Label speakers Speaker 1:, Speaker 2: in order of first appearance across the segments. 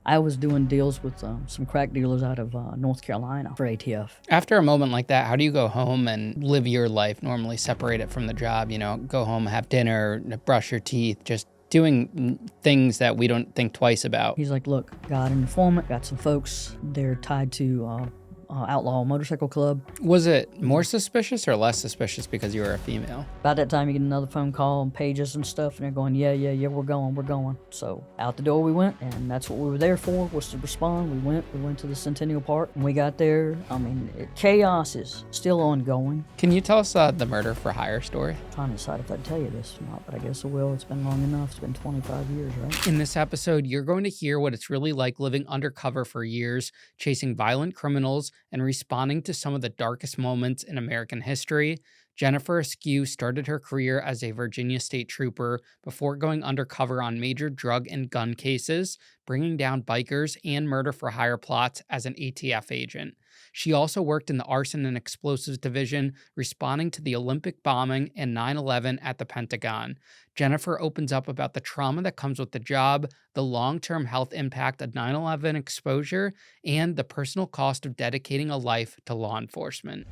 Speaker 1: I was doing deals with some crack dealers out of North Carolina for ATF.
Speaker 2: After a moment like that, how do you go home and live your life, normally separate it from the job, go home, have dinner, brush your teeth, just doing things that we don't think twice about?
Speaker 1: He's like, look, got an informant, got some folks, they're tied to Outlaw motorcycle club.
Speaker 2: Was it more suspicious or less suspicious because you were a female?
Speaker 1: About that time, you get another phone call and pages and stuff, and they're going, yeah, we're going. So out the door we went, and that's what we were there for, was to respond. We went to the Centennial Park, and we got there. I mean, chaos is still ongoing.
Speaker 2: Can you tell us the murder for hire story?
Speaker 1: I'm trying to decide if I'd tell you this or not, but I guess I will. It's been long enough. It's been 25 years, right?
Speaker 2: In this episode, you're going to hear what it's really like living undercover for years, chasing violent criminals, and responding to some of the darkest moments in American history. Jennifer Eskew started her career as a Virginia state trooper before going undercover on major drug and gun cases, bringing down bikers and murder for hire plots as an ATF agent. She also worked in the Arson and Explosives Division, responding to the Olympic bombing and 9/11 at the Pentagon. Jennifer opens up about the trauma that comes with the job, the long-term health impact of 9/11 exposure, and the personal cost of dedicating a life to law enforcement.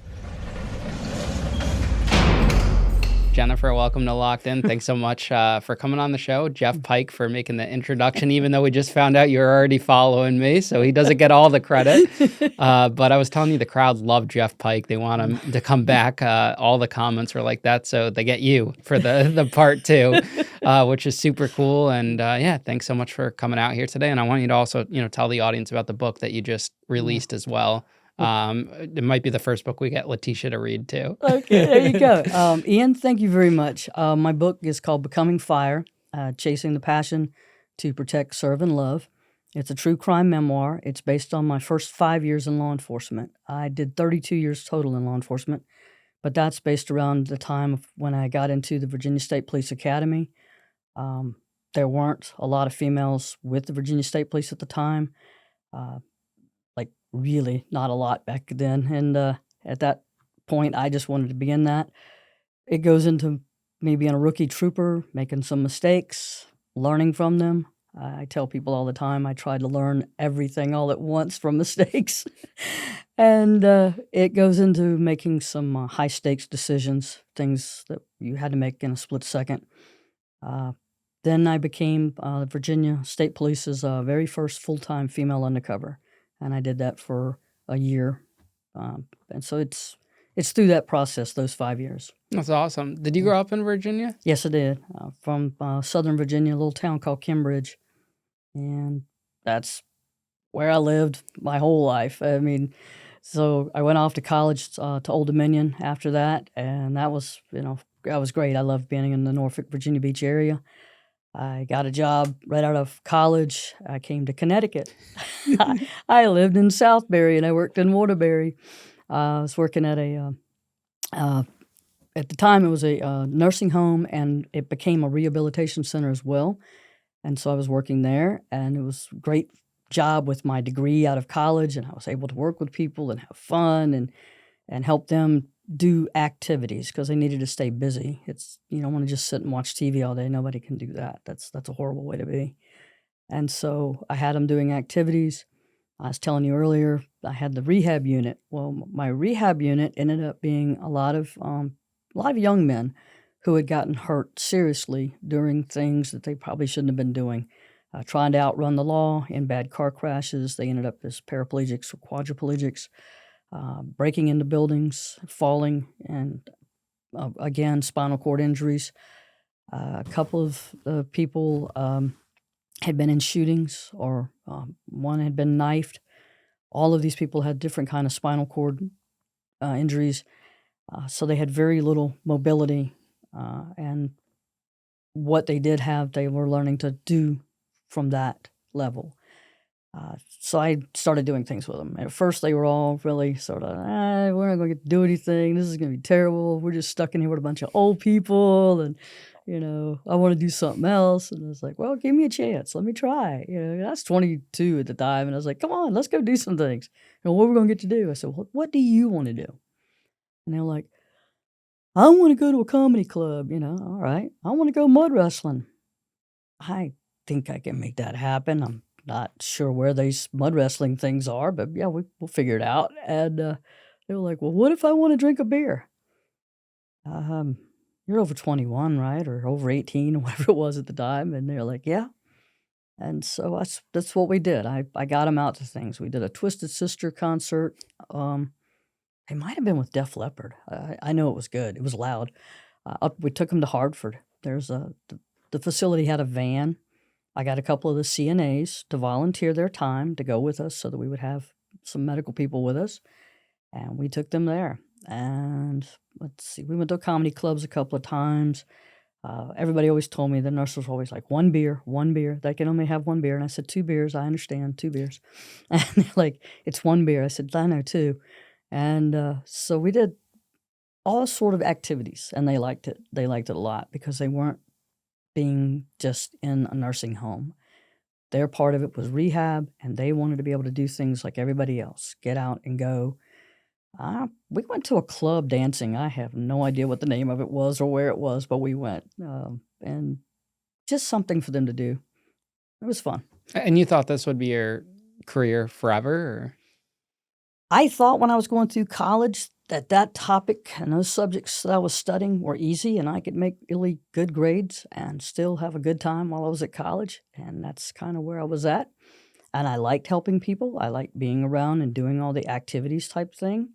Speaker 2: Jennifer, welcome to Locked In. Thanks so much for coming on the show. Jeff Pike for making the introduction, even though we just found out you're already following me, so he doesn't get all the credit. But I was telling you, the crowd loved Jeff Pike. They want him to come back. All the comments were like that, so they get you for the part two, which is super cool. And yeah, thanks so much for coming out here today. And I want you to also, tell the audience about the book that you just released as well. It might be the first book we get Letitia to read too.
Speaker 1: Okay, there you go. Ian, thank you very much. My book is called Becoming Fire, Chasing the Passion to Protect, Serve, and Love. It's a true crime memoir. It's based on my first 5 years in law enforcement. I did 32 years total in law enforcement, but that's based around the time of when I got into the Virginia State Police Academy. There weren't a lot of females with the Virginia State Police at the time. Really not a lot back then. And at that point, I just wanted to begin that. It goes into me being a rookie trooper, making some mistakes, learning from them. I tell people all the time, I try to learn everything all at once from mistakes. And it goes into making some high-stakes decisions, things that you had to make in a split second. Then I became Virginia State Police's very first full-time female undercover. And I did that for a year. And so it's through that process, those 5 years.
Speaker 2: That's awesome. Did you grow up in Virginia?
Speaker 1: Yes, I did. From Southern Virginia, a little town called Cambridge. And that's where I lived my whole life. I mean, so I went off to college to Old Dominion after that. And that was, that was great. I loved being in the Norfolk, Virginia Beach area. I got a job right out of college. I came to Connecticut. I lived in Southbury and I worked in Waterbury. I was working at at the time it was a nursing home and it became a rehabilitation center as well. And so I was working there and it was a great job with my degree out of college, and I was able to work with people and have fun and help them do activities because they needed to stay busy. It's, you don't want to just sit and watch TV all day. Nobody can do that. That's a horrible way to be. And so I had them doing activities. I was telling you earlier, I had the rehab unit. Well, my rehab unit ended up being a lot of young men who had gotten hurt seriously doing things that they probably shouldn't have been doing, trying to outrun the law in bad car crashes. They ended up as paraplegics or quadriplegics. Breaking into buildings, falling, and again, spinal cord injuries. A couple of people had been in shootings, or one had been knifed. All of these people had different kind of spinal cord injuries, so they had very little mobility. And what they did have, they were learning to do from that level. So I started doing things with them. At first, they were all really sort of, we're not going to get to do anything. This is going to be terrible. We're just stuck in here with a bunch of old people, and, I want to do something else. And I was like, well, give me a chance. Let me try. I was 22 at the time, and I was like, come on, let's go do some things. What are we going to get to do? I said, well, what do you want to do? And they're like, I want to go to a comedy club. All right. I want to go mud wrestling. I think I can make that happen. I'm not sure where these mud wrestling things are, but yeah, we'll figure it out. And they were like, well, what if I want to drink a beer? Um, you're over 21, right? Or over 18, or whatever it was at the time. And they're like, yeah. And so that's what we did. I got them out to things. We did a Twisted Sister concert. It might have been with Def Leppard. I know it was good. It was loud. We took them to Hartford. The facility had a van. I got a couple of the CNAs to volunteer their time to go with us so that we would have some medical people with us. And we took them there. And let's see, we went to comedy clubs a couple of times. Everybody always told me, the nurse was always like, 1 beer, 1 beer. They can only have 1 beer. And I said, 2 beers. I understand, 2 beers. And they're like, it's 1 beer. I said, I know, 2. And so we did all sort of activities, and they liked it. They liked it a lot because they weren't being just in a nursing home. Their part of it was rehab, and they wanted to be able to do things like everybody else, get out and go. We went to a club dancing. I have no idea what the name of it was or where it was, but we went, and just something for them to do. It was fun.
Speaker 2: And you thought this would be your career forever? Or?
Speaker 1: I thought when I was going through college that topic and those subjects that I was studying were easy and I could make really good grades and still have a good time while I was at college. And that's kind of where I was at. And I liked helping people. I liked being around and doing all the activities type thing.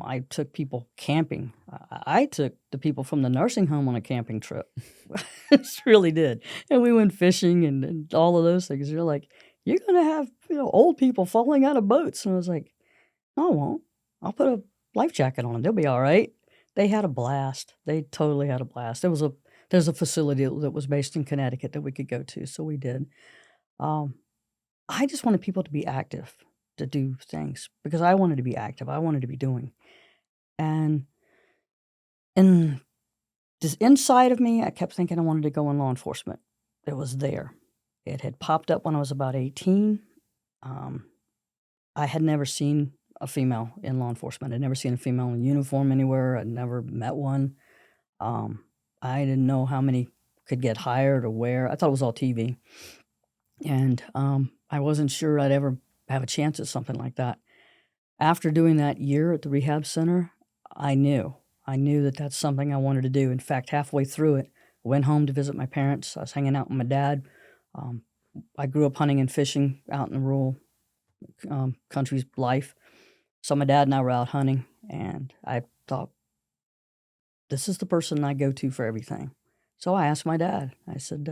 Speaker 1: I took people camping. I took the people from the nursing home on a camping trip. Just really did. And we went fishing and all of those things. You're like, you're going to have old people falling out of boats. And I was like, no, I won't. I'll put a life jacket on them. They'll be all right. They had a blast. They totally had a blast. There's a facility that was based in Connecticut that we could go to, so we did. I just wanted people to be active, to do things, because I wanted to be active. I wanted to be doing. And in this inside of me, I kept thinking I wanted to go in law enforcement. It was there. It had popped up when I was about 18. I had never seen a female in law enforcement. I'd never seen a female in uniform anywhere. I'd never met one. I didn't know how many could get hired or where. I thought it was all TV. And I wasn't sure I'd ever have a chance at something like that. After doing that year at the rehab center, I knew that that's something I wanted to do. In fact, halfway through it, I went home to visit my parents. I was hanging out with my dad. I grew up hunting and fishing out in the rural country's life. So my dad and I were out hunting, and I thought, this is the person I go to for everything. So I asked my dad. I said,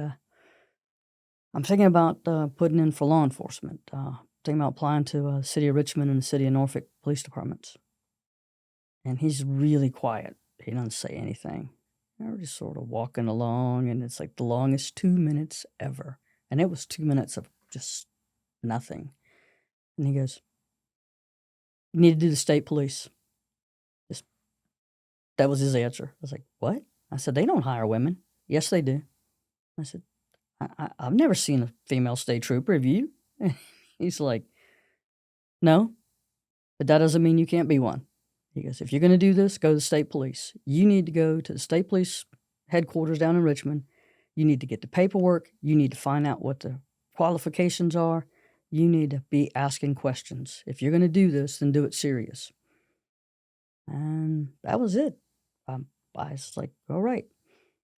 Speaker 1: I'm thinking about putting in for law enforcement. Thinking about applying to the city of Richmond and the city of Norfolk police departments. And he's really quiet. He doesn't say anything. We're just sort of walking along, and it's like the longest 2 minutes ever. And it was 2 minutes of just nothing. And he goes, you need to do the state police. That was his answer. I was like, what? I said, they don't hire women. Yes, they do. I said, I've never seen a female state trooper. Have you? He's like, no, but that doesn't mean you can't be one. He goes, if you're going to do this, go to the state police. You need to go to the state police headquarters down in Richmond. You need to get the paperwork. You need to find out what the qualifications are. You need to be asking questions. If you're going to do this, then do it serious. And that was it. I was like, all right.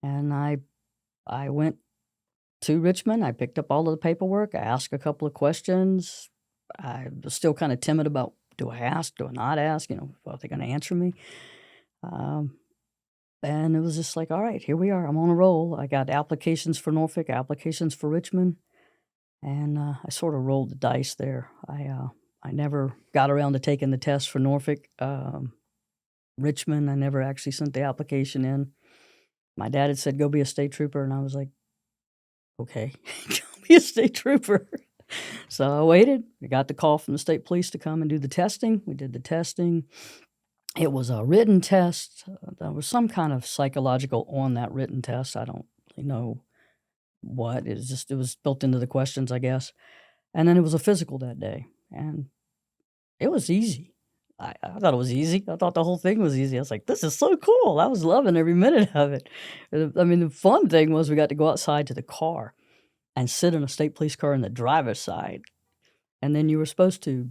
Speaker 1: And I went to Richmond. I picked up all of the paperwork. I asked a couple of questions. I was still kind of timid about, do I ask? Do I not ask? Are they going to answer me? And it was just like, all right, here we are. I'm on a roll. I got applications for Norfolk, applications for Richmond. And I sort of rolled the dice there. I never got around to taking the test for Norfolk. Richmond, I never actually sent the application in. My dad had said, go be a state trooper. And I was like, okay, go be a state trooper. So I waited. I got the call from the state police to come and do the testing. We did the testing. It was a written test. There was some kind of psychological on that written test. I don't really know what. It was built into the questions, I guess. And then it was a physical that day. And it was easy. I thought it was easy. I thought the whole thing was easy. I was like, this is so cool. I was loving every minute of it. I mean, the fun thing was we got to go outside to the car. and sit in a state police car in the driver's side. And then you were supposed to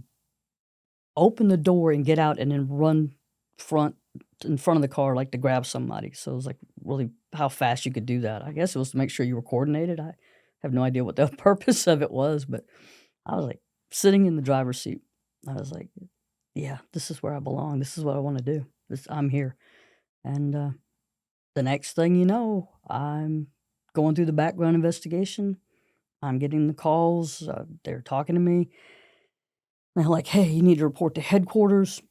Speaker 1: open the door and get out and then run in front of the car, like, to grab somebody. So it was, like, really how fast you could do that. I guess it was to make sure you were coordinated. I have no idea what the purpose of it was, but I was, like, sitting in the driver's seat. I was like, yeah, this is where I belong. This is what I want to do. I'm here. And the next thing you know, I'm going through the background investigation. I'm getting the calls. They're talking to me. They're like, hey, you need to report to headquarters.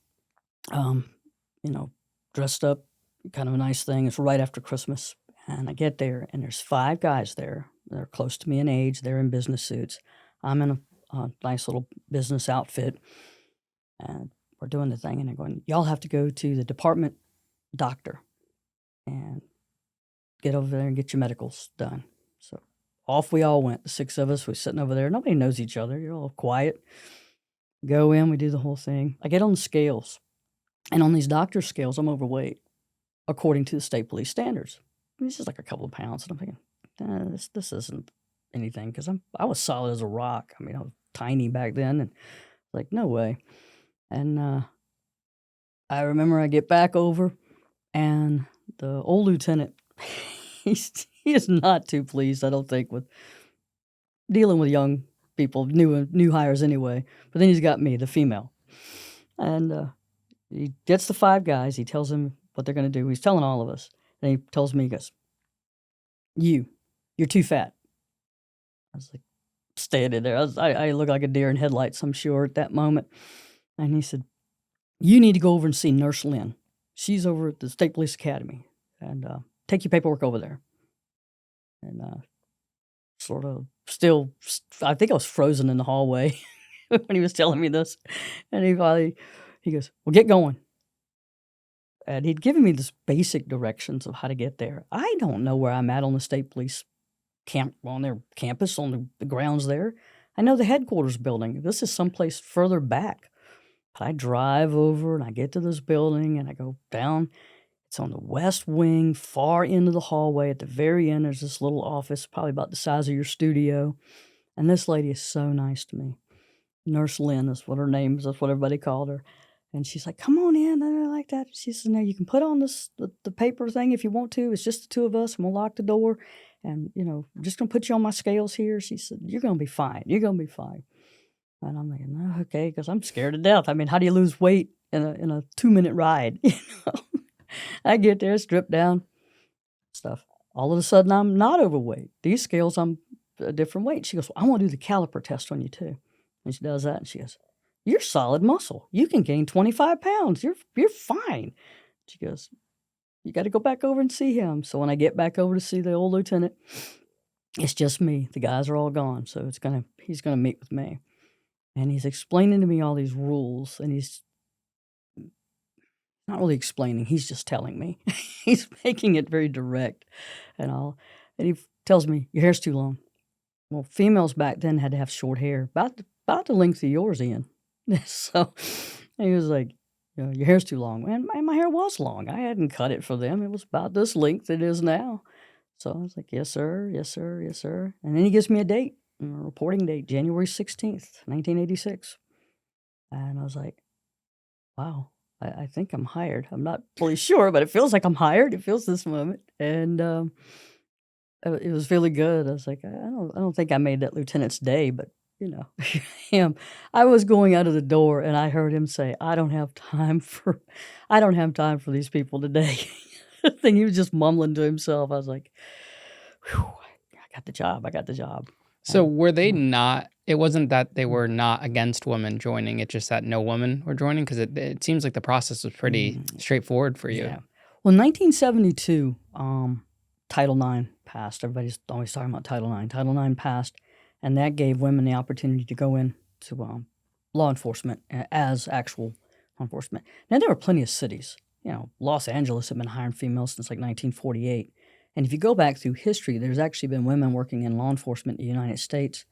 Speaker 1: Dressed up, kind of a nice thing. It's right after Christmas. And I get there, and there's 5 guys there. They're close to me in age. They're in business suits. I'm in a nice little business outfit. And we're doing the thing, and they're going, y'all have to go to the department doctor and get over there and get your medicals done. So off we all went. The 6 of us, we're sitting over there. Nobody knows each other. You're all quiet. Go in, we do the whole thing. I get on the scales. And on these doctor's scales, I'm overweight, according to the state police standards. It's just like a couple of pounds. And I'm thinking, this isn't anything, because I was solid as a rock. I mean, I was tiny back then, and like, no way. And I remember I get back over, and the old lieutenant, he is not too pleased, I don't think, with dealing with young people, new hires anyway. But then he's got me, the female. And he gets the 5 guys. He tells them what they're going to do. He's telling all of us. And he tells me, he goes, you're too fat. I was like, standing there. I look like a deer in headlights, I'm sure, at that moment. And he said, you need to go over and see Nurse Lynn. She's over at the State Police Academy. And take your paperwork over there. And sort of still, I think I was frozen in the hallway when he was telling me this. And he goes, well, get going. And he'd given me this basic directions of how to get there. I don't know where I'm at on the state police on their campus, on the grounds there. I know the headquarters building. This is someplace further back. But I drive over, and I get to this building, and I go down. It's on the west wing, far into the hallway. At the very end, there's this little office, probably about the size of your studio. And this lady is so nice to me. Nurse Lynn is what her name is. That's what everybody called her. And she's like, come on in. I like that. She says, now you can put on the paper thing if you want to. It's just the 2 of us. I'm going to lock the door. And, I'm just going to put you on my scales here. She said, you're going to be fine. You're going to be fine. And I'm like, no, okay, because I'm scared to death. I mean, how do you lose weight in a 2-minute ride? I get there, strip down, stuff. All of a sudden, I'm not overweight. These scales, I'm a different weight. She goes, well, I want to do the caliper test on you, too. And she does that, and she goes, you're solid muscle. You can gain 25 pounds. You're fine. She goes, you got to go back over and see him. So when I get back over to see the old lieutenant, it's just me. The guys are all gone. So he's gonna meet with me. And he's explaining to me all these rules, and he's not really explaining. He's just telling me. He's making it very direct and he tells me, your hair's too long. Well, females back then had to have short hair, about the length of yours, Ian. So he was like, your hair's too long. And my hair was long. I hadn't cut it for them. It was about this length it is now. So I was like, yes, sir, yes, sir, yes, sir. And then he gives me a date, a reporting date, January 16th, 1986. And I was like, wow, I think I'm hired. I'm not fully sure, but it feels like I'm hired. It feels this moment. And it was really good. I was like, I don't think I made that lieutenant's day, but him. I was going out of the door, and I heard him say, I don't have time for these people today. I think he was just mumbling to himself. I was like, whew, I got the job.
Speaker 2: So were they not, it wasn't that they were not against women joining, it's just that no women were joining? Because it seems like the process was pretty straightforward for you.
Speaker 1: Yeah. Well, in 1972, Title IX passed. Everybody's always talking about Title IX. Title IX passed, and that gave women the opportunity to go into law enforcement as actual law enforcement. Now, there were plenty of cities. Los Angeles had been hiring females since like 1948. And if you go back through history, there's actually been women working in law enforcement in the United States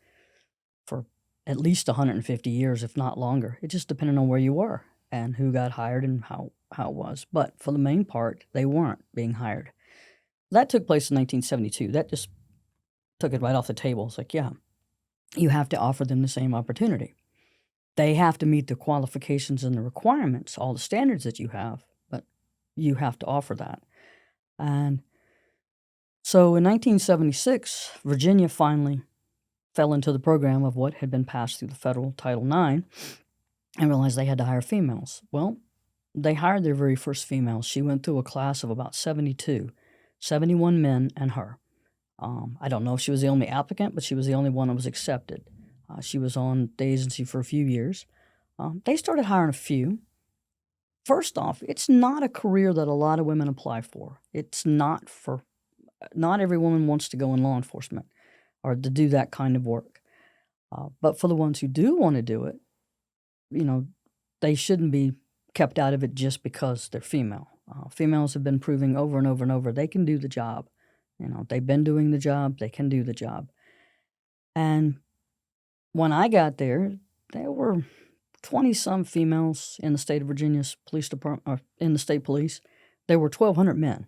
Speaker 1: for at least 150 years, if not longer. It just depended on where you were and who got hired and how it was. But for the main part, they weren't being hired. That took place in 1972. That just took it right off the table. It's like, yeah, you have to offer them the same opportunity. They have to meet the qualifications and the requirements, all the standards that you have, but you have to offer that. And so in 1976, Virginia finally fell into the program of what had been passed through the federal Title IX and realized they had to hire females. Well, they hired their very first female. She went through a class of about 72, 71 men and her. I don't know if she was the only applicant, but she was the only one that was accepted. She was on the agency for a few years. They started hiring a few. First off, it's not a career that a lot of women apply for. Not every woman wants to go in law enforcement or to do that kind of work. But for the ones who do want to do it, they shouldn't be kept out of it just because they're female. Females have been proving over and over and over they can do the job. They've been doing the job, they can do the job. And when I got there were 20-some females in the state of Virginia's police department, or in the state police. There were 1,200 men.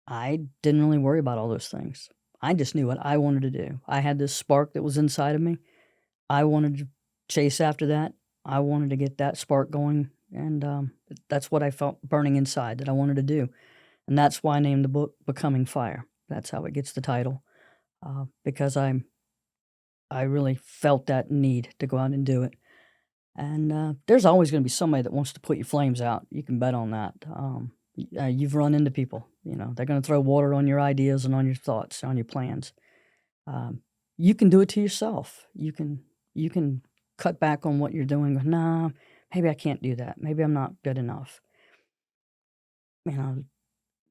Speaker 1: I didn't really worry about all those things. I just knew what I wanted to do. I had this spark that was inside of me. I wanted to chase after that. I wanted to get that spark going, and that's what I felt burning inside that I wanted to do. And that's why I named the book Becoming Fire. That's how it gets the title, because I really felt that need to go out and do it. And there's always going to be somebody that wants to put your flames out. You can bet on that. You've run into people. They're going to throw water on your ideas and on your thoughts, on your plans. You can do it to yourself. You can cut back on what you're doing. Nah, maybe I can't do that. Maybe I'm not good enough.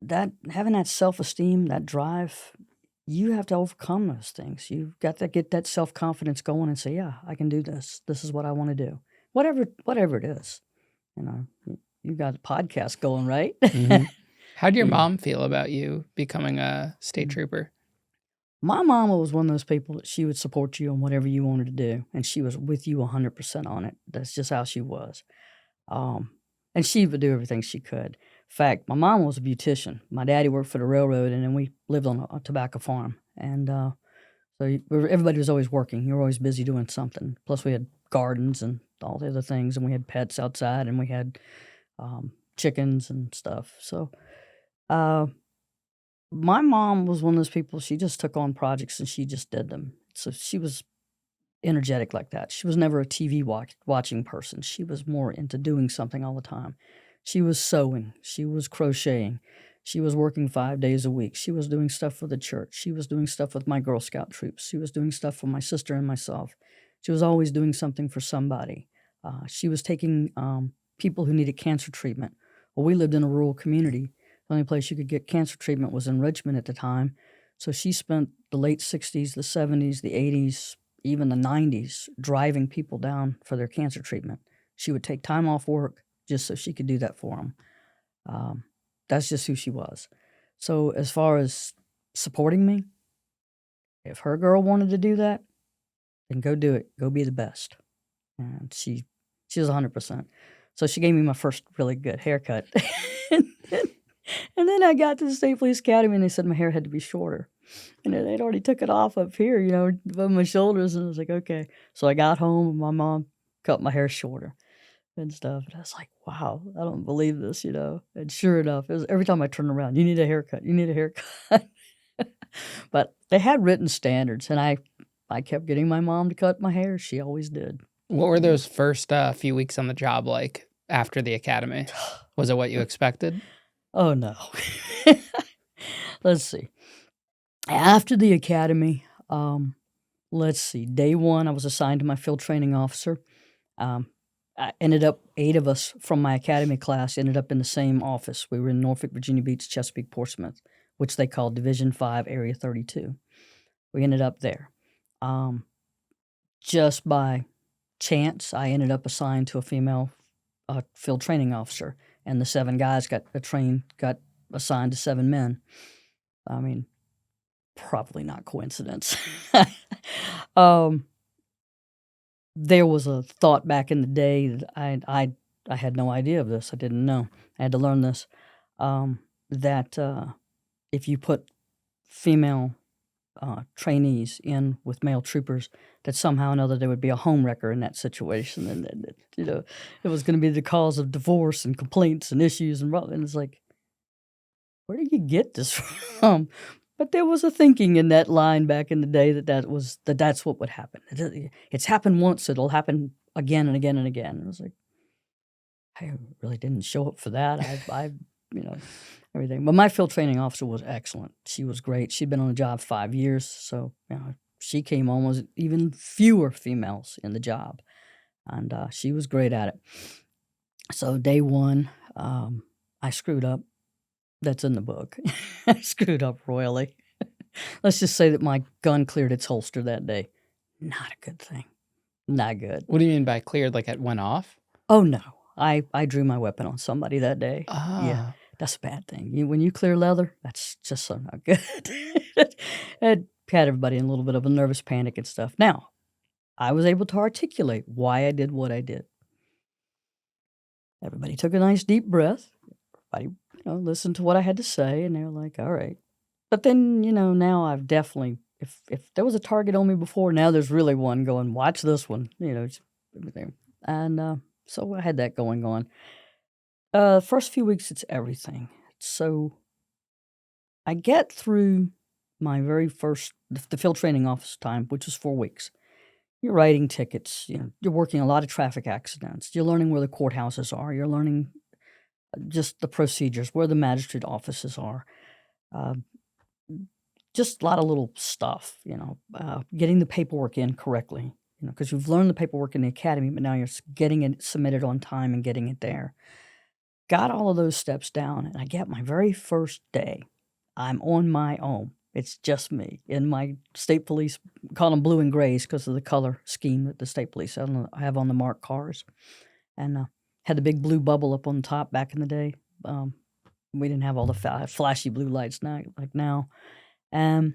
Speaker 1: That having that self-esteem, that drive, you have to overcome those things. You've got to get that self-confidence going and say, yeah, I can do this. This is what I want to do. Whatever it is. You got a podcast going, right?
Speaker 2: Mm-hmm. How did your mom feel about you becoming a state trooper?
Speaker 1: My mama was one of those people that she would support you on whatever you wanted to do, and she was with you 100% on it. That's just how she was. And she would do everything she could. In fact, my mom was a beautician. My daddy worked for the railroad, and then we lived on a tobacco farm. And so everybody was always working. You were always busy doing something. Plus, we had gardens and all the other things, and we had pets outside, and we had chickens and stuff. So my mom was one of those people, she just took on projects and she just did them. So she was energetic like that. She was never a TV watching person. She was more into doing something all the time. She was sewing. She was crocheting. She was working 5 days a week. She was doing stuff for the church. She was doing stuff with my Girl Scout troops. She was doing stuff for my sister and myself. She was always doing something for somebody. She was taking people who needed cancer treatment. Well, we lived in a rural community. The only place you could get cancer treatment was in Richmond at the time. So she spent the late 60s, the 70s, the 80s, even the 90s driving people down for their cancer treatment. She would take time off work just so she could do that for them. That's just who she was. So as far as supporting me, if her girl wanted to do that, then go do it. Go be the best. And she was 100%. So she gave me my first really good haircut. And then I got to the State Police Academy, and they said my hair had to be shorter. And they'd already took it off up here, above my shoulders. And I was like, okay. So I got home, and my mom cut my hair shorter and stuff. And I was like, wow, I don't believe this, And sure enough, it was every time I turned around, you need a haircut, you need a haircut. But they had written standards, and I kept getting my mom to cut my hair. She always did.
Speaker 2: What were those first few weeks on the job like after the academy? Was it what you expected?
Speaker 1: Oh, no. Let's see. After the academy, let's see. Day one, I was assigned to my field training officer. I ended up, 8 of us from my academy class ended up in the same office. We were in Norfolk, Virginia Beach, Chesapeake, Portsmouth, which they called Division 5, Area 32. We ended up there. Just by chance, I ended up assigned to a female field training officer, and the 7 guys got assigned to 7 men. I mean, probably not coincidence. There was a thought back in the day that I had no idea of this. I didn't know. I had to learn this. That if you put female trainees in with male troopers, that somehow or another there would be a homewrecker in that situation, and it was going to be the cause of divorce and complaints and issues, and it's like, where did you get this from? But there was a thinking in that line back in the day that's what would happen. It's happened once, it'll happen again and again and again. And I was like, I really didn't show up for that. I you know, everything. But my field training officer was excellent. She was great. She'd been on the job 5 years, so, she came on with even fewer females in the job, and, she was great at it. So day 1, I screwed up. That's in the book. I screwed up royally. Let's just say that my gun cleared its holster that day. Not a good thing. Not good.
Speaker 2: What do you mean by cleared? Like it went off?
Speaker 1: Oh, no. I drew my weapon on somebody that day. Yeah,
Speaker 2: Ah.
Speaker 1: that's a bad thing. When you clear leather, that's just so not good. It had everybody in a little bit of a nervous panic and stuff. Now, I was able to articulate why I did what I did. Everybody took a nice deep breath. Everybody, listened to what I had to say, and they were like, all right. But then, now I've definitely, if there was a target on me before, now there's really one going, watch this one, it's everything. And so I had that going on. First few weeks, it's everything. So I get through my very first, the field training office time, which was 4 weeks. You're writing tickets, you're working a lot of traffic accidents. You're learning where the courthouses are. You're learning just the procedures, where the magistrate offices are. Just a lot of little stuff, getting the paperwork in correctly, because you've learned the paperwork in the academy, but now you're getting it submitted on time and getting it there. Got all of those steps down, and I get my very first day. I'm on my own. It's just me in my state police, call them blue and grays because of the color scheme that the state police have on the marked cars. And had the big blue bubble up on top back in the day. We didn't have all the flashy blue lights like now. I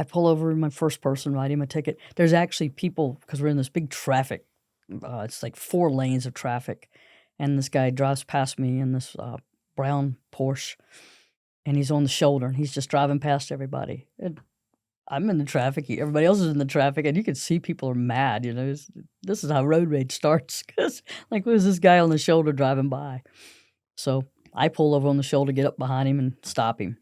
Speaker 1: pull over in my first person, write him a ticket. There's actually people, because we're in this big traffic, it's like 4 lanes of traffic, and this guy drives past me in this brown Porsche, and he's on the shoulder, and he's just driving past everybody. And I'm in the traffic, everybody else is in the traffic, and you can see people are mad, this is how road rage starts, because, there's this guy on the shoulder driving by. So I pull over on the shoulder, get up behind him, and stop him.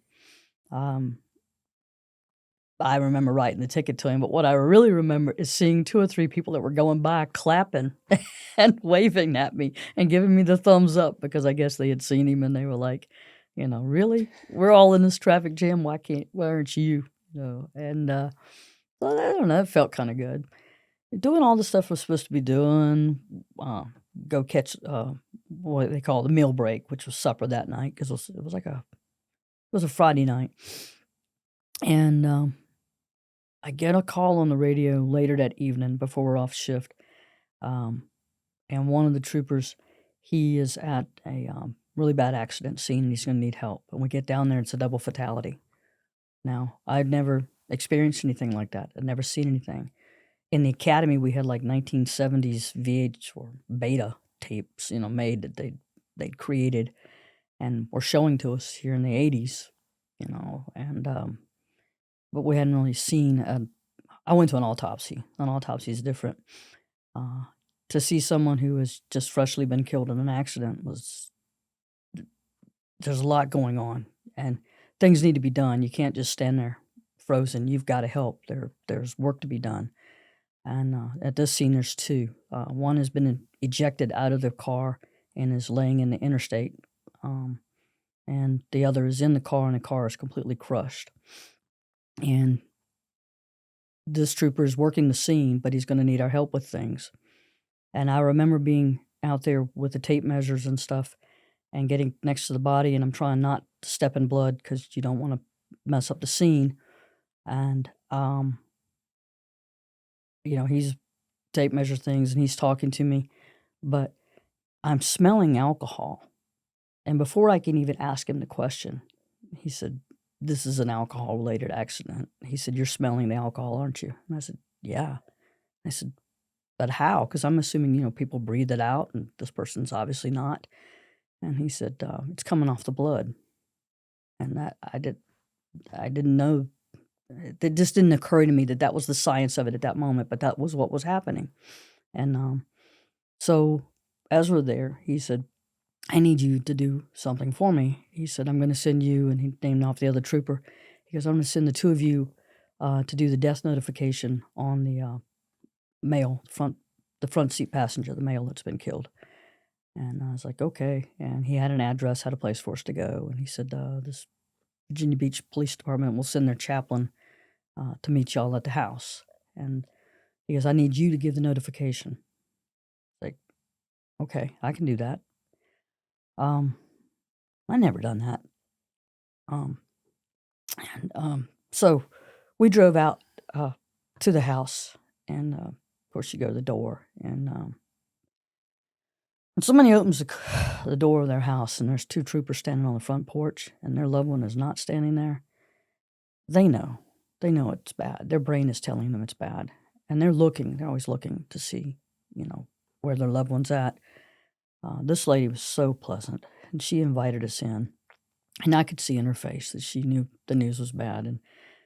Speaker 1: I remember writing the ticket to him, but what I really remember is seeing 2 or 3 people that were going by clapping and waving at me and giving me the thumbs up, because I guess they had seen him and they were like, really? We're all in this traffic jam. Why aren't you? And well, I don't know, it felt kind of good. Doing all the stuff we're supposed to be doing, go catch what they call the meal break, which was supper that night, because it was a Friday night. And I get a call on the radio later that evening before we're off shift. And one of the troopers, he is at a really bad accident scene and he's going to need help. And we get down there, it's a double fatality. Now, I'd never experienced anything like that. I'd never seen anything. In the academy, we had like 1970s VH or beta tapes, made that they'd created and were showing to us here in the 80s, and but we hadn't really seen. I went to an autopsy. An autopsy is different. To see someone who has just freshly been killed in an accident there's a lot going on, and things need to be done. You can't just stand there frozen. You've got to help. There's work to be done. And at this scene, there's 2. One has been ejected out of the car and is laying in the interstate, and the other is in the car, and the car is completely crushed. And this trooper is working the scene, but he's going to need our help with things. And I remember being out there with the tape measures and stuff and getting next to the body, and I'm trying not to step in blood because you don't want to mess up the scene. And, he's tape measure things and he's talking to me, but I'm smelling alcohol. And before I can even ask him the question, he said, "This is an alcohol-related accident." He said, "You're smelling the alcohol, aren't you?" And I said, "Yeah." I said, "But how?" Because I'm assuming, people breathe it out, and this person's obviously not. And he said, "It's coming off the blood." and that I didn't know. It just didn't occur to me that that was the science of it at that moment, but that was what was happening. And so as we're there, he said, "I need you to do something for me." He said, "I'm going to send you," and he named off the other trooper. He goes, "I'm going to send the two of you to do the death notification on the male the front seat passenger, the male that's been killed." And I was like, "Okay." And he had an address, had a place for us to go. And he said, "This Virginia Beach Police Department will send their chaplain to meet y'all at the house." And he goes, "I need you to give the notification." Like, okay, I can do that. Um, I never done that. Um, so we drove out to the house, and of course, you go to the door, and when somebody opens the door of their house, and there's two troopers standing on the front porch, and their loved one is not standing there, they know. They know it's bad. Their brain is telling them it's bad, and they're looking. They're always looking to see, where their loved one's at. This lady was so pleasant, and she invited us in. And I could see in her face that she knew the news was bad. And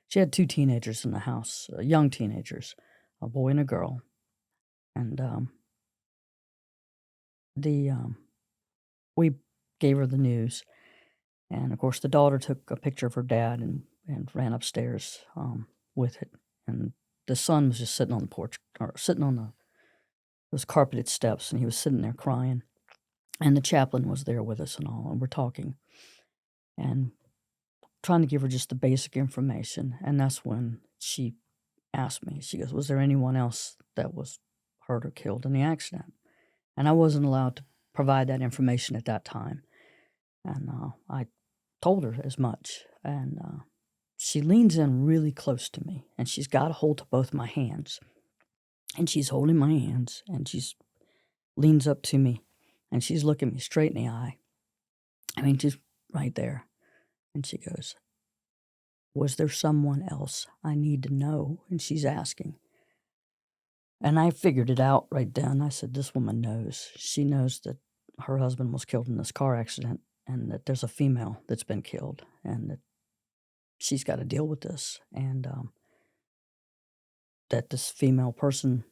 Speaker 1: she had two teenagers in the house, young teenagers, a boy and a girl. And we gave her the news. And of course, the daughter took a picture of her dad and ran upstairs with it. And the son was just sitting on the porch, or sitting on those carpeted steps, and he was sitting there crying. And the chaplain was there with us and all, and we're talking. And trying to give her just the basic information, and that's when she asked me, she goes, "Was there anyone else that was hurt or killed in the accident?" And I wasn't allowed to provide that information at that time, and I told her as much, and she leans in really close to me, and she's got a hold of both my hands, and she's holding my hands, and she's leans up to me, and she's looking me straight in the eye. I mean, just right there. And she goes, "Was there someone else I need to know?" And she's asking. And I figured it out right then. I said, "This woman knows. She knows that her husband was killed in this car accident, and that there's a female that's been killed, and that she's got to deal with this. And that this female person,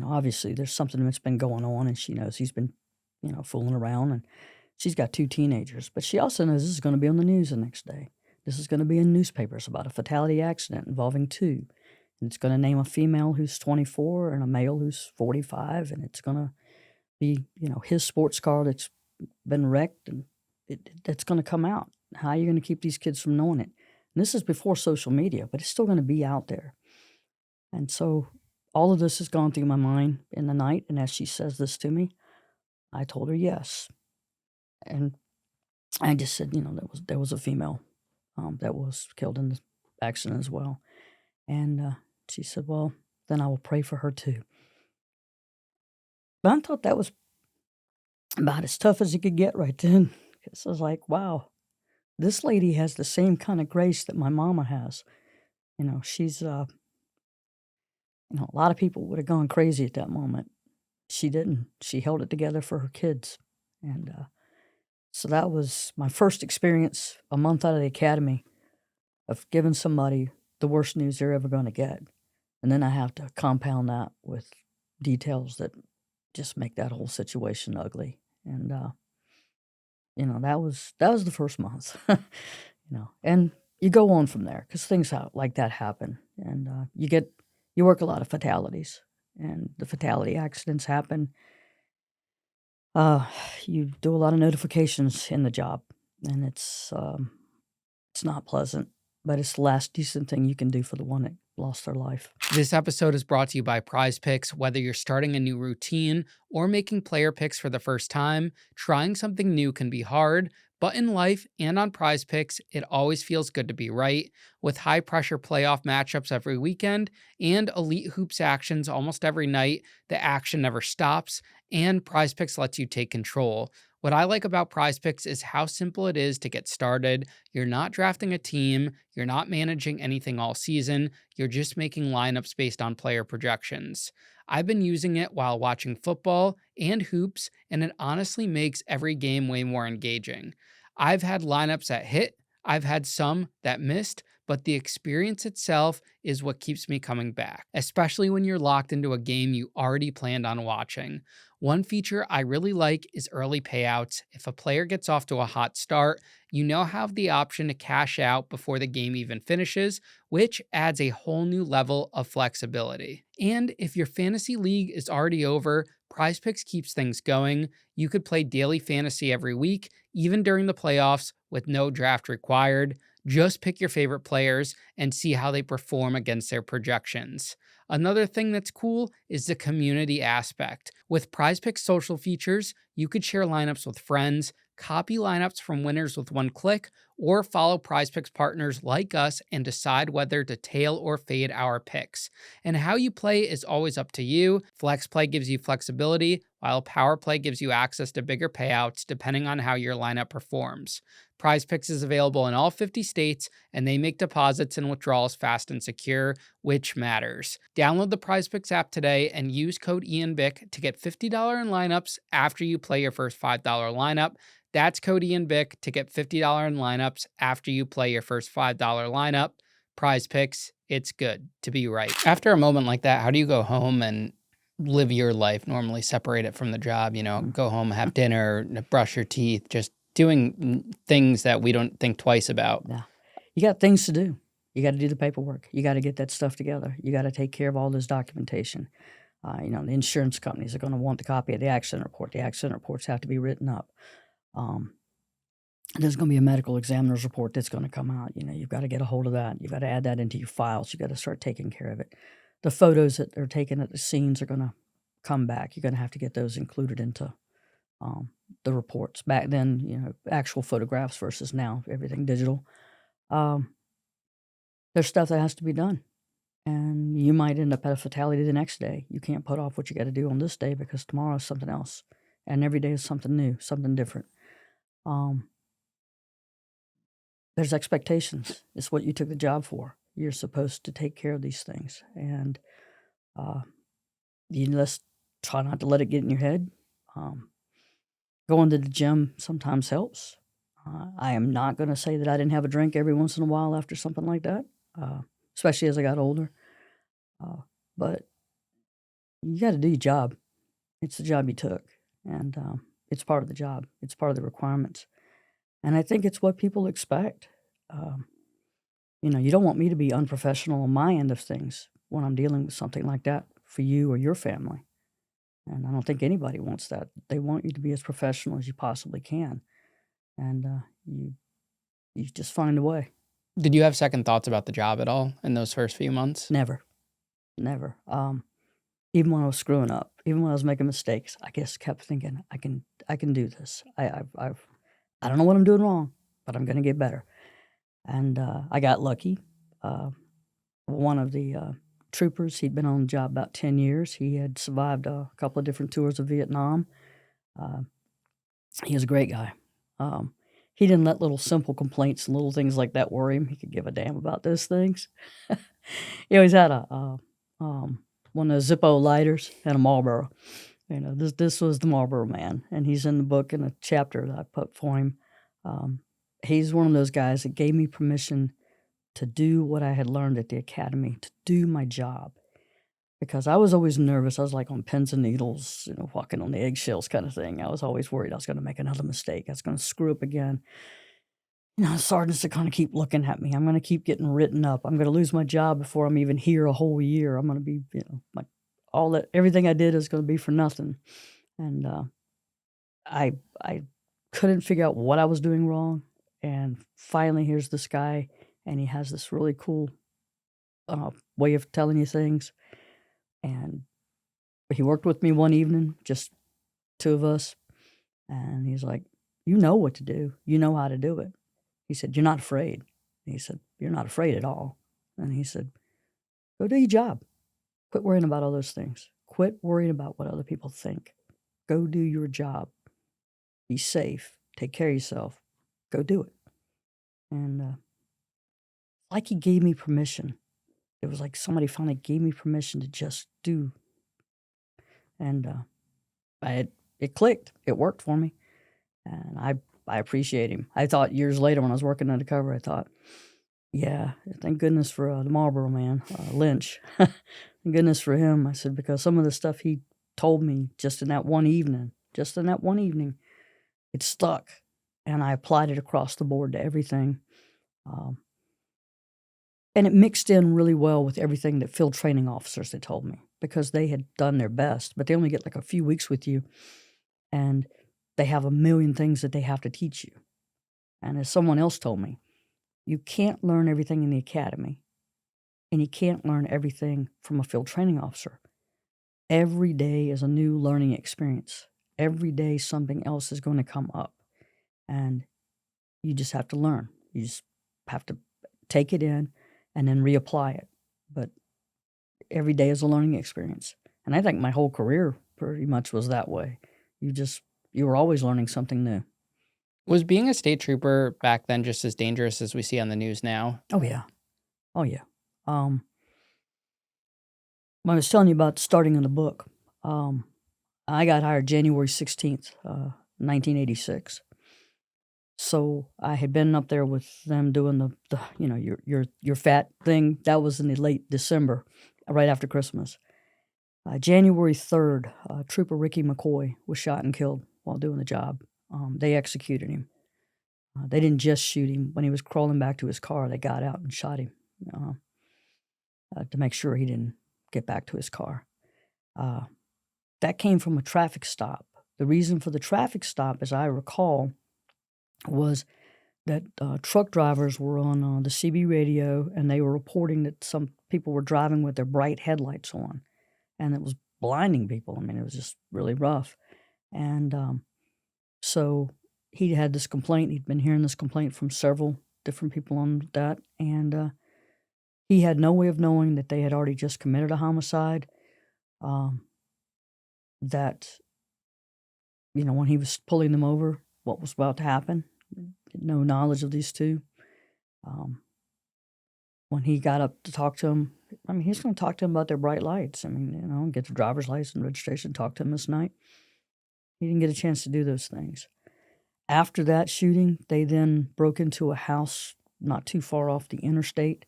Speaker 1: obviously there's something that's been going on, and she knows he's been, fooling around, and she's got two teenagers. But she also knows this is going to be on the news the next day. This is going to be in newspapers about a fatality accident involving two. And it's going to name a female who's 24 and a male who's 45. And it's going to be, his sports car that's been wrecked. And that's going to come out. How are you going to keep these kids from knowing it?" And this is before social media, but it's still going to be out there. And so all of this has gone through my mind in the night. And as she says this to me, I told her yes. And I just said, there was a female that was killed in the accident as well. And she said, "Well, then I will pray for her too." But I thought that was about as tough as it could get right then. Because I was like, wow, this lady has the same kind of grace that my mama has. She's, a lot of people would have gone crazy at that moment. She didn't. She held it together for her kids. And so that was my first experience a month out of the academy of giving somebody the worst news they're ever going to get. And then I have to compound that with details that just make that whole situation ugly. And that was the first month. And you go on from there because things like that happen, and you work a lot of fatalities, and the fatality accidents happen. You do a lot of notifications in the job, and it's not pleasant, but it's the last decent thing you can do for the one that lost their life.
Speaker 2: This episode is brought to you by Prize Picks. Whether you're starting a new routine or making player picks for the first time, trying something new can be hard, but in life and on Prize Picks, it always feels good to be right. With high-pressure playoff matchups every weekend and elite hoops actions almost every night, the action never stops, and Prize Picks lets you take control. What I like about Prize Picks is how simple it is to get started. You're not drafting a team, you're not managing anything all season, you're just making lineups based on player projections. I've been using it while watching football and hoops, and it honestly makes every game way more engaging. I've had lineups that hit, I've had some that missed, but the experience itself is what keeps me coming back, especially when you're locked into a game you already planned on watching. One feature I really like is early payouts. If a player gets off to a hot start, you now have the option to cash out before the game even finishes, which adds a whole new level of flexibility. And if your fantasy league is already over, Prize Picks keeps things going. You could play daily fantasy every week, even during the playoffs, with no draft required. Just pick your favorite players and see how they perform against their projections. Another thing that's cool is the community aspect. With PrizePicks social features, you could share lineups with friends, copy lineups from winners with one click, or follow PrizePicks partners like us and decide whether to tail or fade our picks. And how you play is always up to you. Flex Play gives you flexibility, while Power Play gives you access to bigger payouts depending on how your lineup performs. PrizePicks is available in all 50 states, and they make deposits and withdrawals fast and secure, which matters. Download the PrizePicks app today and use code Ian Bick to get $50 in lineups after you play your first $5 lineup. That's code Ian Bick to get $50 in lineups after you play your first $5 lineup. PrizePicks, it's good to be right. After a moment like that, how do you go home and live your life, normally separate it from the job, go home, have dinner, brush your teeth, just doing things that we don't think twice about?
Speaker 1: Yeah. You got things to do. You got to do the paperwork. You got to get that stuff together. You got to take care of all this documentation. The insurance companies are going to want the copy of the accident report. The accident reports have to be written up. There's going to be a medical examiner's report that's going to come out. You've got to get a hold of that. You've got to add that into your files. You've got to start taking care of it. The photos that are taken at the scenes are going to come back. You're going to have to get those included into the reports. Back then, actual photographs versus now, everything digital. There's stuff that has to be done. And you might end up at a fatality the next day. You can't put off what you got to do on this day because tomorrow is something else. And every day is something new, something different. There's expectations. It's what you took the job for. You're supposed to take care of these things. And you just try not to let it get in your head. Going to the gym sometimes helps. I am not going to say that I didn't have a drink every once in a while after something like that, especially as I got older. But you got to do your job. It's the job you took, and it's part of the job. It's part of the requirements. And I think it's what people expect. You don't want me to be unprofessional on my end of things when I'm dealing with something like that for you or your family. And I don't think anybody wants that. They want you to be as professional as you possibly can. And you just find a way.
Speaker 2: Did you have second thoughts about the job at all in those first few months?
Speaker 1: Never. Even when I was screwing up, even when I was making mistakes, I just kept thinking, I can do this. I don't know what I'm doing wrong, but I'm going to get better. And I got lucky. One of the troopers, he'd been on the job about 10 years. He had survived a couple of different tours of Vietnam. He was a great guy. He didn't let little simple complaints and little things like that worry him. He could give a damn about those things. He always had one of those Zippo lighters and a Marlboro. This was the Marlboro Man, and he's in the book in a chapter that I put for him. He's one of those guys that gave me permission to do what I had learned at the academy, to do my job. Because I was always nervous. I was like on pins and needles, walking on the eggshells kind of thing. I was always worried I was going to make another mistake. I was going to screw up again. Sergeants are going to keep looking at me. I'm going to keep getting written up. I'm going to lose my job before I'm even here a whole year. I'm going to be, everything I did is going to be for nothing. And I couldn't figure out what I was doing wrong. And finally, here's this guy, and he has this really cool way of telling you things. And he worked with me one evening, just two of us. And he's like, you know what to do. You know how to do it. He said, you're not afraid. And he said, you're not afraid at all. And he said, go do your job. Quit worrying about all those things. Quit worrying about what other people think. Go do your job. Be safe. Take care of yourself. Go do it. And like he gave me permission. It was like somebody finally gave me permission to just do. And it clicked. It worked for me. And I appreciate him. I thought years later when I was working undercover, I thought, yeah, thank goodness for the Marlboro man, Lynch. Thank goodness for him. I said, because some of the stuff he told me just in that one evening, it stuck. And I applied it across the board to everything. And it mixed in really well with everything that field training officers had told me, because they had done their best, but they only get like a few weeks with you, and they have a million things that they have to teach you. And as someone else told me, you can't learn everything in the academy, and you can't learn everything from a field training officer. Every day is a new learning experience. Every day something else is going to come up, and you just have to learn. You just have to take it in and then reapply it. But every day is a learning experience. And I think my whole career pretty much was that way. You were always learning something new.
Speaker 2: Was being a state trooper back then just as dangerous as we see on the news now?
Speaker 1: Oh yeah. When I was telling you about starting in the book, I got hired January 16th, 1986. So I had been up there with them doing the your fat thing. That was in the late December, right after Christmas. January 3rd, Trooper Ricky McCoy was shot and killed while doing the job. They executed him. They didn't just shoot him. When he was crawling back to his car, they got out and shot him to make sure he didn't get back to his car. That came from a traffic stop. The reason for the traffic stop, as I recall, was that truck drivers were on the CB radio, and they were reporting that some people were driving with their bright headlights on, and it was blinding people. I mean, it was just really rough. And so he had this complaint. He'd been hearing this complaint from several different people on that, and he had no way of knowing that they had already just committed a homicide. That, when he was pulling them over, what was about to happen. No knowledge of these two. When he got up to talk to him, he's going to talk to him about their bright lights. Get their driver's license and registration, talk to him this night. He didn't get a chance to do those things. After that shooting, they then broke into a house not too far off the interstate.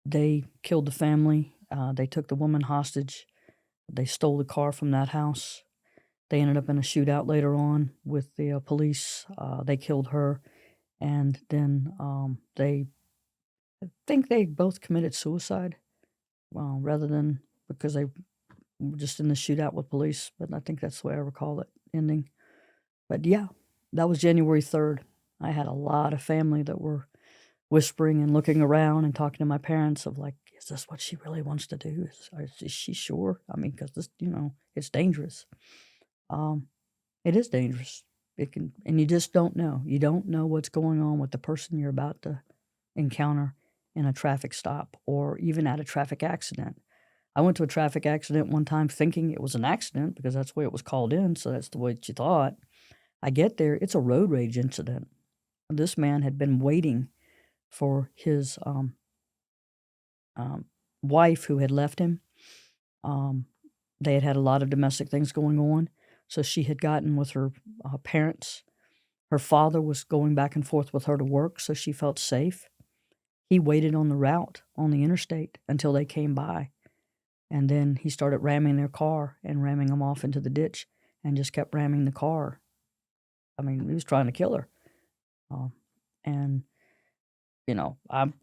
Speaker 1: They killed the family. They took the woman hostage. They stole the car from that house. They ended up in a shootout later on with the police. They killed her. And then I think they both committed suicide rather than because they were just in the shootout with police. But I think that's the way I recall it ending. But yeah, that was January 3rd. I had a lot of family that were whispering and looking around and talking to my parents of like, is this what she really wants to do? Is she sure? Because this, it's dangerous. It is dangerous. It can, and you just don't know. You don't know what's going on with the person you're about to encounter in a traffic stop or even at a traffic accident. I went to a traffic accident one time thinking it was an accident because that's the way it was called in, so that's the way that you thought. I get there, it's a road rage incident. This man had been waiting for his wife who had left him. They had had a lot of domestic things going on. So she had gotten with her parents. Her father was going back and forth with her to work, so she felt safe. He waited on the route on the interstate until they came by. And then he started ramming their car and ramming them off into the ditch and just kept ramming the car. He was trying to kill her.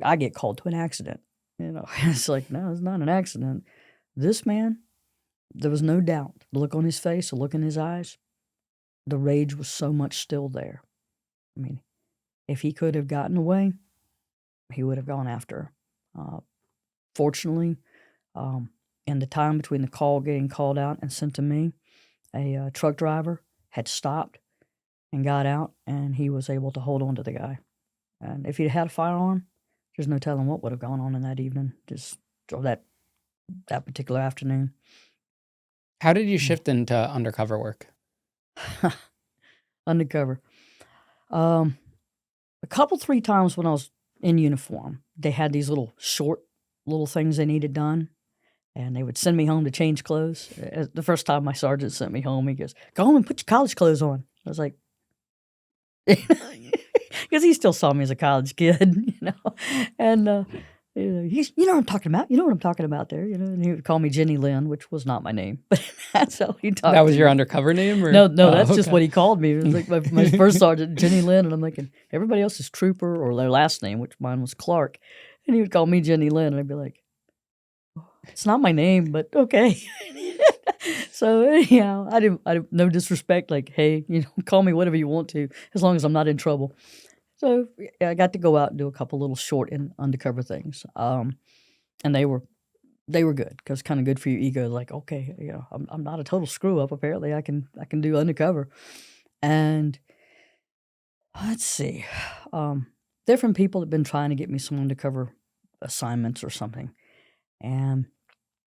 Speaker 1: I get called to an accident. It's like, no, it's not an accident. This man, there was no doubt. The look on his face, the look in his eyes, the rage was so much still there. If he could have gotten away, he would have gone after her. Fortunately, in the time between the call getting called out and sent to me, a truck driver had stopped and got out, and he was able to hold on to the guy. And if he'd had a firearm, there's no telling what would have gone on in that evening, or that particular afternoon.
Speaker 2: How did you shift into undercover work?
Speaker 1: Undercover. A couple, 3 times when I was in uniform, they had these little things they needed done, and they would send me home to change clothes. The first time my sergeant sent me home, he goes, "Go home and put your college clothes on." I was like, because he still saw me as a college kid, and he's, you know what I'm talking about. You know what I'm talking about there, and he would call me Jenny Lynn, which was not my name, but that's how he talked.
Speaker 2: That was
Speaker 1: to
Speaker 2: your
Speaker 1: me.
Speaker 2: undercover name, or
Speaker 1: No,
Speaker 2: Oh,
Speaker 1: that's just
Speaker 2: okay.
Speaker 1: what he called me. It was like my first sergeant, Jenny Lynn, and I'm thinking everybody else is Trooper or their last name, which mine was Clark, and he would call me Jenny Lynn, and I'd be like, it's not my name, but okay. So anyhow, I didn't, no disrespect, like, hey, call me whatever you want to, as long as I'm not in trouble. So yeah, I got to go out and do a couple little short and undercover things, and they were good because kind of good for your ego. Like, okay, I'm not a total screw up. Apparently, I can do undercover, and let's see, different people have been trying to get me some undercover assignments or something, and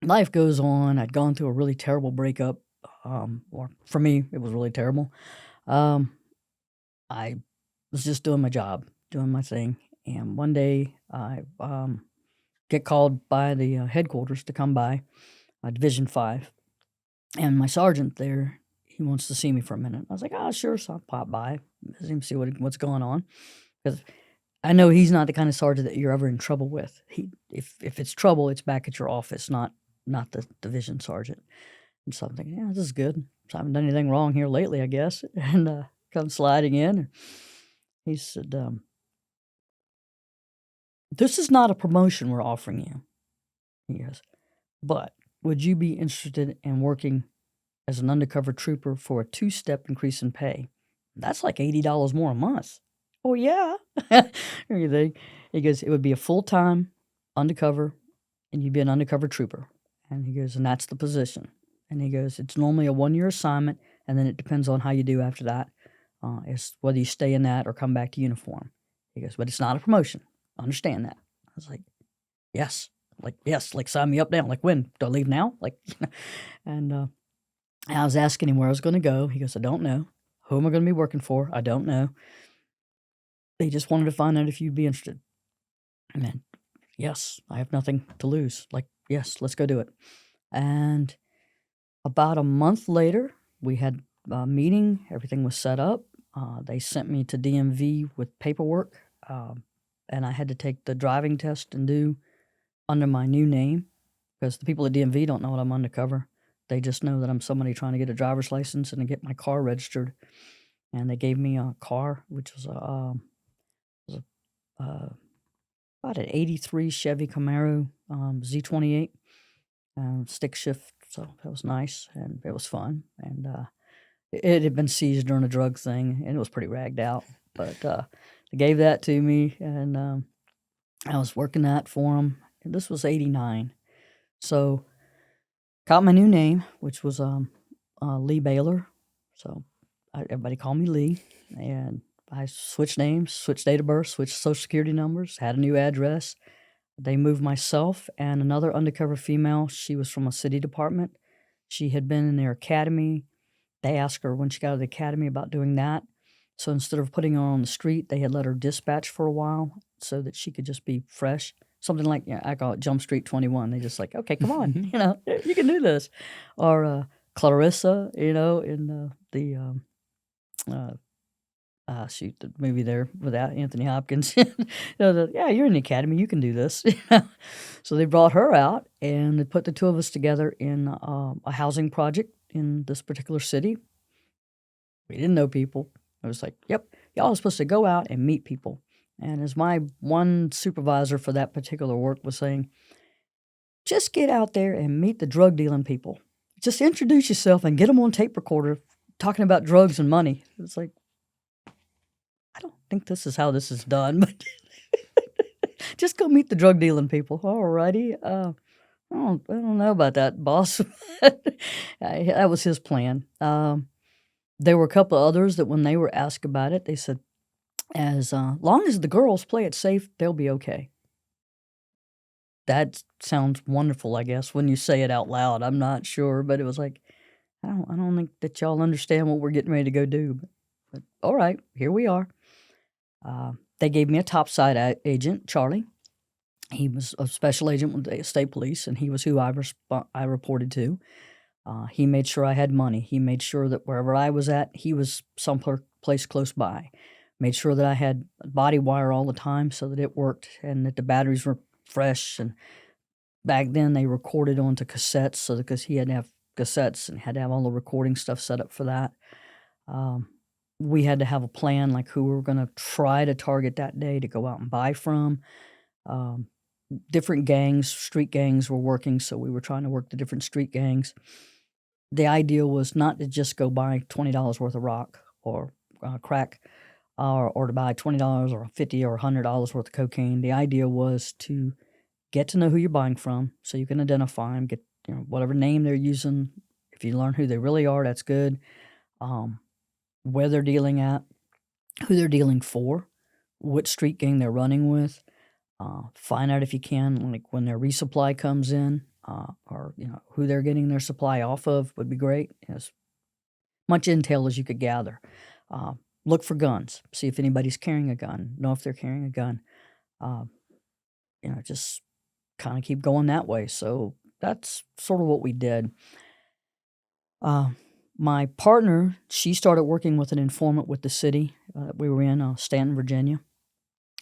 Speaker 1: life goes on. I'd gone through a really terrible breakup, or for me, it was really terrible. I was just doing my job, doing my thing, and one day I get called by the headquarters to come by, Division 5, and my sergeant there, he wants to see me for a minute. I was like, "Ah, sure," so I'll pop by, visit him, see what's going on, because I know he's not the kind of sergeant that you're ever in trouble with. If it's trouble, it's back at your office, not the division sergeant. And so I'm thinking, yeah, this is good. So I haven't done anything wrong here lately, I guess. And come sliding in. And he said, this is not a promotion we're offering you. He goes, but would you be interested in working as an undercover trooper for a 2-step increase in pay? That's like $80 more a month. Oh, yeah. Everything. He goes, it would be a full-time undercover, and you'd be an undercover trooper. And he goes, and that's the position. And he goes, it's normally a 1-year assignment, and then it depends on how you do after that. It's whether you stay in that or come back to uniform. He goes, but it's not a promotion. Understand that. I was like, yes. Like sign me up now. Like, when? Do I leave now? Like, and I was asking him where I was going to go. He goes, I don't know. Who am I going to be working for? I don't know. They just wanted to find out if you'd be interested. And then, yes, I have nothing to lose. Like, yes, let's go do it. And about a month later, we had a meeting. Everything was set up. They sent me to DMV with paperwork, and I had to take the driving test and do under my new name, because the people at DMV don't know that I'm undercover. They just know that I'm somebody trying to get a driver's license and to get my car registered. And they gave me a car, which was about an '83 Chevy Camaro Z28 stick shift. So that was nice, and it was fun. And it had been seized during a drug thing, and it was pretty ragged out. But they gave that to me, and I was working that for them. And this was '89. So got my new name, which was Lee Baylor. So everybody called me Lee, and I switched names, switched date of birth, switched social security numbers, had a new address. They moved myself and another undercover female. She was from a city department. She had been in their academy. They asked her when she got out of the academy about doing that. So instead of putting her on the street, they had let her dispatch for a while so that she could just be fresh. Something like, I call it Jump Street 21. They just like, okay, come on, you can do this. Or Clarissa, in the shoot, the movie there without Anthony Hopkins. Yeah, you're in the academy, you can do this. So they brought her out, and they put the two of us together in a housing project in this particular city. We didn't know people. I was like, yep, y'all are supposed to go out and meet people. And as my one supervisor for that particular work was saying, just get out there and meet the drug dealing people. Just introduce yourself and get them on tape recorder talking about drugs and money. It's like, I don't think this is how this is done, but just go meet the drug dealing people. All righty. I don't know about that, boss. That was his plan. There were a couple others that when they were asked about it, they said, as long as the girls play it safe, they'll be okay. That sounds wonderful, I guess, when you say it out loud. I'm not sure, but it was like, I don't think that y'all understand what we're getting ready to go do. But all right, here we are. They gave me a topside agent, Charlie. He was a special agent with the state police, and he was who I reported to. He made sure I had money. He made sure that wherever I was at, he was place close by. Made sure that I had body wire all the time so that it worked and that the batteries were fresh. And back then they recorded onto cassettes, so because he had to have cassettes and had to have all the recording stuff set up for that. We had to have a plan, like who we were going to try to target that day to go out and buy from. Different gangs, street gangs were working, so we were trying to work the different street gangs. The idea was not to just go buy $20 worth of rock or crack, or to buy $20 or $50 or $100 worth of cocaine. The idea was to get to know who you're buying from, so you can identify them, get whatever name they're using. If you learn who they really are, that's good. Where they're dealing at, who they're dealing for, what street gang they're running with. Find out if you can, like when their resupply comes in, or who they're getting their supply off of would be great. As much intel as you could gather. Look for guns. See if anybody's carrying a gun. Know if they're carrying a gun. Just kind of keep going that way. So that's sort of what we did. My partner, she started working with an informant with the city we were in, Stanton, Virginia.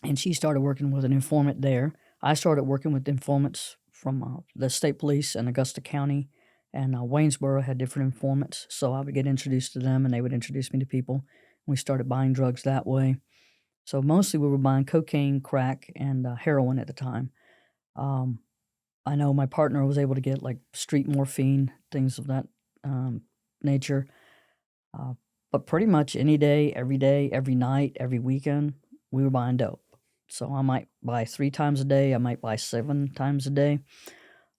Speaker 1: And she started working with an informant there. I started working with informants from the state police in Augusta County, and Waynesboro had different informants. So I would get introduced to them, and they would introduce me to people. We started buying drugs that way. So mostly we were buying cocaine, crack, and heroin at the time. I know my partner was able to get like street morphine, things of that nature. But pretty much any day, every night, every weekend, we were buying dope. So I might buy 3 times a day. I might buy 7 times a day.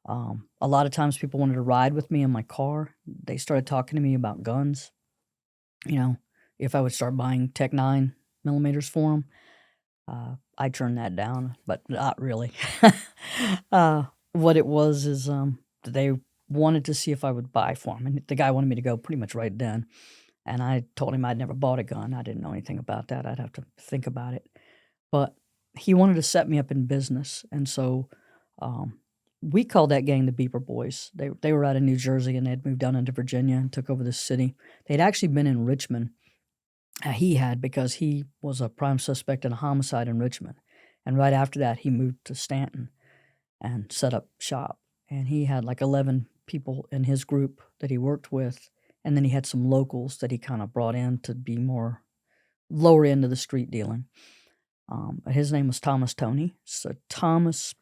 Speaker 1: A lot of times people wanted to ride with me in my car. They started talking to me about guns. If I would start buying Tech 9 millimeters for them. I turned that down, but not really. What it was is they wanted to see if I would buy for them. And the guy wanted me to go pretty much right then. And I told him I'd never bought a gun. I didn't know anything about that. I'd have to think about it. But he wanted to set me up in business. And so we called that gang the Beeper Boys. They were out of New Jersey, and they'd moved down into Virginia and took over the city. They'd actually been in Richmond. He had, because he was a prime suspect in a homicide in Richmond. And right after that, he moved to Stanton and set up shop. And he had like 11 people in his group that he worked with. And then he had some locals that he kind of brought in to be more lower end of the street dealing. His name was Thomas Tony. So Thomas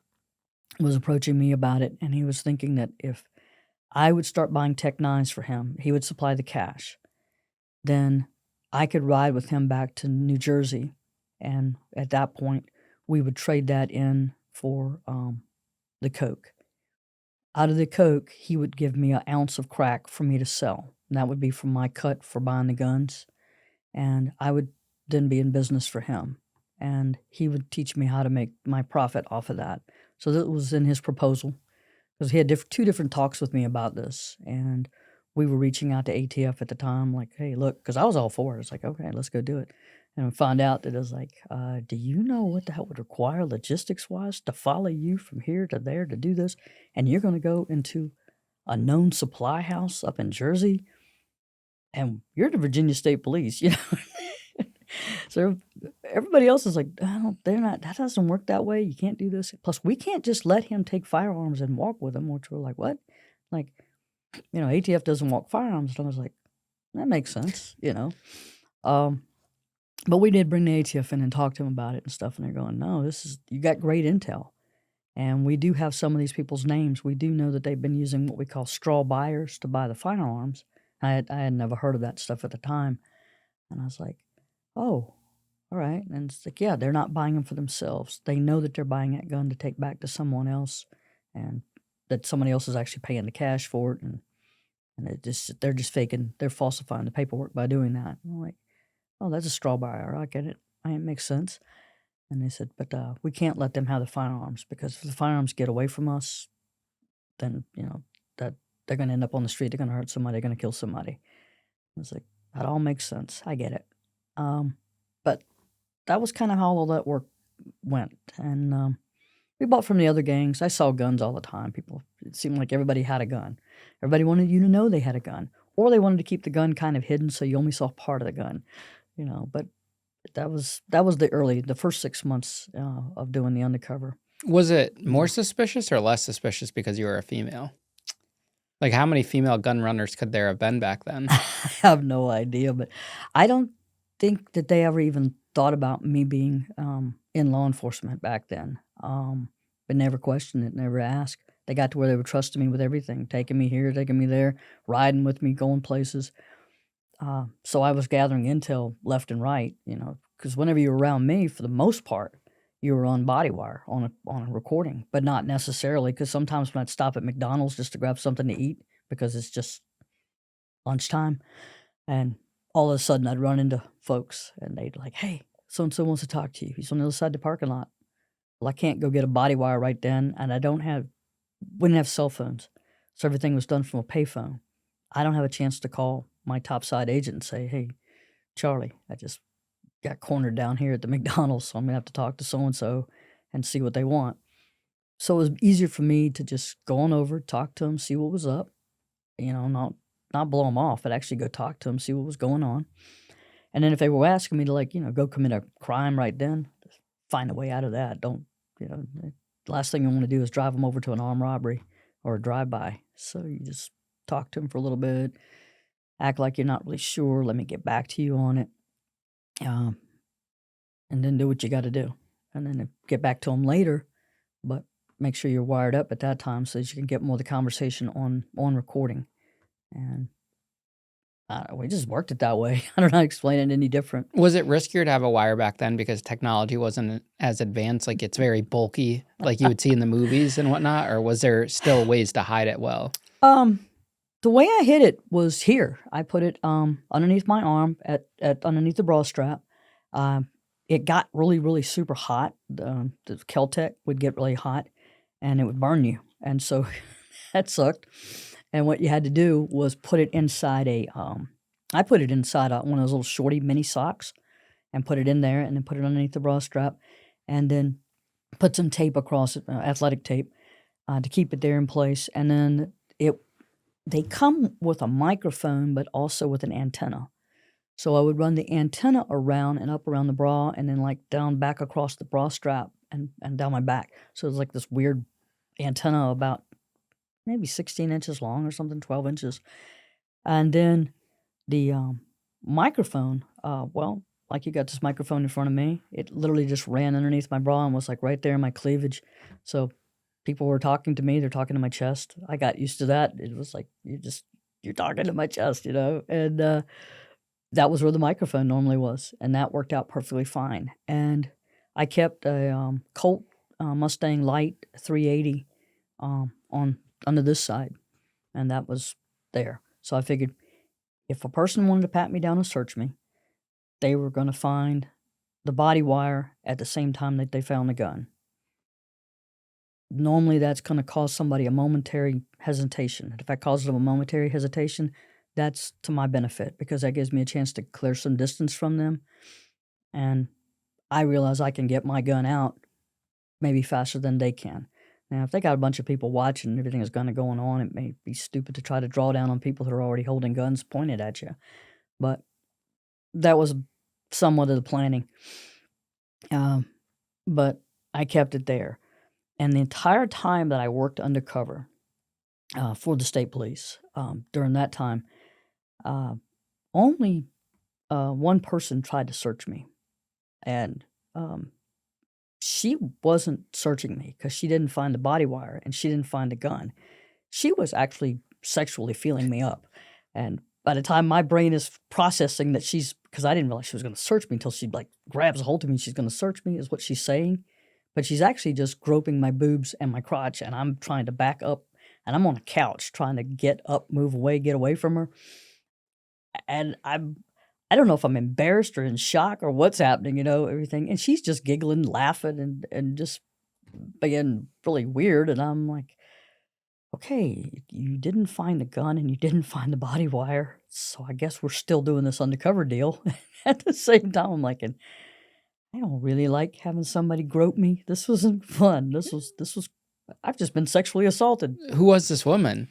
Speaker 1: was approaching me about it, and he was thinking that if I would start buying Tech 9s for him, he would supply the cash. Then I could ride with him back to New Jersey, and at that point, we would trade that in for the coke. Out of the coke, he would give me an ounce of crack for me to sell. And that would be from my cut for buying the guns. And I would then be in business for him. And he would teach me how to make my profit off of that. So that was in his proposal. Because he had 2 different talks with me about this. And we were reaching out to ATF at the time, like, hey, look, because I was all for it. It's like, okay, let's go do it. And we found out that it was like, do you know what the hell would require logistics-wise to follow you from here to there to do this? And you're going to go into a known supply house up in Jersey, and you're the Virginia State Police, So everybody else is like, that doesn't work that way. You can't do this. Plus, we can't just let him take firearms and walk with them, which we're like, what? Like, ATF doesn't walk firearms. And I was like, that makes sense, But we did bring the ATF in and talk to them about it and stuff, and they're going, no, you got great intel. And we do have some of these people's names. We do know that they've been using what we call straw buyers to buy the firearms. I had never heard of that stuff at the time. And I was like, oh, all right. And it's like, yeah, they're not buying them for themselves. They know that they're buying that gun to take back to someone else, and that somebody else is actually paying the cash for it. And they're just faking, they're falsifying the paperwork by doing that. And I'm like, oh, that's a straw buyer. I get it. It makes sense. And they said, but we can't let them have the firearms, because if the firearms get away from us, then, that they're going to end up on the street. They're going to hurt somebody. They're going to kill somebody. I was like, that all makes sense. I get it. But that was kind of how all that work went. And we bought from the other gangs. I saw guns all the time. People it seemed like everybody had a gun. Everybody wanted you to know they had a gun, or they wanted to keep the gun kind of hidden so you only saw part of the gun, but that was the first 6 months, of doing the undercover.
Speaker 2: Was it more
Speaker 1: Yeah.
Speaker 2: suspicious or less suspicious because you were a female? Like, how many female gun runners could there have been back then?
Speaker 1: I have no idea, but I don't think that they ever even thought about me being, in law enforcement back then, but never questioned it, never asked. They got to where they were trusting me with everything, taking me here, taking me there, riding with me, going places. So I was gathering intel left and right, because whenever you were around me, for the most part, you were on body wire on a recording, but not necessarily, because sometimes when I'd stop at McDonald's just to grab something to eat because it's just lunchtime, and all of a sudden I'd run into folks and they'd like, "Hey, so and so wants to talk to you. He's on the other side of the parking lot." Well, I can't go get a body wire right then, and we didn't have cell phones, so everything was done from a payphone. I don't have a chance to call my topside agent and say, "Hey, Charlie, I just got cornered down here at the McDonald's, so I'm gonna have to talk to so and so and see what they want." So it was easier for me to just go on over, talk to them, see what was up, not blow them off, but actually go talk to them, see what was going on. And then if they were asking me to go commit a crime right then, just find a way out of that. Don't, the last thing you want to do is drive them over to an armed robbery or a drive-by. So you just talk to them for a little bit, act like you're not really sure, let me get back to you on it, um, and then do what you got to do. And then get back to them later, but make sure you're wired up at that time so that you can get more of the conversation on recording. And we just worked it that way. I don't know how to explain it any different.
Speaker 2: Was it riskier to have a wire back then because technology wasn't as advanced? Like, it's very bulky, like you would see in the movies and whatnot, or was there still ways to hide it well?
Speaker 1: The way I hid it was here. I put it underneath my arm at underneath the bra strap. It got really, really super hot. The Kel-Tec would get really hot, and it would burn you, and so that sucked. And what you had to do was put it inside I put it inside one of those little shorty mini socks and put it in there, and then put it underneath the bra strap, and then put some tape across it, athletic tape, to keep it there in place. And then they come with a microphone, but also with an antenna. So I would run the antenna around and up around the bra, and then down back across the bra strap and down my back. So it's like this weird antenna about maybe 16 inches long or something, 12 inches. And then the microphone, you got this microphone in front of me. It literally just ran underneath my bra and was right there in my cleavage. So people were talking to me, they're talking to my chest. I got used to that. It was like, you're talking to my chest, and that was where the microphone normally was. And that worked out perfectly fine. And I kept a Colt Mustang Light 380 under this side, and that was there. So I figured if a person wanted to pat me down and search me, they were going to find the body wire at the same time that they found the gun. Normally that's going to cause somebody a momentary hesitation. If I cause them a momentary hesitation, that's to my benefit, because that gives me a chance to clear some distance from them, and I realize I can get my gun out maybe faster than they can. Now, if they got a bunch of people watching and everything is kind of going on, it may be stupid to try to draw down on people who are already holding guns pointed at you. But that was somewhat of the planning. But I kept it there. And the entire time that I worked undercover for the state police, during that time, only one person tried to search me. And she wasn't searching me because she didn't find the body wire and she didn't find the gun. She was actually sexually feeling me up. And by the time my brain is processing that because I didn't realize she was going to search me until she grabs a hold of me and she's going to search me, is what she's saying. But she's actually just groping my boobs and my crotch, and I'm trying to back up, and I'm on a couch trying to get up, move away, get away from her. And I don't know if I'm embarrassed or in shock or what's happening, everything. And she's just giggling, laughing, and just being really weird. And I'm like, okay, you didn't find the gun and you didn't find the body wire, so I guess we're still doing this undercover deal. At the same time, I'm like, I don't really like having somebody grope me. This wasn't fun. This was I've just been sexually assaulted.
Speaker 2: Who was this woman?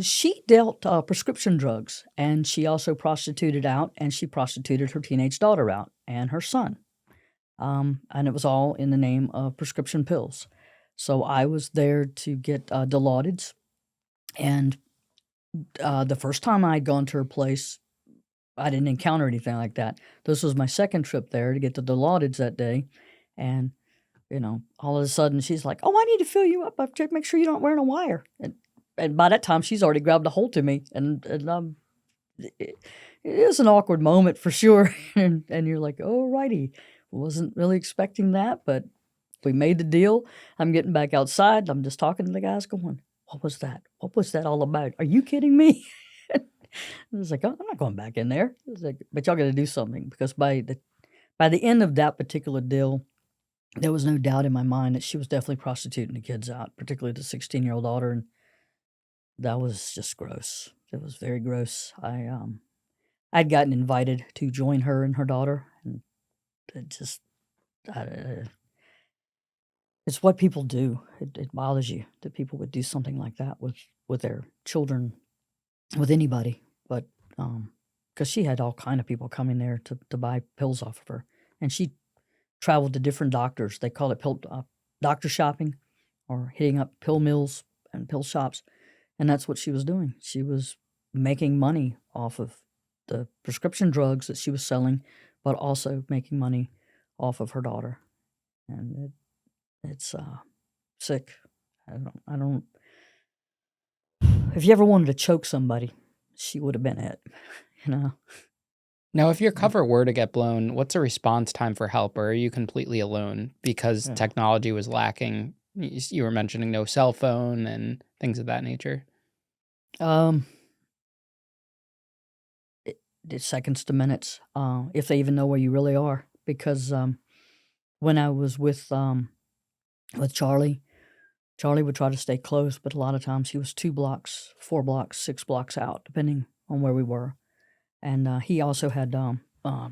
Speaker 1: She dealt prescription drugs, and she also prostituted out, and she prostituted her teenage daughter out and her son. And it was all in the name of prescription pills. So I was there to get Dilaudid's, and the first time I'd gone to her place, I didn't encounter anything like that. This was my second trip there to get the Dilaudid's that day, and all of a sudden she's like, "Oh, I need to fill you up. I've checked, make sure you don't wearing a wire." And by that time, she's already grabbed a hold to me, and it is an awkward moment for sure. and you're like, "Oh, righty, wasn't really expecting that, but we made the deal." I'm getting back outside. I'm just talking to the guys, going, "What was that? What was that all about? Are you kidding me?" I was like, "Oh, I'm not going back in there." I was like, "But y'all got to do something," because by the end of that particular deal, there was no doubt in my mind that she was definitely prostituting the kids out, particularly the 16-year-old daughter, and that was just gross. It was very gross. I'd gotten invited to join her and her daughter, and it just it's what people do. It bothers you that people would do something like that with their children, with anybody. But because she had all kind of people coming there to buy pills off of her, and she traveled to different doctors. They call it doctor shopping, or hitting up pill mills and pill shops. And that's what she was doing. She was making money off of the prescription drugs that she was selling, but also making money off of her daughter. And it's sick. I don't. If you ever wanted to choke somebody, she would have been it.
Speaker 2: Now, if your cover were to get blown, what's the response time for help, or are you completely alone because
Speaker 1: Yeah.
Speaker 2: technology was lacking? You were mentioning no cell phone and things of that nature.
Speaker 1: It's seconds to minutes, if they even know where you really are. Because when I was with Charlie, Charlie would try to stay close, but a lot of times he was 2 blocks, 4 blocks, 6 blocks out, depending on where we were. And he also had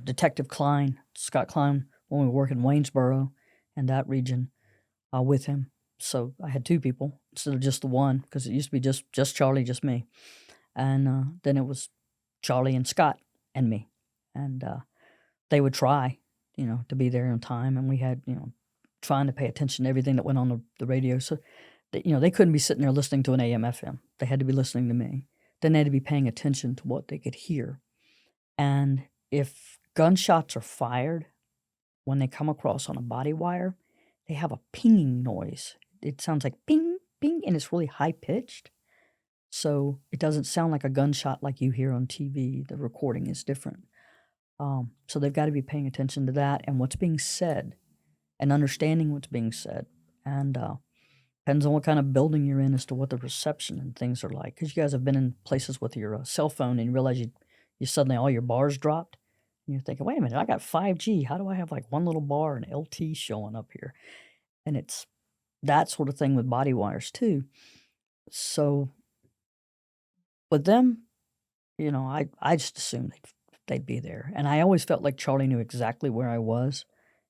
Speaker 1: Detective Klein, Scott Klein, when we were working in Waynesboro and that region with him. So I had 2 people instead of just the one, because it used to be just Charlie, just me. And then it was Charlie and Scott and me. And they would try, to be there on time. And we had, trying to pay attention to everything that went on the radio. So, they couldn't be sitting there listening to an AM, FM. They had to be listening to me. Then they had to be paying attention to what they could hear. And if gunshots are fired, when they come across on a body wire, they have a pinging noise. It sounds like ping, ping, and it's really high pitched. So it doesn't sound like a gunshot like you hear on TV. The recording is different. So they've got to be paying attention to that and what's being said and understanding what's being said. And depends on what kind of building you're in as to what the reception and things are like. Because you guys have been in places with your cell phone and you realize you suddenly all your bars dropped. And you're thinking, wait a minute, I got 5G. How do I have like one little bar and LT showing up here? And it's that sort of thing with body wires too. So with them, I just assumed they'd be there. And I always felt like Charlie knew exactly where I was,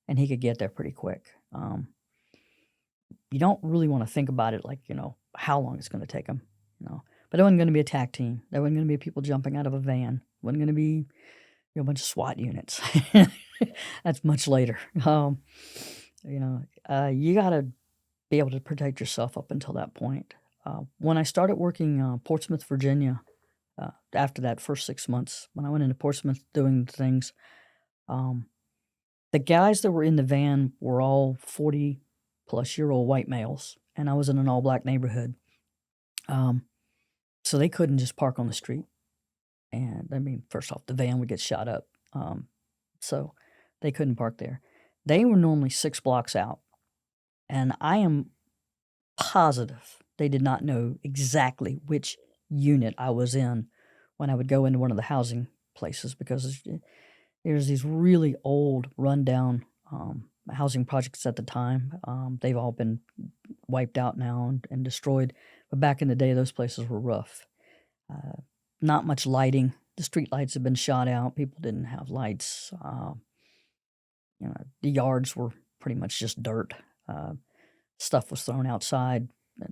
Speaker 1: and he could get there pretty quick. You don't really want to think about it like, how long it's going to take him, But it wasn't going to be a TAC team. There wasn't going to be people jumping out of a van. It wasn't going to be a bunch of SWAT units. That's much later. You got to be able to protect yourself up until that point. When I started working Portsmouth, Virginia, after that first 6 months, when I went into Portsmouth doing things, the guys that were in the van were all 40-plus-year-old white males, and I was in an all-black neighborhood. So they couldn't just park on the street. And, first off, the van would get shot up. So they couldn't park there. They were normally 6 blocks out, and I am positive they did not know exactly which unit I was in when I would go into one of the housing places, because there's these really old, rundown housing projects at the time. They've all been wiped out now and destroyed. But back in the day, those places were rough. Not much lighting. The street lights had been shot out. People didn't have lights. The yards were pretty much just dirt. stuff was thrown outside.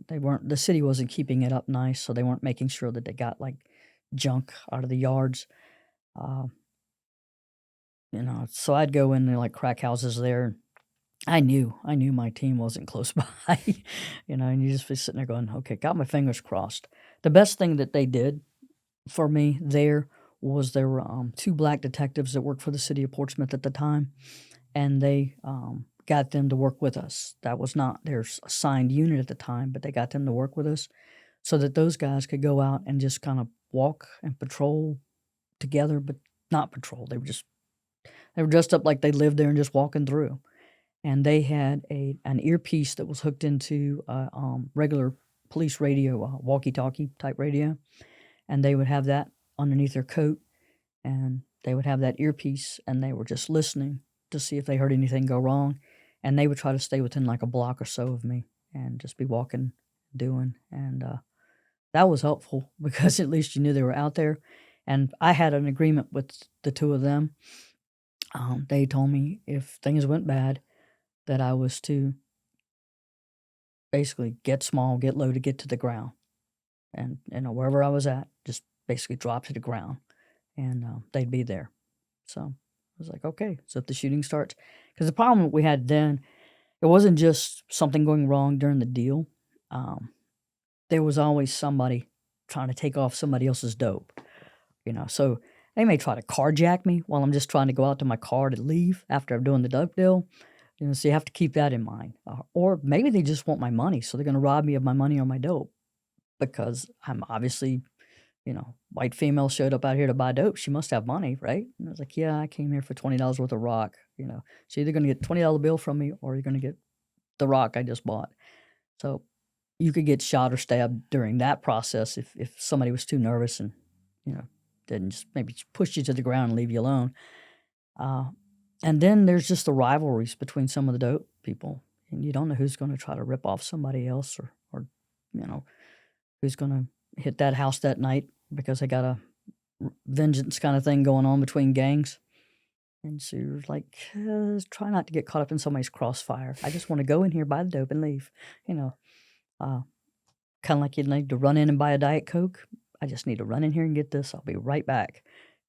Speaker 1: The city wasn't keeping it up nice, so they weren't making sure that they got like junk out of the yards. Uh, so I'd go in like crack houses there. I knew my team wasn't close by, and you just be sitting there going, okay, got my fingers crossed. The best thing that they did for me there was there were 2 black detectives that worked for the city of Portsmouth at the time, and they got them to work with us. That was not their assigned unit at the time, but they got them to work with us so that those guys could go out and just kind of walk and patrol together, but not patrol. They were dressed up like they lived there and just walking through. And they had an earpiece that was hooked into a regular police radio, walkie-talkie type radio, and they would have that underneath their coat, and they would have that earpiece, and they were just listening to see if they heard anything go wrong, and they would try to stay within like a block or so of me and just be walking, doing, and that was helpful because at least you knew they were out there. And I had an agreement with the 2 of them. They told me if things went bad, that I was to basically get small, get low to get to the ground. And, wherever I was at, just basically drop to the ground and they'd be there. So I was like, okay, so if the shooting starts, because the problem we had then, it wasn't just something going wrong during the deal. There was always somebody trying to take off somebody else's dope, So they may try to carjack me while I'm just trying to go out to my car to leave after I'm doing the dope deal. So you have to keep that in mind. Or maybe they just want my money, so they're going to rob me of my money or my dope because I'm obviously, white female showed up out here to buy dope. She must have money, right? And I was like, yeah, I came here for $20 worth of rock. So you're either going to get $20 bill from me or you're going to get the rock I just bought. So you could get shot or stabbed during that process if somebody was too nervous and, didn't just maybe push you to the ground and leave you alone. And then there's just the rivalries between some of the dope people. And you don't know who's going to try to rip off somebody else or who's going to hit that house that night because they got a vengeance kind of thing going on between gangs. And so you're like, try not to get caught up in somebody's crossfire. I just want to go in here, buy the dope, and leave. Kind of like you'd need to run in and buy a Diet Coke. I just need to run in here and get this. I'll be right back.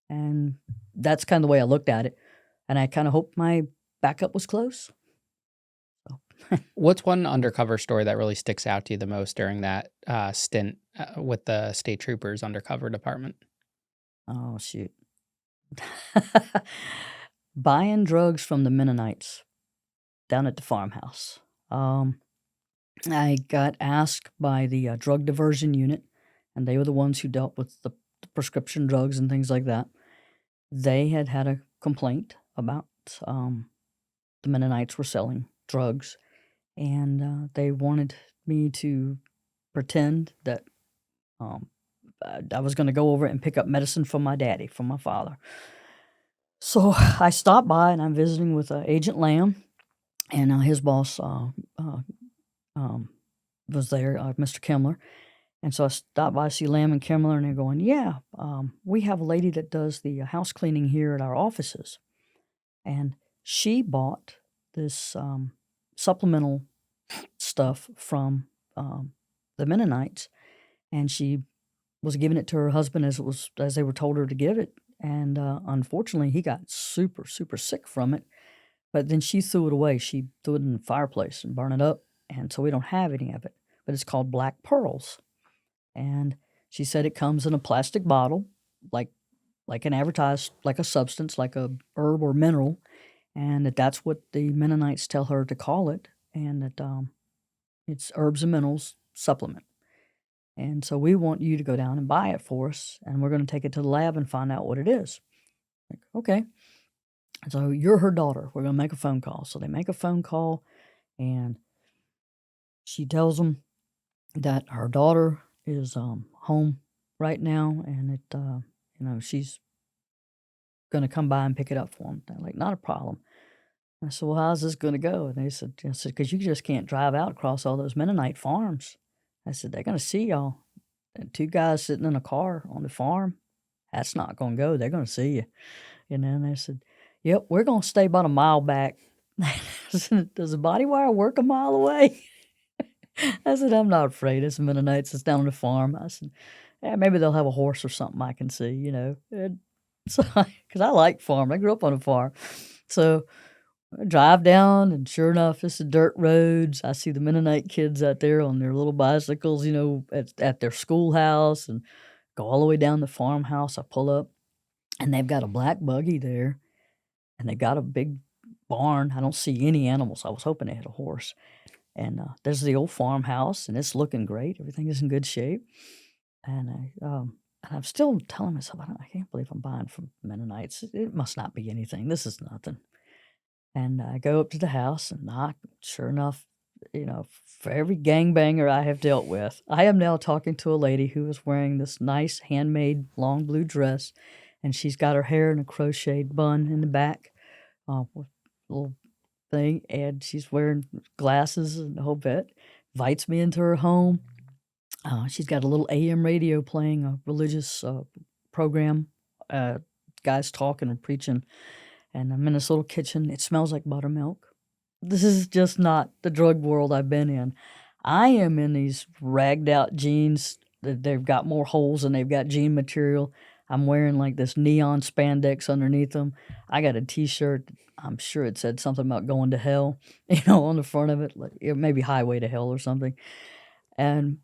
Speaker 1: And that's kind of the way I looked at it. And I kind of hoped my backup was close. So.
Speaker 2: What's one undercover story that really sticks out to you the most during that stint with the state troopers undercover department?
Speaker 1: Oh, shoot. Buying drugs from the Mennonites down at the farmhouse. I got asked by the drug diversion unit, and they were the ones who dealt with the prescription drugs and things like that. They had a complaint about the Mennonites were selling drugs, and they wanted me to pretend that I was going to go over and pick up medicine from my daddy, from my father. So I stopped by, and I'm visiting with Agent Lamb, and his boss was there, Mr. Kimler. And so I stopped by to see Lamb and Kimler, and they're going, yeah, we have a lady that does the house cleaning here at our offices. And she bought this supplemental stuff from the Mennonites, and she was giving it to her husband as they were told her to give it. And unfortunately, he got super, super sick from it. But then she threw it away. She threw it in the fireplace and burned it up. And so we don't have any of it. But it's called Black Pearls. And she said it comes in a plastic bottle, like an advertised, like a substance, like a herb or mineral. And that's what the Mennonites tell her to call it. And that it's herbs and minerals supplement. And so we want you to go down and buy it for us, and we're going to take it to the lab and find out what it is. Like, okay. So you're her daughter. We're going to make a phone call. So they make a phone call, and she tells them that her daughter is home right now, and she's going to come by and pick it up for them. They're like, not a problem. I said, well, how's this going to go? And they said, because you just can't drive out across all those Mennonite farms. I said, they're going to see y'all. And 2 guys sitting in a car on the farm, that's not going to go. They're going to see you. And they said, yep, we're going to stay about a mile back. Does the body wire work a mile away? I said, I'm not afraid. It's Mennonites. It's down on the farm. I said, yeah, maybe they'll have a horse or something I can see, you know. And so, because I like farm, I grew up on a farm. So I drive down, and sure enough, it's the dirt roads. I see the Mennonite kids out there on their little bicycles, you know, at their schoolhouse, and go all the way down the farmhouse. I pull up, and they've got a black buggy there, and they got a big barn. I don't see any animals. I was hoping they had a horse. And there's the old farmhouse, and it's looking great. Everything is in good shape. And I'm still telling myself, I can't believe I'm buying from Mennonites. It must not be anything. This is nothing. And I go up to the house and knock. Sure enough, you know, for every gangbanger I have dealt with, I am now talking to a lady who is wearing this nice handmade long blue dress, and she's got her hair in a crocheted bun in the back, with a little thing, and she's wearing glasses and the whole bit. Invites me into her home. She's got a little AM radio playing a religious program, guys talking and preaching, and I'm in this little kitchen. It smells like buttermilk. This is just not the drug world I've been in. I am in these ragged out jeans that they've got more holes than they've got jean material. I'm wearing like this neon spandex underneath them. I got a T-shirt. I'm sure it said something about going to hell, you know, on the front of it, like maybe Highway to Hell or something. And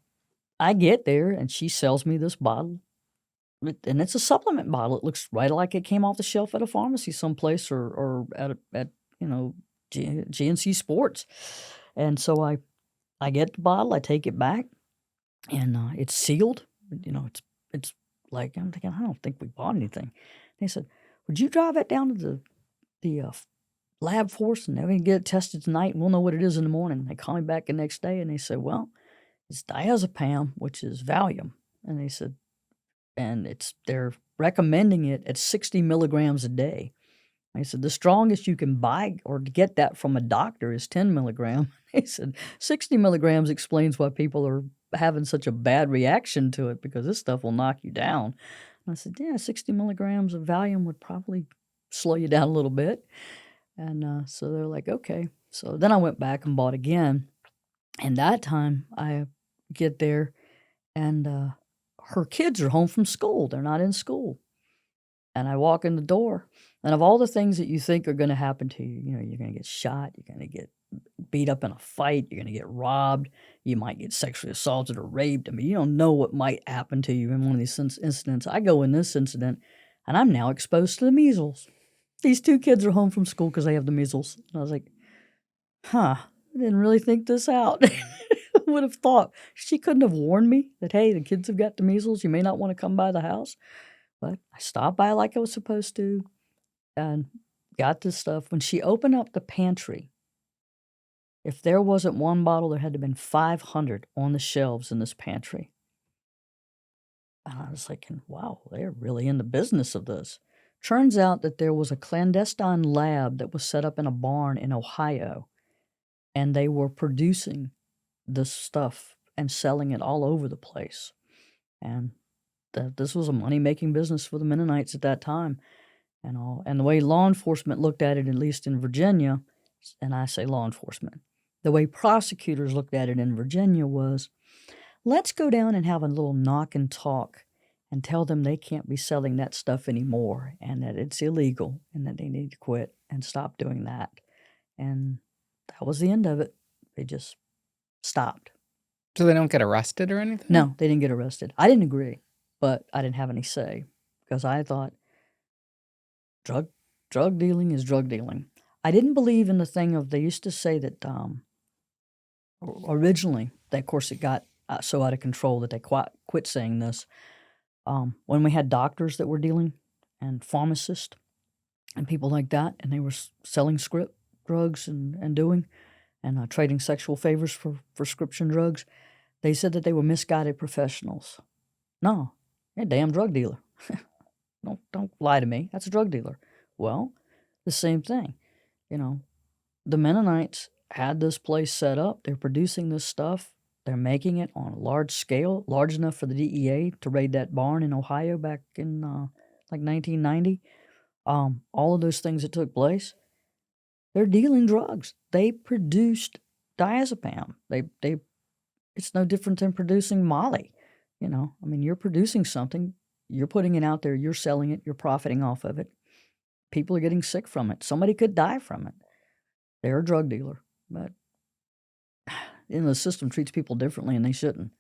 Speaker 1: I get there, and she sells me this bottle, and it's a supplement bottle. It looks right like it came off the shelf at a pharmacy someplace, or at you know, GNC Sports. And so I get the bottle, I take it back, and it's sealed. You know, it's like, I'm thinking, I don't think we bought anything. They said, would you drive it down to the lab for us, and then we can get it tested tonight, and we'll know what it is in the morning. They call me back the next day, and they said, well, it's diazepam, which is Valium. And they said, and they're recommending it at 60 milligrams a day. I said, the strongest you can buy or to get that from a doctor is 10 milligram. He said, 60 milligrams explains why people are having such a bad reaction to it, because this stuff will knock you down. And I said, yeah, 60 milligrams of Valium would probably slow you down a little bit. And so they're like, okay. So then I went back and bought again. And that time I get there, and her kids are home from school. They're not in school. And I walk in the door, and of all the things that you think are going to happen to you, you know, you're going to get shot, you're going to get beat up in a fight, you're going to get robbed, you might get sexually assaulted or raped. I mean, you don't know what might happen to you in one of these incidents. I go in this incident, and I'm now exposed to the measles. These two kids are home from school because they have the measles. And I was like, huh, I didn't really think this out. Would have thought she couldn't have warned me that, hey, the kids have got the measles. You may not want to come by the house. But I stopped by like I was supposed to and got this stuff. When she opened up the pantry, if there wasn't one bottle, there had to have been 500 on the shelves in this pantry. And I was thinking, wow, they're really in the business of this. Turns out that there was a clandestine lab that was set up in a barn in Ohio, and they were producing this stuff and selling it all over the place. And this was a money-making business for the Mennonites at that time, and all. And the way law enforcement looked at it, at least in Virginia, and I say law enforcement, the way prosecutors looked at it in Virginia was, let's go down and have a little knock and talk and tell them they can't be selling that stuff anymore, and that it's illegal, and that they need to quit and stop doing that. And that was the end of it. They just stopped.
Speaker 2: So they don't get arrested or anything?
Speaker 1: No, they didn't get arrested. I didn't agree, but I didn't have any say, because I thought drug dealing is drug dealing. I didn't believe in the thing of, they used to say that originally, of course, it got so out of control that they quit saying this. When we had doctors that were dealing, and pharmacists and people like that, and they were selling script drugs and trading sexual favors for prescription drugs, they said that they were misguided professionals. No, you're a damn drug dealer. Don't lie to me. That's a drug dealer. Well, the same thing. You know, the Mennonites had this place set up. They're producing this stuff. They're making it on a large scale, large enough for the DEA to raid that barn in Ohio back in like 1990. All of those things that took place, they're dealing drugs. They produced diazepam. They it's no different than producing Molly. I mean, you're producing something, you're putting it out there, you're selling it, you're profiting off of it. People are getting sick from it. Somebody could die from it. They're a drug dealer, but the system treats people differently, and they shouldn't.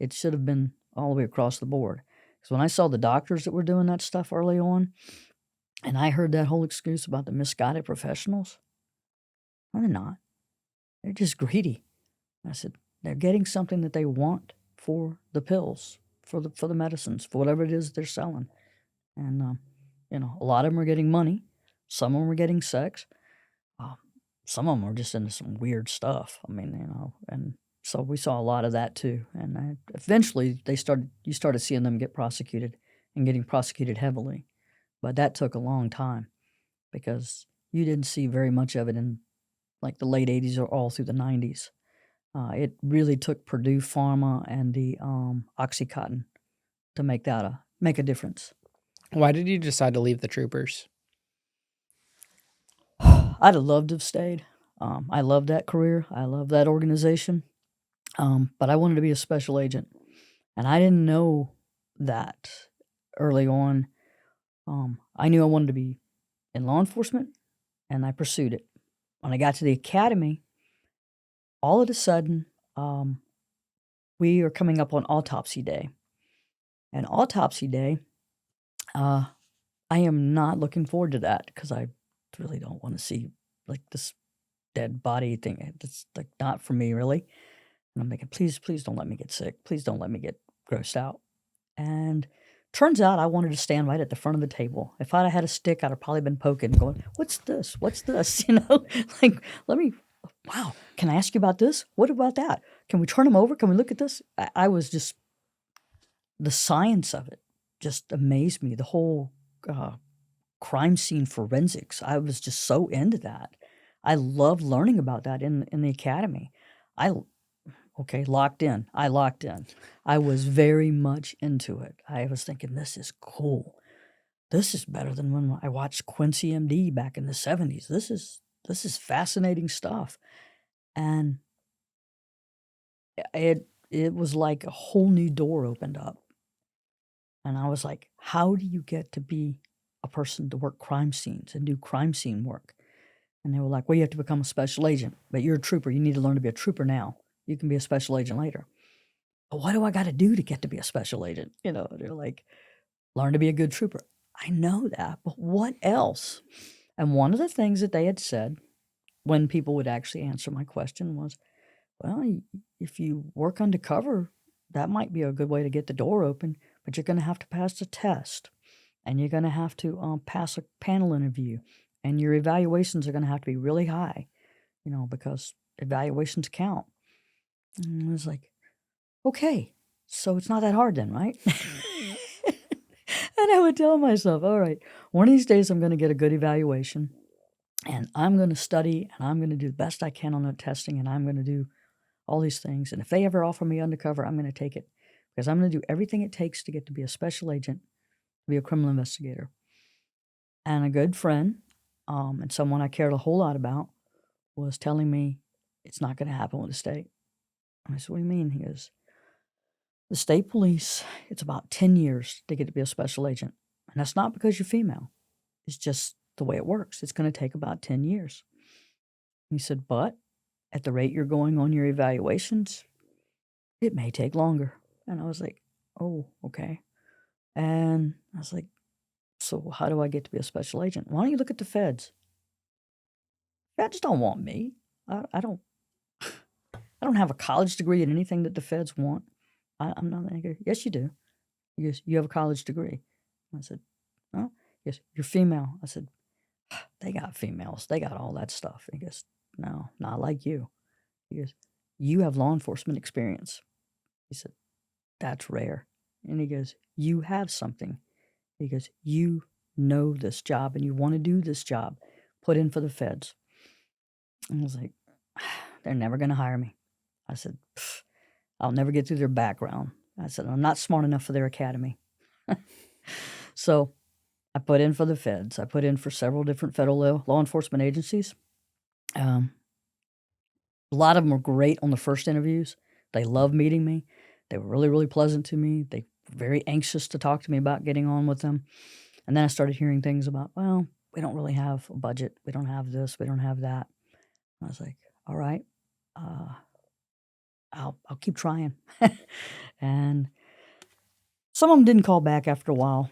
Speaker 1: It should have been all the way across the board. Because when I saw the doctors that were doing that stuff early on, and I heard that whole excuse about the misguided professionals, no, they're not. They're just greedy. I said, they're getting something that they want for the pills, for the medicines, for whatever it is they're selling. And, a lot of them are getting money. Some of them are getting sex. Uh, some of them are just into some weird stuff. I mean, and so we saw a lot of that too. And eventually you started seeing them get prosecuted and getting prosecuted heavily. But that took a long time because you didn't see very much of it in like the late 80s or all through the 90s. It really took Purdue Pharma and the Oxycontin to make a difference.
Speaker 2: Why did you decide to leave the troopers?
Speaker 1: I'd have loved to have stayed. I loved that career. I loved that organization. But I wanted to be a special agent. And I didn't know that early on. I knew I wanted to be in law enforcement, and I pursued it. When I got to the academy, all of a sudden, we are coming up on autopsy day. And autopsy day, I am not looking forward to that because I really don't want to see like this dead body thing. It's like not for me, really. And I'm thinking, please don't let me get sick. Please don't let me get grossed out. And turns out I wanted to stand right at the front of the table. If I'd have had a stick, I'd have probably been poking, going, "What's this? What's this?" Like, wow, can I ask you about this? What about that? Can we turn them over? Can we look at this? I was just, the science of it just amazed me. The whole crime scene forensics, I was just so into that. I loved learning about that in the academy. Locked in. I locked in. I was very much into it. I was thinking, this is cool. This is better than when I watched Quincy MD back in the 70s. This is fascinating stuff. And it was like a whole new door opened up. And I was like, how do you get to be a person to work crime scenes and do crime scene work? And they were like, well, you have to become a special agent, but you're a trooper. You need to learn to be a trooper now. You can be a special agent later. But what do I got to do to get to be a special agent? They're like, learn to be a good trooper. I know that, but what else? And one of the things that they had said when people would actually answer my question was, well, if you work undercover, that might be a good way to get the door open, but you're going to have to pass a test, and you're going to have to pass a panel interview, and your evaluations are going to have to be really high, because evaluations count. And I was like, okay, so it's not that hard then, right? And I would tell myself, all right, one of these days I'm going to get a good evaluation, and I'm going to study, and I'm going to do the best I can on the testing, and I'm going to do all these things. And if they ever offer me undercover, I'm going to take it, because I'm going to do everything it takes to get to be a special agent, to be a criminal investigator. And a good friend, and someone I cared a whole lot about, was telling me it's not going to happen with the state. I said, what do you mean? He goes, the state police, it's about 10 years to get to be a special agent. And that's not because you're female. It's just the way it works. It's going to take about 10 years. He said, but at the rate you're going on your evaluations, it may take longer. And I was like, oh, okay. And I was like, so how do I get to be a special agent? Why don't you look at the feds? Feds don't want me. I don't have a college degree in anything that the feds want. I'm not angry. Yes, you do. He goes, you have a college degree. I said, oh, yes, you're female. I said, they got females. They got all that stuff. He goes, no, not like you. He goes, you have law enforcement experience. He said, that's rare. And he goes, you have something. He goes, you know this job and you want to do this job. Put in for the feds. And I was like, they're never going to hire me. I said, I'll never get through their background. I said, I'm not smart enough for their academy. So I put in for the feds. I put in for several different federal law enforcement agencies. A lot of them were great on the first interviews. They loved meeting me. They were really, really pleasant to me. They were very anxious to talk to me about getting on with them. And then I started hearing things about, well, we don't really have a budget. We don't have this. We don't have that. And I was like, all right, uh, I'll keep trying. And some of them didn't call back after a while.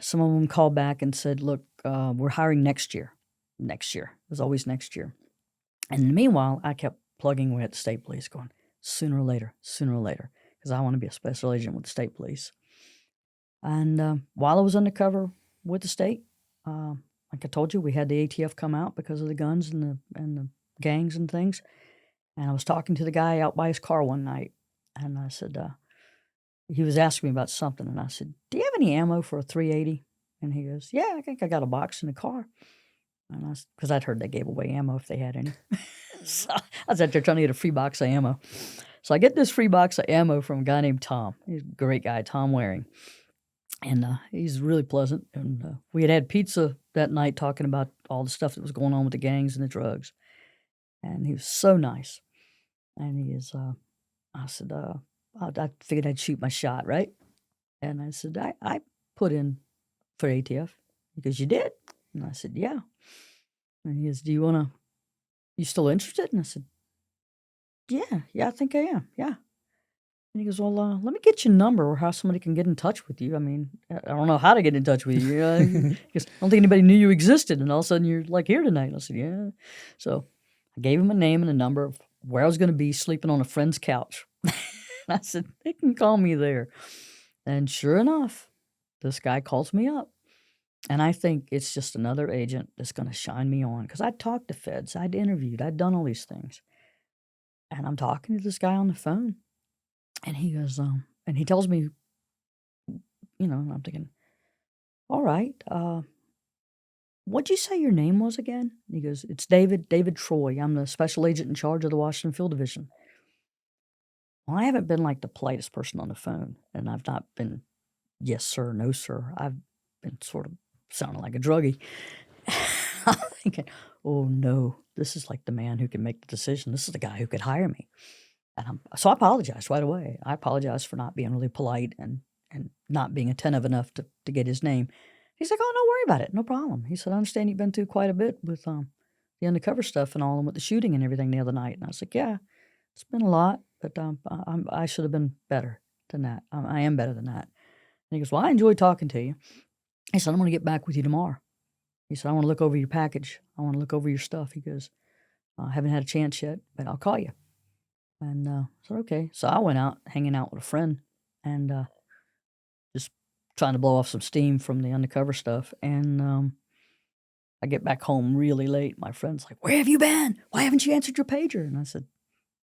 Speaker 1: Some of them called back and said, look, we're hiring next year. Next year. It was always next year. And meanwhile, I kept plugging away at the state police going, sooner or later, because I want to be a special agent with the state police. And while I was undercover with the state, like I told you, we had the ATF come out because of the guns and the gangs and things. And I was talking to the guy out by his car one night, and I said, he was asking me about something, and I said, do you have any ammo for a 380? And he goes, yeah, I think I got a box in the car. And because I'd heard they gave away ammo if they had any. So I was out there trying to get a free box of ammo. So I get this free box of ammo from a guy named Tom. He's a great guy, Tom Waring. And he's really pleasant. And we had pizza that night talking about all the stuff that was going on with the gangs and the drugs. And he was so nice. And he is, I said, I figured I'd shoot my shot, right? And I said, I put in for ATF. He goes, you did? And I said, yeah. And he goes, you still interested? And I said, yeah, I think I am, yeah. And he goes, well, let me get your number or how somebody can get in touch with you. I mean, I don't know how to get in touch with you. He goes, I don't think anybody knew you existed. And all of a sudden you're like here tonight. And I said, yeah. So I gave him a name and a number of where I was going to be sleeping on a friend's couch. I said, they can call me there. And sure enough, this guy calls me up. And I think it's just another agent that's going to shine me on. Because I'd talked to feds. I'd interviewed. I'd done all these things. And I'm talking to this guy on the phone. And he goes, and he tells me, and I'm thinking, all right, what'd you say your name was again? And he goes, it's David Troy. I'm the special agent in charge of the Washington Field Division. Well, I haven't been like the politest person on the phone. And I've not been, yes, sir, no, sir. I've been sort of sounding like a druggie. I'm thinking, oh, no, this is like the man who can make the decision. This is the guy who could hire me. And so I apologized right away. I apologized for not being really polite and not being attentive enough to get his name. He's like, oh, don't worry about it. No problem. He said, I understand you've been through quite a bit with the undercover stuff and all, and with the shooting and everything the other night. And I was like, yeah, it's been a lot, but I should have been better than that. I am better than that. And he goes, well, I enjoyed talking to you. He said, I'm going to get back with you tomorrow. He said, I want to look over your package. I want to look over your stuff. He goes, I haven't had a chance yet, but I'll call you. And I said, okay. So I went out, hanging out with a friend, and just trying to blow off some steam from the undercover stuff. And I get back home really late. My friend's like, where have you been? Why haven't you answered your pager? And I said,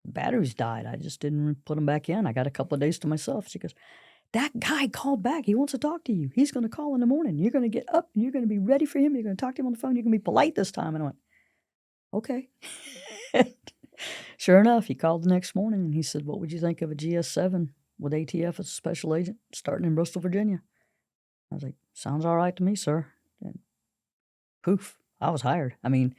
Speaker 1: the batteries died. I just didn't put them back in. I got a couple of days to myself. She goes, that guy called back. He wants to talk to you. He's going to call in the morning. You're going to get up, and you're going to be ready for him. You're going to talk to him on the phone. You're going to be polite this time. And I went, okay. Sure enough, he called the next morning, and he said, what would you think of a GS-7 with ATF as a special agent starting in Bristol, Virginia? I was like, sounds all right to me, sir. And poof, I was hired. I mean,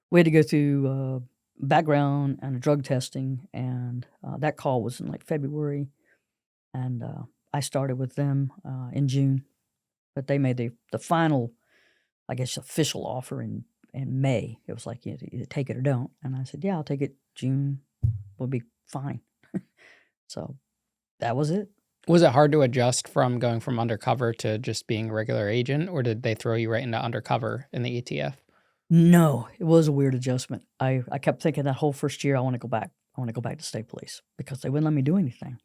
Speaker 1: we had to go through background and drug testing, and that call was in like February, and I started with them in June, but they made the final, I guess, official offer in May. It was like, you either take it or don't. And I said, yeah, I'll take it. June will be fine. So that was it.
Speaker 2: Was it hard to adjust from going from undercover to just being a regular agent, or did they throw you right into undercover in the ATF?
Speaker 1: No, it was a weird adjustment. I kept thinking that whole first year, I want to go back. I want to go back to state police because they wouldn't let me do anything.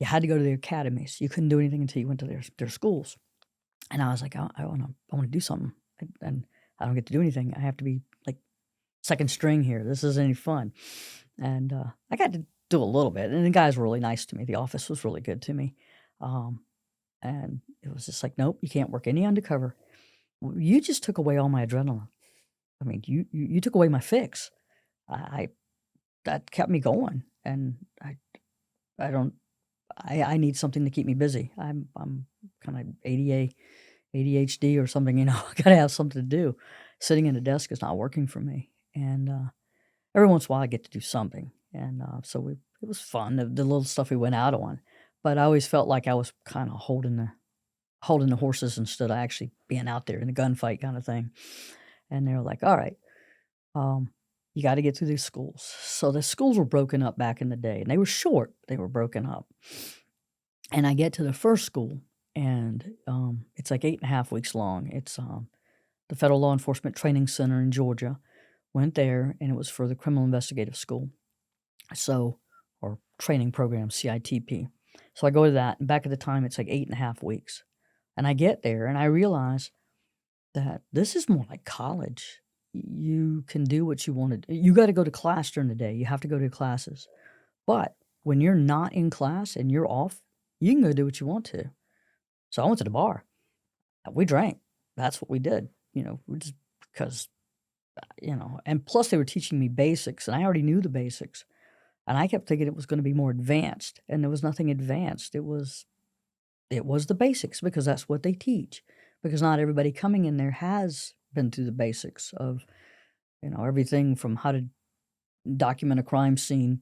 Speaker 1: You had to go to the academies. You couldn't do anything until you went to their schools. And I was like, I want to do something. And I don't get to do anything. I have to be like second string here. This isn't any fun. And I got to do a little bit. And the guys were really nice to me. The office was really good to me. And it was just like, nope, you can't work any undercover. You just took away all my adrenaline. I mean, you took away my fix. That kept me going. And I need something to keep me busy. I'm kind of ADHD or something, I got to have something to do. Sitting in a desk is not working for me. And every once in a while I get to do something. and so it was fun, the little stuff we went out on. But I always felt like I was kind of holding the horses instead of actually being out there in a gunfight kind of thing. And they were like, "All right, um, you got to get through these schools." So the schools were broken up back in the day, and they were short. They were broken up, and I get to the first school, and it's like 8.5 weeks long. It's the Federal Law Enforcement Training Center in Georgia. Went there, and it was for the Criminal Investigative School, so or training program, CITP. So I go to that, and back at the time, it's like 8.5 weeks, and I get there, and I realize that this is more like college. You can do what you want to do. You got to go to class during the day. You have to go to classes, but when you're not in class and you're off, you can go do what you want to. So I went to the bar. We drank. That's what we did. We just because and plus they were teaching me basics, and I already knew the basics, and I kept thinking it was going to be more advanced, and there was nothing advanced. It was the basics because that's what they teach. Because not everybody coming in there has been through the basics of everything from how to document a crime scene,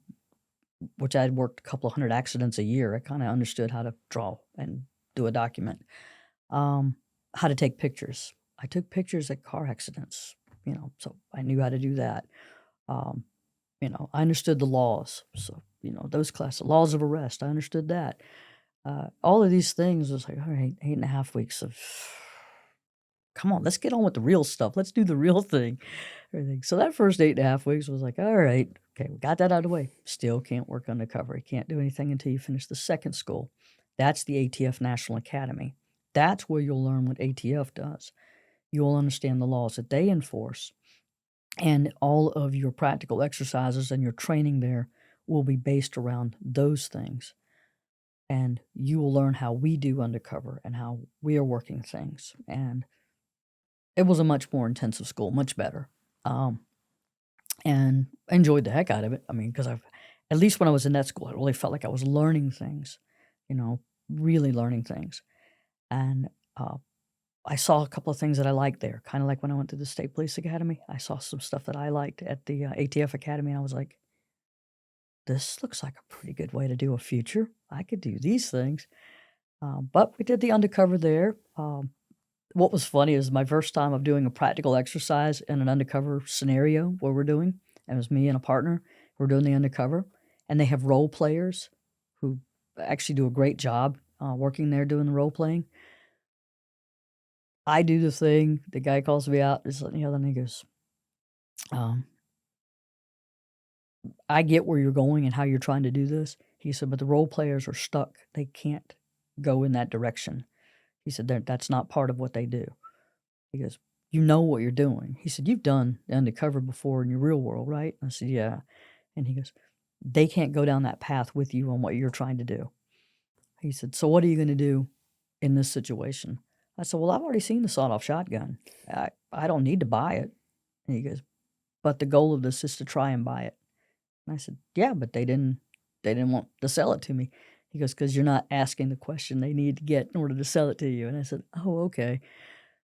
Speaker 1: which I'd worked a couple of hundred accidents a year. I kind of understood how to draw and do a document. How to take pictures. I took pictures at car accidents, so I knew how to do that. Um, I understood the laws. So, those classes, laws of arrest, I understood that. All of these things was like, all right, 8.5 weeks of, come on, let's get on with the real stuff. Let's do the real thing. Everything. So that first 8.5 weeks was like, all right, okay, we got that out of the way. Still can't work undercover. You can't do anything until you finish the second school. That's the ATF National Academy. That's where you'll learn what ATF does. You'll understand the laws that they enforce. And all of your practical exercises and your training there will be based around those things. And you will learn how we do undercover and how we are working things. And it was a much more intensive school, much better. And I enjoyed the heck out of it. I mean, because at least when I was in that school, I really felt like I was learning things, really learning things. And I saw a couple of things that I liked there, kind of like when I went to the State Police Academy. I saw some stuff that I liked at the ATF Academy, and I was like, this looks like a pretty good way to do a future. I could do these things. But we did the undercover there. What was funny is my first time of doing a practical exercise in an undercover scenario where we're doing, and it was me and a partner. We're doing the undercover, and they have role players who actually do a great job working there doing the role playing. I do the thing. The guy calls me out. And he goes, I get where you're going and how you're trying to do this. He said, but the role players are stuck. They can't go in that direction. He said, that's not part of what they do. He goes, you know what you're doing. He said, you've done the undercover before in your real world, right? I said, yeah. And he goes, they can't go down that path with you on what you're trying to do. He said, so what are you going to do in this situation? I said, well, I've already seen the sawed-off shotgun. I don't need to buy it. And he goes, but the goal of this is to try and buy it. And I said, yeah, but they didn't want to sell it to me. He goes, because you're not asking the question they need to get in order to sell it to you. And I said, oh, okay.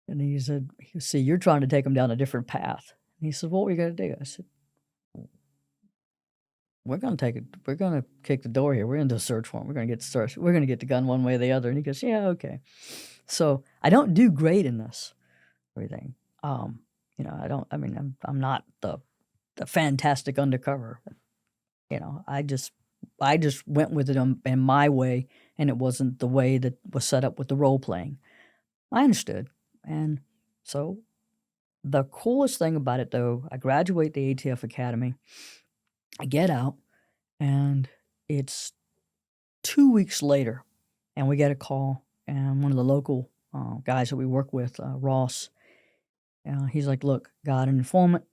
Speaker 1: And he said, see, you're trying to take them down a different path. And he said, what are we going to do? I said, we're going to kick the door here. We're going to do a search warrant. We're going to get searched. We're going to get the gun one way or the other. And he goes, yeah, okay. So I don't do great in this everything. I'm not the fantastic undercover. I just went with it in my way, and it wasn't the way that was set up with the role playing. I understood. And so the coolest thing about it, though, I graduate the ATF Academy. I get out, and it's 2 weeks later, and we get a call, and one of the local guys that we work with, Ross, he's like, look, got an informant,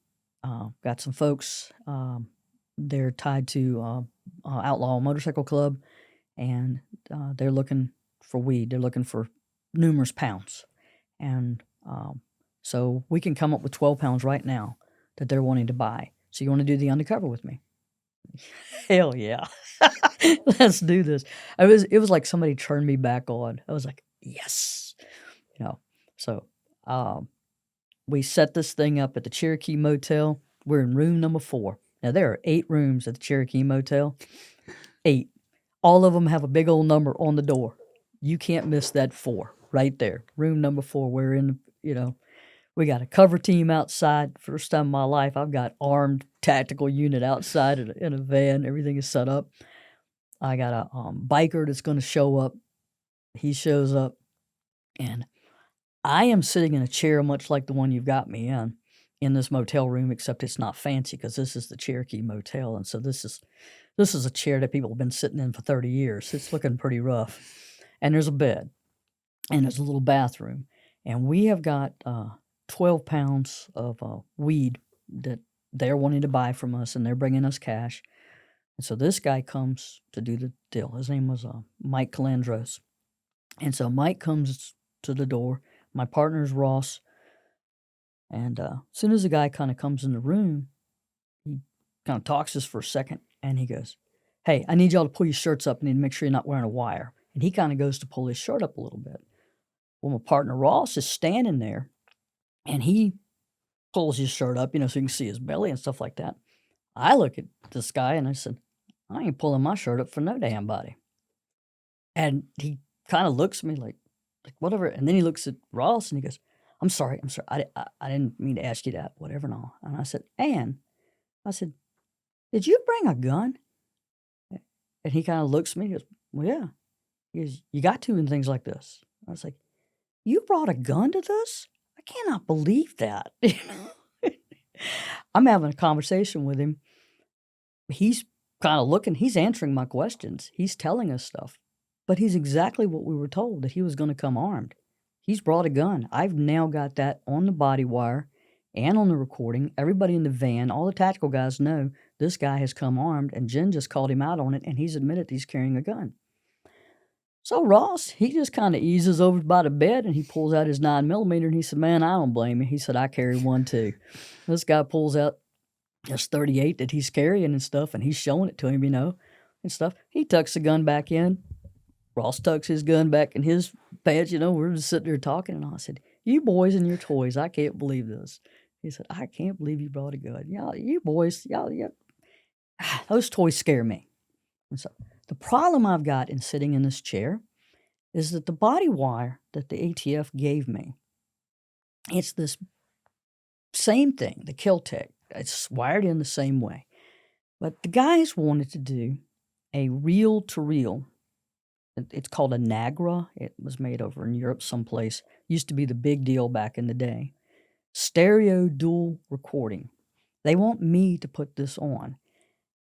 Speaker 1: got some folks, they're tied to Outlaw Motorcycle Club, and they're looking for weed. They're looking for numerous pounds. And so we can come up with 12 pounds right now that they're wanting to buy. So you want to do the undercover with me? Hell yeah. Let's do this. It was like somebody turned me back on. I was like, yes. So we set this thing up at the Cherokee Motel. We're in room number 4. Now, there are 8 rooms at the Cherokee Motel. 8. All of them have a big old number on the door. You can't miss that 4 right there. Room number 4. We're in, we got a cover team outside. First time in my life, I've got armed tactical unit outside in a van. Everything is set up. I got a biker that's going to show up. He shows up, and I am sitting in a chair much like the one you've got me in this motel room, except it's not fancy because this is the Cherokee Motel, and so this is a chair that people have been sitting in for 30 years. It's looking pretty rough. And there's a bed, and there's a little bathroom, and we have got 12 pounds of weed that they're wanting to buy from us, and they're bringing us cash. And so this guy comes to do the deal. His name was Mike Calandros. And so Mike comes to the door. My partner's Ross. And as soon as the guy kind of comes in the room, he kind of talks to us for a second, and he goes, "Hey, I need y'all to pull your shirts up. I need to make sure you're not wearing a wire." And he kind of goes to pull his shirt up a little bit. Well, my partner Ross is standing there, and he pulls his shirt up, so you can see his belly and stuff like that. I look at this guy, and I said, "I ain't pulling my shirt up for no damn body." And he kind of looks at me like whatever. And then he looks at Ross, and he goes, I'm sorry. I didn't mean to ask you that, whatever and all." And I said, I said, "Did you bring a gun?" And he kind of looks at me and goes, "Well, yeah." He goes, "You got to in things like this." I was like, "You brought a gun to this? I cannot believe that." I'm having a conversation with him. He's kind of looking, he's answering my questions. He's telling us stuff. But he's exactly what we were told, that he was going to come armed. He's brought a gun. I've now got that on the body wire and on the recording. Everybody in the van, all the tactical guys know this guy has come armed, and Jen just called him out on it, and he's admitted he's carrying a gun. So Ross, he just kind of eases over by the bed, and he pulls out his 9mm, and he said, "Man, I don't blame you." He said, "I carry one too." This guy pulls out his 38 that he's carrying and stuff, and he's showing it to him, and stuff. He tucks the gun back in. Ross tucks his gun back in his pants, we're just sitting there talking, and I said, "You boys and your toys, I can't believe this." He said, "I can't believe you brought a gun. Y'all, you boys, y'all, those toys scare me." And so the problem I've got in sitting in this chair is that the body wire that the ATF gave me, it's this same thing, the Kill Tech. It's wired in the same way. But the guys wanted to do a reel-to-reel. It's called a Nagra. It was made over in Europe someplace. Used to be the big deal back in the day. Stereo dual recording. They want me to put this on.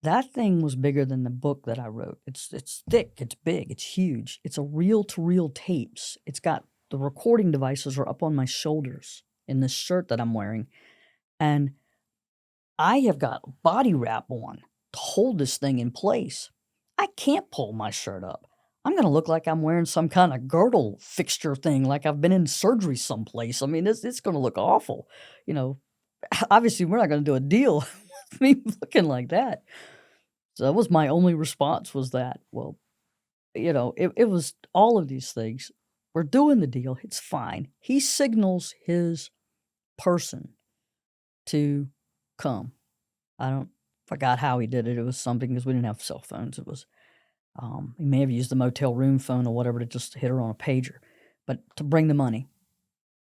Speaker 1: That thing was bigger than the book that I wrote. It's thick, it's big, it's huge. It's a reel-to-reel tapes. It's got the recording devices are up on my shoulders in this shirt that I'm wearing. And I have got body wrap on to hold this thing in place. I can't pull my shirt up. I'm going to look like I'm wearing some kind of girdle fixture thing, like I've been in surgery someplace. I mean, it's going to look awful. Obviously, we're not going to do a deal with me looking like that. So that was my only response, was that. Well, it was all of these things. We're doing the deal. It's fine. He signals his person to come. I forgot how he did it. It was something, because we didn't have cell phones. It was, he may have used the motel room phone or whatever to just hit her on a pager, but to bring the money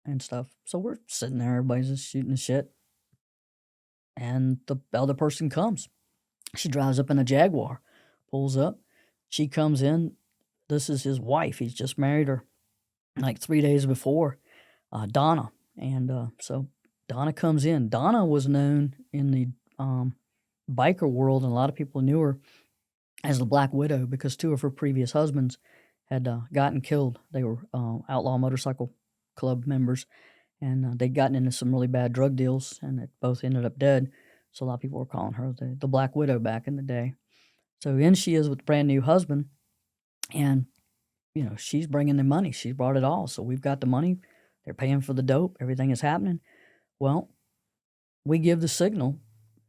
Speaker 1: and stuff. So we're sitting there, everybody's just shooting the shit, and the other person comes. She drives up in a Jaguar, pulls up. She comes in. This is his wife. He's just married her like 3 days before, Donna. And so Donna comes in. Donna was known in the biker world, and a lot of people knew her as the Black Widow, because 2 of her previous husbands had gotten killed. They were Outlaw motorcycle club members, and they'd gotten into some really bad drug deals, and they both ended up dead. So a lot of people were calling her the Black Widow back in the day. So in she is with a brand new husband, and she's bringing the money. She's brought it all. So we've got the money. They're paying for the dope. Everything is happening. Well, we give the signal.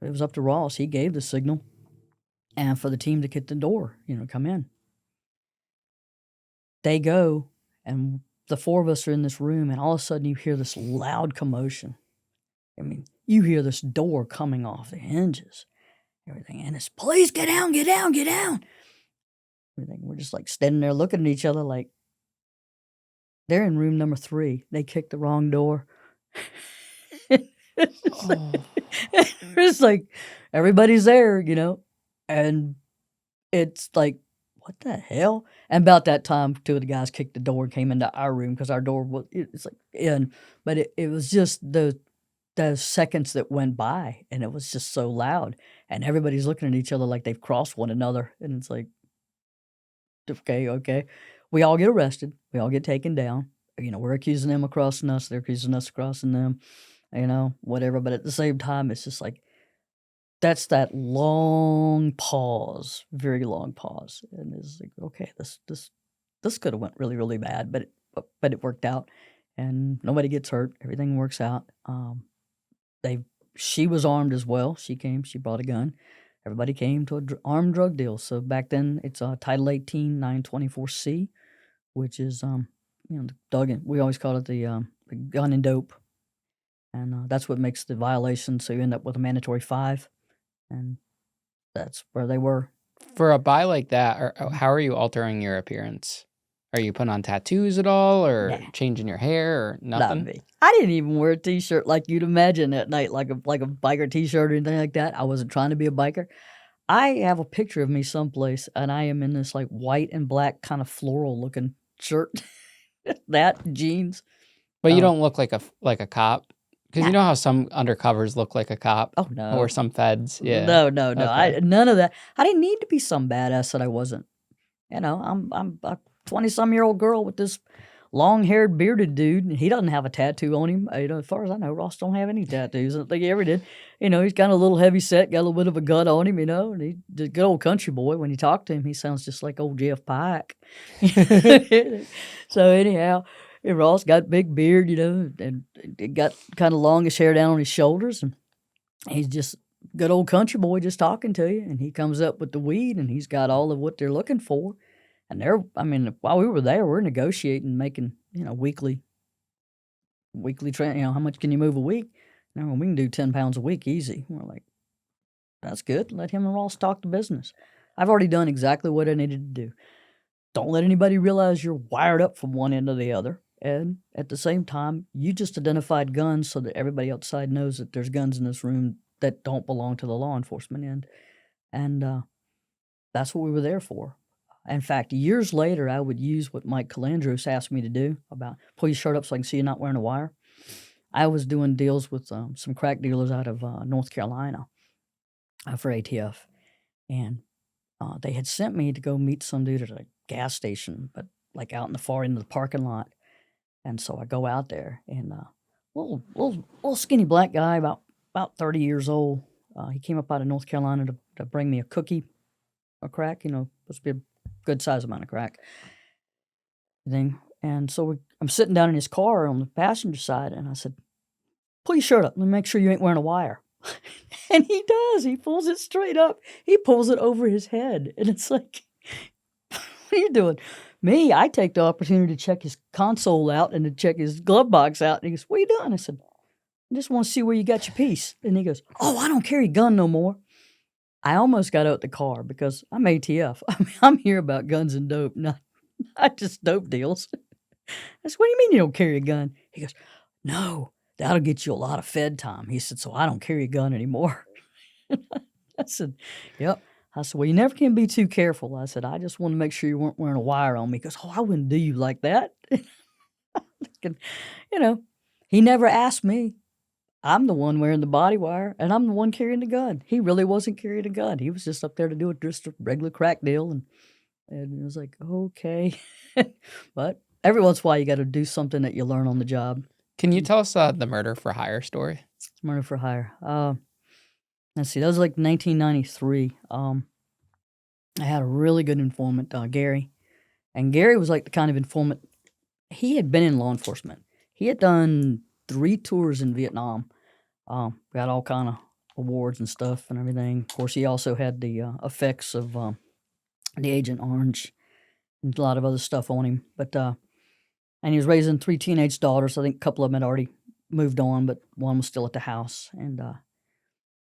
Speaker 1: It was up to Ross. He gave the signal, and for the team to get the door, come in. They go, and the 4 of us are in this room, and all of a sudden you hear this loud commotion. I mean, you hear this door coming off the hinges, everything. And it's, police, get down, get down, get down. Everything. We're just like standing there looking at each other like, they're in room number 3. They kicked the wrong door. It's like,
Speaker 2: Oh.
Speaker 1: it's like everybody's there, and it's like, what the hell? And about that time, 2 of the guys kicked the door and came into our room because our door was, it's like in, but it was just the seconds that went by, and it was just so loud, and everybody's looking at each other like they've crossed one another, and it's like, okay. We all get arrested. We all get taken down. We're accusing them of crossing us. They're accusing us of crossing them, whatever. But at the same time, it's just like, that's that long pause, very long pause. And it's like, okay, this could have went really, really bad, but it worked out, and nobody gets hurt. Everything works out. She was armed as well. She brought a gun. Everybody came to an armed drug deal. So back then, it's Title 18 924C, which is we always call it the gun and dope, and that's what makes the violation. So you end up with a mandatory 5, and that's where they were.
Speaker 2: For a buy like that, how are you altering your appearance? Are you putting on tattoos at all, or
Speaker 1: Nah.
Speaker 2: changing your hair, or
Speaker 1: Not
Speaker 2: nothing?
Speaker 1: me. I didn't even wear a t-shirt like you'd imagine at night, like a biker t-shirt or anything like that. I wasn't trying to be a biker. I have a picture of me someplace, and I am in this like white and black kind of floral looking shirt, that jeans.
Speaker 2: But you don't look like a cop, because you
Speaker 1: Nah.
Speaker 2: know how some undercovers look like a cop,
Speaker 1: Oh no,
Speaker 2: or some feds. Yeah.
Speaker 1: no.
Speaker 2: Okay.
Speaker 1: None of that. I didn't need to be some badass that I wasn't. I'm a 20-some-year-old girl with this long-haired, bearded dude, and he doesn't have a tattoo on him. As far as I know, Ross don't have any tattoos. I don't think he ever did. He's kind of a little heavy set, got a little bit of a gut on him, and he's a good old country boy. When you talk to him, he sounds just like old Jeff Pike. So anyhow, Ross got a big beard, and it got kind of longish hair down on his shoulders, and he's just good old country boy just talking to you, and he comes up with the weed, and he's got all of what they're looking for. And while we were there, we're negotiating, making, weekly how much can you move a week? We can do 10 pounds a week easy. We're like, that's good. Let him and Ross talk the business. I've already done exactly what I needed to do. Don't let anybody realize you're wired up from one end to the other. And at the same time, you just identified guns so that everybody outside knows that there's guns in this room that don't belong to the law enforcement end. And that's what we were there for. In fact, years later, I would use what Mike Calandros asked me to do about pull your shirt up so I can see you're not wearing a wire. I was doing deals with some crack dealers out of North Carolina for ATF. And they had sent me to go meet some dude at a gas station, but like out in the far end of the parking lot. And so I go out there, and little skinny black guy, about 30 years old. He came up out of North Carolina to bring me a crack, supposed to be a good size amount of crack thing. And so I'm sitting down in his car on the passenger side, and I said, pull your shirt up. Let me make sure you ain't wearing a wire. And he does. He pulls it straight up. He pulls it over his head. And it's like, what are you doing? Me, I take the opportunity to check his console out and to check his glove box out. And he goes, what are you doing? I said, I just want to see where you got your piece. And he goes, oh, I don't carry a gun no more. I almost got out the car because I'm ATF. I'm here about guns and dope, not just dope deals. I said, what do you mean you don't carry a gun? He goes, no, that'll get you a lot of Fed time. He said, so I don't carry a gun anymore. I said, yep. I said, well, you never can be too careful. I said, I just want to make sure you weren't wearing a wire on me. He goes, oh, I wouldn't do you like that. He never asked me. I'm the one wearing the body wire, and I'm the one carrying the gun. He really wasn't carrying a gun. He was just up there to do just a regular crack deal, and it was like, okay. But every once in a while, you got to do something that you learn on the job.
Speaker 2: Can you tell us the murder for hire story?
Speaker 1: It's murder for hire. Let's see. That was like 1993. I had a really good informant, Gary, and Gary was like the kind of informant. He had been in law enforcement. He had done 3 tours in Vietnam. Got all kind of awards and stuff and everything. Of course, he also had the effects of the Agent Orange and a lot of other stuff on him. But and he was raising 3 teenage daughters. I think a couple of them had already moved on, but one was still at the house. And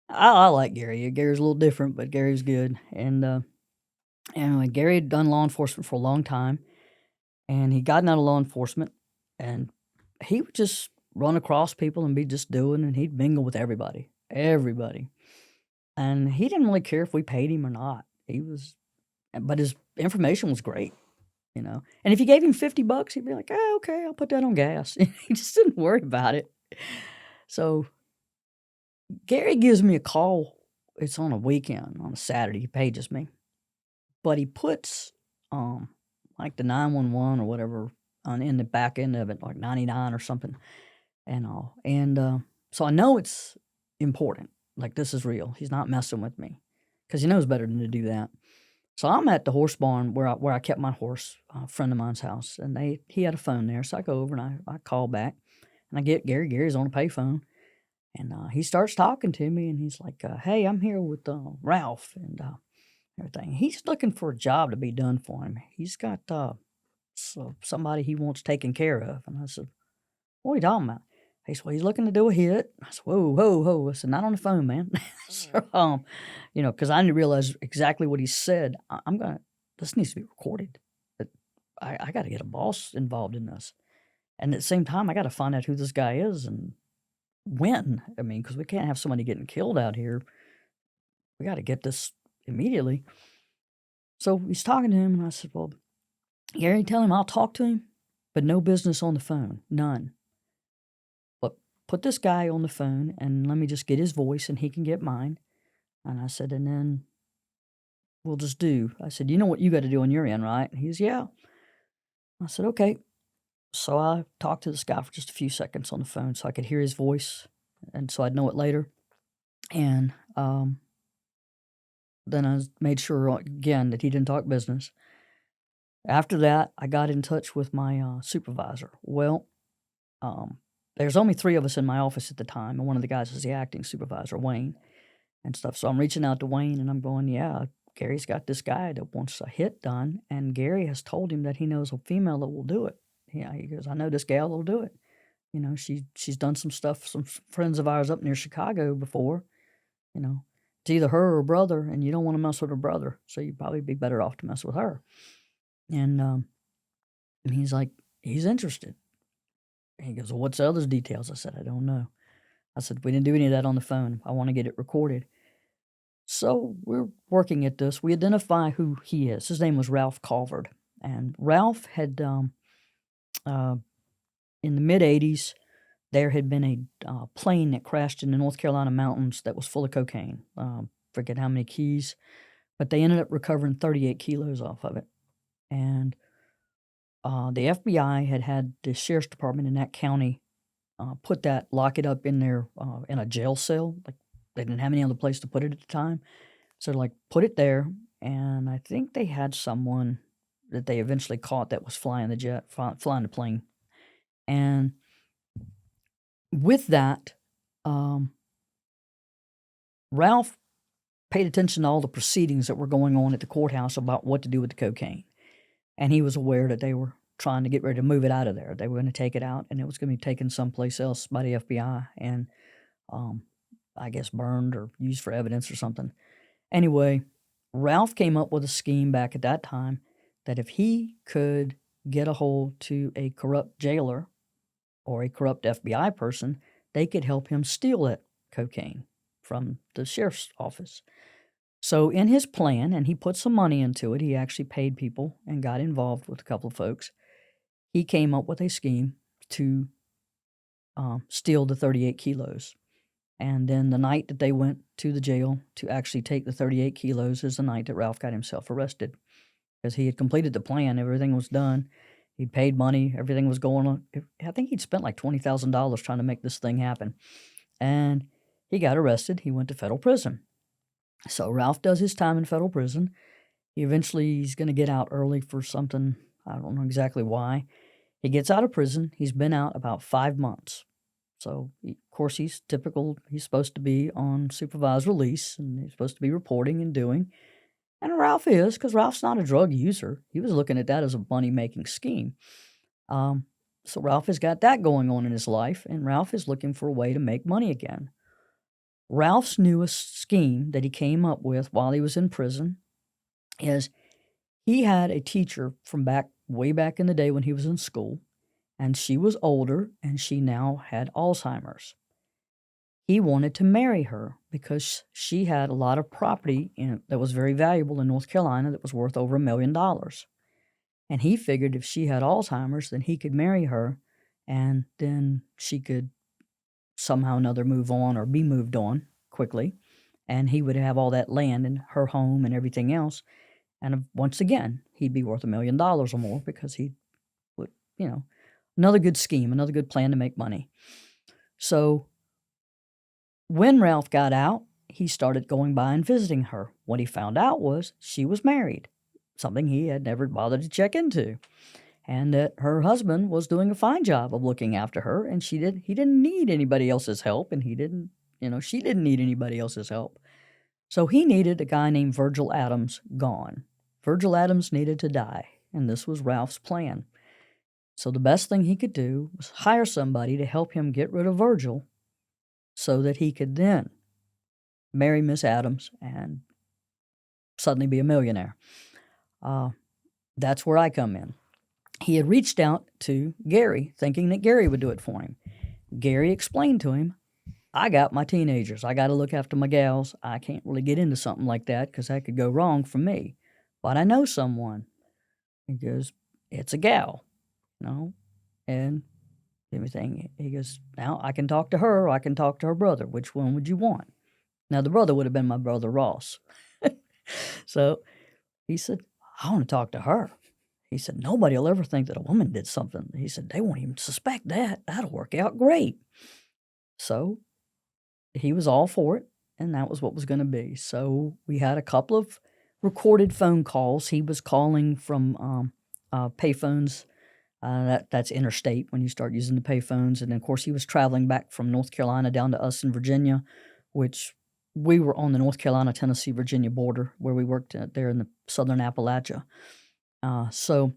Speaker 1: I like Gary. Gary's a little different, but Gary's good. And anyway, Gary had done law enforcement for a long time, and he'd gotten out of law enforcement, and he would just run across people and be just doing, and he'd mingle with everybody, everybody. And he didn't really care if we paid him or not. But his information was great, you know. And if you gave him $50, he'd be like, "Oh, okay, I'll put that on gas." He just didn't worry about it. So Gary gives me a call. It's on a weekend, on a Saturday. He pages me, but he puts like the 911 or whatever on in the back end of it, like 99 or something, and all. And so I know it's important. Like this is real. He's not messing with me because he knows better than to do that. So I'm at the horse barn where I kept my horse, a friend of mine's house, and he had a phone there. So I go over and I call back, and I get Gary. Gary's on a payphone, and he starts talking to me, and he's like, "Hey, I'm here with Ralph and everything. He's looking for a job to be done for him. He's got somebody he wants taken care of." And I said, "What are you talking about?" He said, "Well, he's looking to do a hit." I said, "Whoa, whoa, whoa!" I said, "Not on the phone, man." So, because I didn't realize exactly what he said. This needs to be recorded. But I got to get a boss involved in this, and at the same time, I got to find out who this guy is and when. I mean, because we can't have somebody getting killed out here. We got to get this immediately. So he's talking to him, and I said, "Well, Gary, tell him I'll talk to him, but no business on the phone, none. But put this guy on the phone, and let me just get his voice, and he can get mine." And I said, "And then we'll just do." I said, "You know what you got to do on your end, right?" And he's, "Yeah." I said, "Okay." So I talked to this guy for just a few seconds on the phone so I could hear his voice, and so I'd know it later. And then I made sure again that he didn't talk business. After that, I got in touch with my supervisor. Well, there's only 3 of us in my office at the time, and one of the guys was the acting supervisor, Wayne, and stuff. So I'm reaching out to Wayne, and I'm going, "Yeah, Gary's got this guy that wants a hit done, and Gary has told him that he knows a female that will do it." Yeah, he goes, "I know this gal that'll do it. She's done some stuff for some friends of ours up near Chicago before. You know, it's either her or her brother, and you don't want to mess with her brother, so you'd probably be better off to mess with her." And he's like, he's interested. And he goes, "Well, what's the other details?" I said, "I don't know." I said, "We didn't do any of that on the phone. I want to get it recorded." So we're working at this. We identify who he is. His name was Ralph Calvert. And Ralph had, uh, in the mid 80s, there had been a plane that crashed in the North Carolina mountains that was full of cocaine. Forget how many keys, but they ended up recovering 38 kilos off of it. And the FBI had the sheriff's department in that county lock it up in their in a jail cell. Like they didn't have any other place to put it at the time, so like put it there. And I think they had someone that they eventually caught that was flying flying the plane. And with that, Ralph paid attention to all the proceedings that were going on at the courthouse about what to do with the cocaine. And he was aware that they were trying to get ready to move it out of there. They were going to take it out, and it was going to be taken someplace else by the FBI and, I guess, burned or used for evidence or something. Anyway, Ralph came up with a scheme back at that time that if he could get a hold to a corrupt jailer or a corrupt FBI person, they could help him steal that cocaine from the sheriff's office. So in his plan, and he put some money into it, he actually paid people and got involved with a couple of folks. He came up with a scheme to steal the 38 kilos. And then the night that they went to the jail to actually take the 38 kilos is the night that Ralph got himself arrested. Because he had completed the plan, everything was done. He'd paid money, everything was going on. I think he'd spent like $20,000 trying to make this thing happen. And he got arrested. He went to federal prison. So Ralph does his time in federal prison. He's going to get out early for something. I don't know exactly why. He gets out of prison. He's been out about 5 months. So, of course, he's typical. He's supposed to be on supervised release, and he's supposed to be reporting and doing. And Ralph is, because Ralph's not a drug user. He was looking at that as a money-making scheme. So Ralph has got that going on in his life, and Ralph is looking for a way to make money again. Ralph's newest scheme that he came up with while he was in prison is he had a teacher from way back in the day when he was in school, and she was older and she now had Alzheimer's. He wanted to marry her because she had a lot of property that was very valuable in North Carolina that was worth over $1 million. And he figured if she had Alzheimer's, then he could marry her, and then she could somehow or another move on or be moved on quickly, and he would have all that land and her home and everything else. And once again, he'd be worth $1 million or more because he would, another good scheme, another good plan to make money. So when Ralph got out, he started going by and visiting her. What he found out was she was married, something he had never bothered to check into, and that her husband was doing a fine job of looking after her, and he didn't need anybody else's help, and she didn't need anybody else's help. So he needed a guy named Virgil Adams gone. Virgil Adams needed to die, and this was Ralph's plan. So the best thing he could do was hire somebody to help him get rid of Virgil so that he could then marry Miss Adams and suddenly be a millionaire. That's where I come in. He had reached out to Gary, thinking that Gary would do it for him. Gary explained to him, I got my teenagers. I got to look after my gals. I can't really get into something like that because that could go wrong for me. But I know someone. He goes, it's a gal, and everything. He goes, now I can talk to her or I can talk to her brother. Which one would you want? Now, the brother would have been my brother Ross. So he said, I want to talk to her. He said, nobody will ever think that a woman did something. He said, they won't even suspect that. That'll work out great. So he was all for it, and that was what was going to be. So we had a couple of recorded phone calls. He was calling from payphones. That's interstate when you start using the payphones. And, of course, he was traveling back from North Carolina down to us in Virginia, which we were on the North Carolina, Tennessee, Virginia border where we worked there in the southern Appalachia. So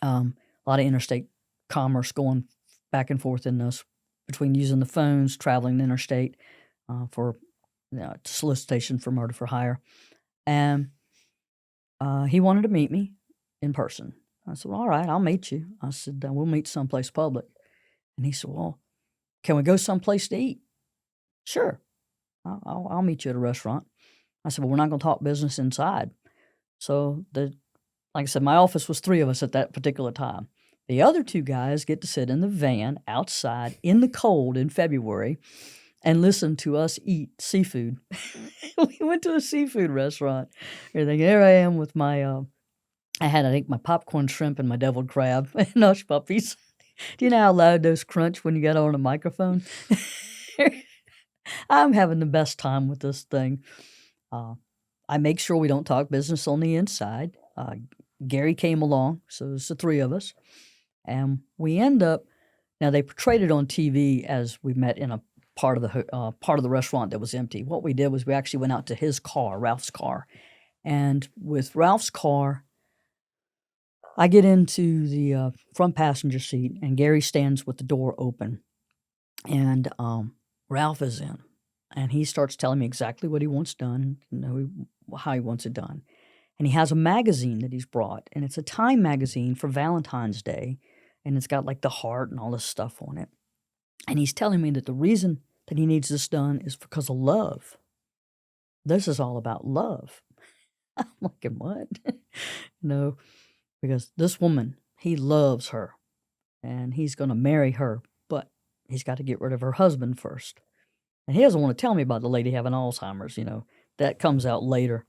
Speaker 1: a lot of interstate commerce going back and forth in this between using the phones, traveling the interstate for solicitation for murder for hire. And he wanted to meet me in person. I said, well, all right, I'll meet you. I said, we'll meet someplace public. And he said, well, can we go someplace to eat? Sure. I'll meet you at a restaurant. I said, well, we're not going to talk business inside. So like I said, my office was 3 of us at that particular time. The other 2 guys get to sit in the van outside in the cold in February and listen to us eat seafood. We went to a seafood restaurant. Everything. Here I am with my, I think my popcorn shrimp and my deviled crab and hush puppies. Do you know how loud those crunch when you get on a microphone? I'm having the best time with this thing. I make sure we don't talk business on the inside. Gary came along, so it's the 3 of us. And we end up, now they portrayed it on TV as we met in a part of the restaurant that was empty. What we did was we actually went out to his car, Ralph's car. And with Ralph's car, I get into the front passenger seat, and Gary stands with the door open. And Ralph is in, and he starts telling me exactly what he wants done, how he wants it done. And he has a magazine that he's brought, and it's a Time magazine for Valentine's Day, and it's got like the heart and all this stuff on it. And he's telling me that the reason that he needs this done is because of love. This is all about love. I'm like, what? No, because this woman, he loves her, and he's going to marry her, but he's got to get rid of her husband first. And he doesn't want to tell me about the lady having Alzheimer's, that comes out later.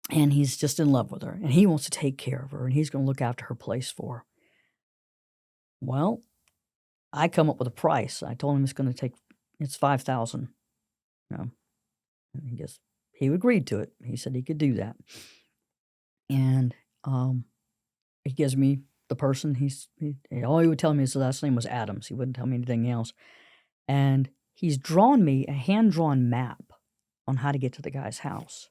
Speaker 1: And he's just in love with her, and he wants to take care of her, and he's going to look after her place for her. Well, I come up with a price. I told him it's $5,000. And he agreed to it. He said he could do that. And he gives me the person. All he would tell me is the last name was Adams. He wouldn't tell me anything else. And he's drawn me a hand-drawn map on how to get to the guy's house.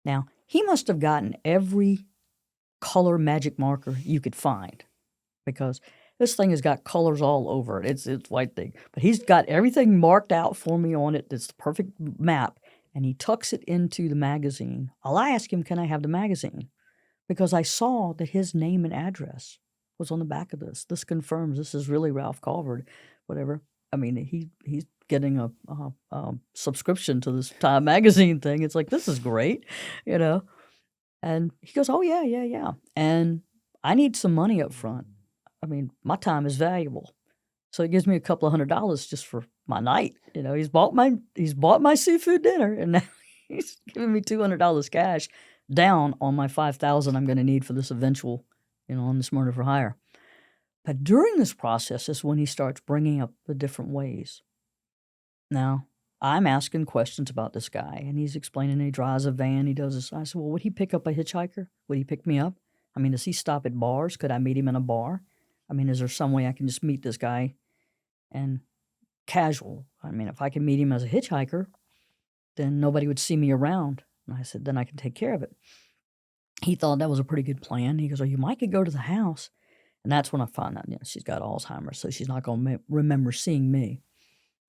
Speaker 1: Now, he must have gotten every color magic marker you could find, because This thing has got colors all over it. It's white thing, but he's got everything marked out for me on it. It's the perfect map, and he tucks it into the magazine. I ask him, "Can I have the magazine?" Because I saw that his name and address was on the back of this. This confirms this is really Ralph Colvard, whatever. I mean, he's getting a subscription to this Time magazine thing. It's like, this is great, you know. And he goes, "Oh yeah, yeah, yeah." And I need some money up front. I mean, my time is valuable, so he gives me a couple of $100 just for my night. You know, he's bought my seafood dinner, and now he's giving me $200 cash down on my 5,000 I'm going to need for this eventual, on this murder for hire. But during this process is when he starts bringing up the different ways. Now, I'm asking questions about this guy, and he's explaining he drives a van, he does this. I said, "Well, would he pick up a hitchhiker? Would he pick me up? I mean, does he stop at bars? Could I meet him in a bar? I mean, is there some way I can just meet this guy and casual? I mean, if I can meet him as a hitchhiker, then nobody would see me around." And I said, "Then I can take care of it." He thought that was a pretty good plan. He goes, "Oh, you might could go to the house." And that's when I found out, she's got Alzheimer's, so she's not going to remember seeing me.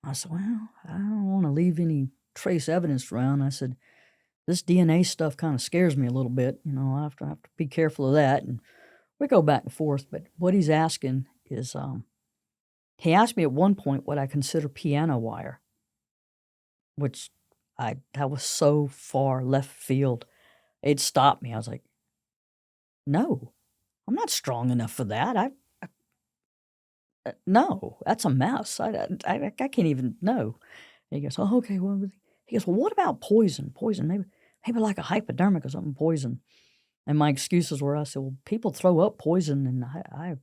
Speaker 1: I said, "Well, I don't want to leave any trace evidence around." I said, "This DNA stuff kind of scares me a little bit. I have to be careful of that." And we go back and forth. But what he's asking is, he asked me at one point what I consider piano wire, which that was so far left field. It stopped me. I was like, "No, I'm not strong enough for that. No, that's a mess. I can't even, no." He goes, "Oh, okay, well," he goes, "Well, what about poison? Poison, maybe like a hypodermic or something, poison." And my excuses were, I said, "Well, people throw up poison, and I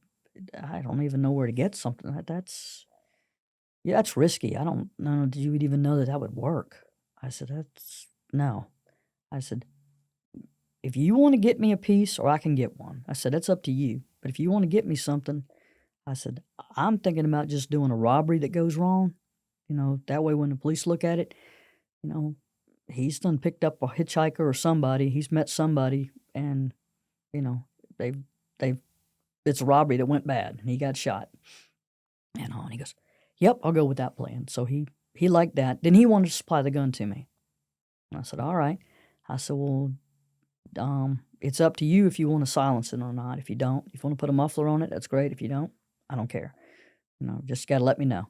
Speaker 1: don't even know where to get something. Yeah, that's risky. I don't know. Did you even know that would work?" I said, No." I said, "If you want to get me a piece, or I can get one," I said, "that's up to you. But if you want to get me something," I said, "I'm thinking about just doing a robbery that goes wrong. That way when the police look at it, you know, he's done picked up a hitchhiker or somebody. He's met somebody, and, you know, they've it's a robbery that went bad, and he got shot." And he goes, "Yep, I'll go with that plan." So he liked that. Then he wanted to supply the gun to me. And I said, "All right." I said, "Well, it's up to you if you want to silence it or not. If you don't, if you want to put a muffler on it, that's great. If you don't, I don't care. Just got to let me know."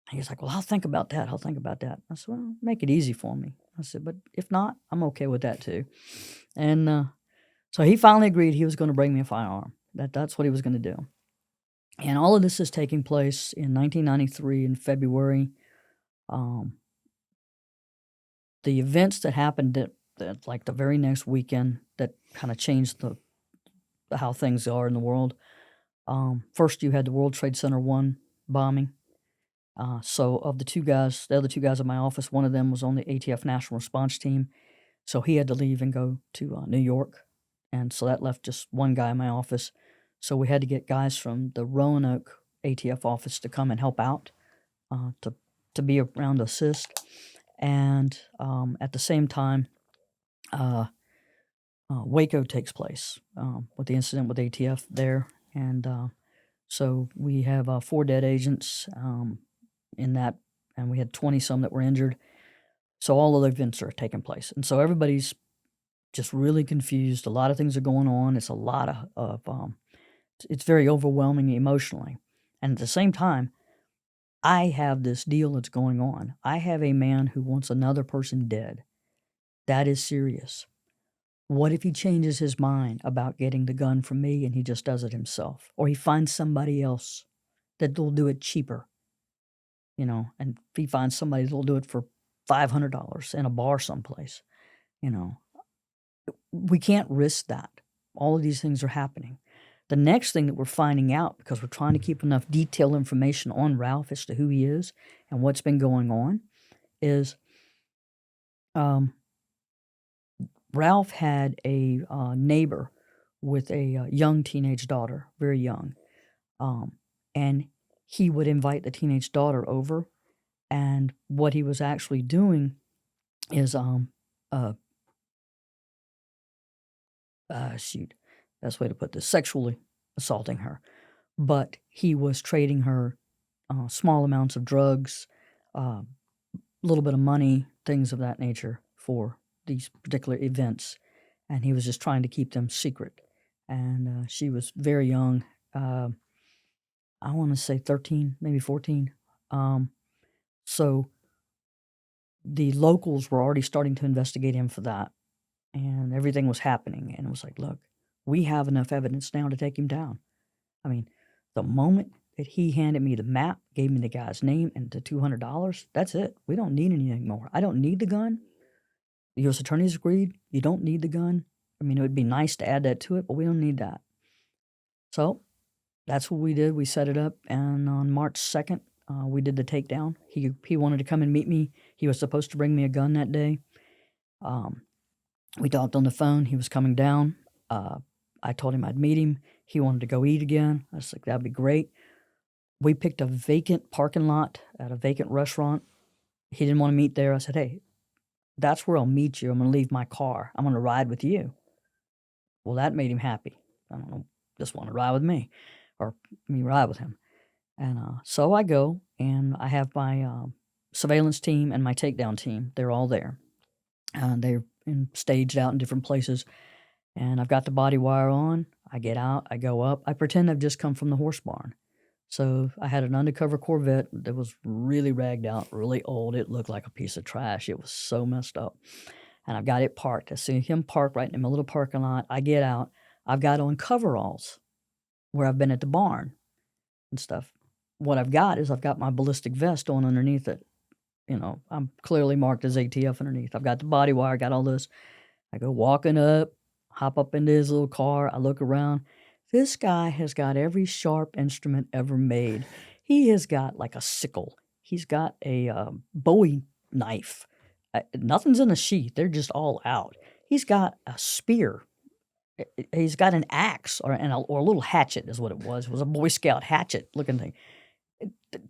Speaker 1: And he's like, "Well, I'll think about that. I'll think about that." I said, "Well, make it easy for me." I said, "But if not, I'm okay with that too." And so he finally agreed he was going to bring me a firearm. That's what he was going to do. And all of this is taking place in 1993 in February. Um, the events that happened that like the very next weekend that kind of changed how things are in the world. First, you had the World Trade Center 1 bombing. So of the other two guys in my office, one of them was on the ATF National Response Team. So he had to leave and go to New York. And so that left just one guy in my office. So we had to get guys from the Roanoke ATF office to come and help out, to be around to assist. And at the same time, Waco takes place with the incident with ATF there. And so we have 4 dead agents in that, and we had 20-some that were injured. So all of the events are taking place. And so everybody's just really confused. A lot of things are going on. It's a lot of it's very overwhelming emotionally. And at the same time, I have this deal that's going on. I have a man who wants another person dead. That is serious. What if he changes his mind about getting the gun from me and he just does it himself? Or he finds somebody else that will do it cheaper, and if he finds somebody that will do it for $500 in a bar someplace, we can't risk that. All of these things are happening. The next thing that we're finding out, because we're trying to keep enough detailed information on Ralph as to who he is and what's been going on, is Ralph had a neighbor with a young teenage daughter, very young, and he would invite the teenage daughter over, and what he was actually doing is best way to put this, sexually assaulting her. but he was trading her small amounts of drugs, a little bit of money, things of that nature for these particular events. And he was just trying to keep them secret. And she was very young. I want to say 13, maybe 14. So the locals were already starting to investigate him for that. And everything was happening. And it was like, look, we have enough evidence now to take him down. I mean, the moment that he handed me the map, gave me the guy's name and the $200, that's it. We don't need anything more. I don't need the gun. The U.S. attorneys agreed. You don't need the gun. I mean, it would be nice to add that to it, but we don't need that. So that's what we did. We set it up, and on March 2nd, we did the takedown. He wanted to come and meet me. He was supposed to bring me a gun that day. We talked on the phone. He was coming down. I told him I'd meet him. He wanted to go eat again. I was like, that'd be great. We picked a vacant parking lot at a vacant restaurant. He didn't want to meet there. I said, hey, that's where I'll meet you. I'm going to leave my car. I'm going to ride with you. Well, that made him happy. I don't know, just want to ride with me or me ride with him. And so I go, and I have my surveillance team and my takedown team. They're all there. They're staged out in different places. And I've got the body wire on. I get out. I go up. I pretend I've just come from the horse barn. So I had an undercover Corvette that was really ragged out, really old. It looked like a piece of trash. It was so messed up. And I've got it parked. I see him parked right in the middle of the parking lot. I get out. I've got on coveralls where I've been at the barn and stuff. What I've got is I've got my ballistic vest on underneath it. You know, I'm clearly marked as ATF underneath. I've got the body wire, got all this. I go walking up, hop up into his little car. I look around. This guy has got every sharp instrument ever made. He has got like a sickle. He's got a Bowie knife. Nothing's in a sheath. They're just all out. He's got a spear. He's got an axe or a little hatchet is what it was. It was a Boy Scout hatchet looking thing.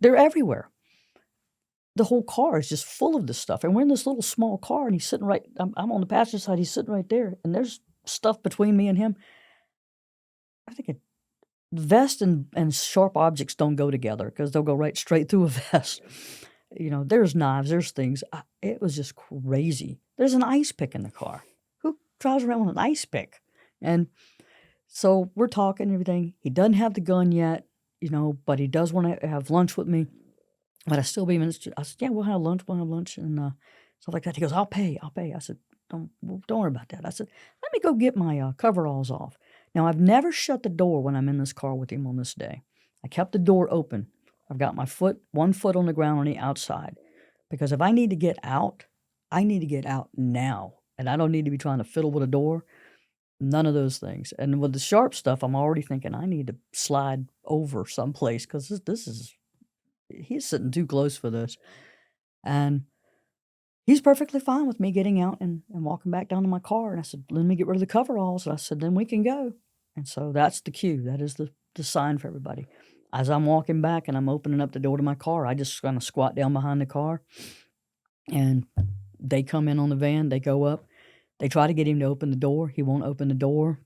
Speaker 1: They're everywhere. The whole car is just full of this stuff. And we're in this little small car, and he's sitting right, I'm on the passenger side. He's sitting right there. And there's stuff between me and him. I think vest and sharp objects don't go together because they'll go right straight through a vest. You know, there's knives, there's things. It was just crazy. There's an ice pick in the car. Who drives around with an ice pick? And so we're talking and everything. He doesn't have the gun yet, you know, but he does want to have lunch with me. But I still be interested. I said, yeah, we'll have lunch, and stuff like that. He goes, I'll pay. I said, don't worry about that. I said, let me go get my coveralls off. Now, I've never shut the door when I'm in this car with him on this day. I kept the door open. I've got my one foot on the ground on the outside. Because if I need to get out, I need to get out now. And I don't need to be trying to fiddle with a door. None of those things. And with the sharp stuff, I'm already thinking I need to slide over someplace because he's sitting too close for this. And he's perfectly fine with me getting out and walking back down to my car. And I said, let me get rid of the coveralls. I said, then we can go. And so that's the cue. That is the sign for everybody. As I'm walking back and I'm opening up the door to my car, I just kind of squat down behind the car. And they come in on the van. They go up. They try to get him to open the door. He won't open the door,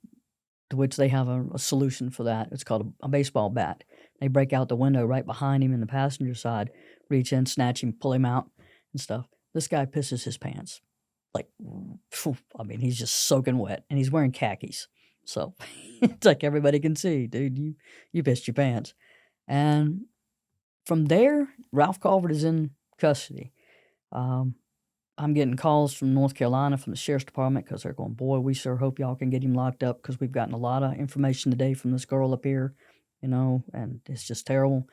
Speaker 1: to which they have a solution for that. It's called a baseball bat. They break out the window right behind him in the passenger side, reach in, snatch him, pull him out and stuff. This guy pisses his pants. Like, I mean, he's just soaking wet, and he's wearing khakis. So it's like everybody can see, dude, you pissed your pants. And from there, Ralph Calvert is in custody. I'm getting calls from North Carolina from the Sheriff's Department because they're going, boy, we sure hope y'all can get him locked up because we've gotten a lot of information today from this girl up here, you know, and it's just terrible.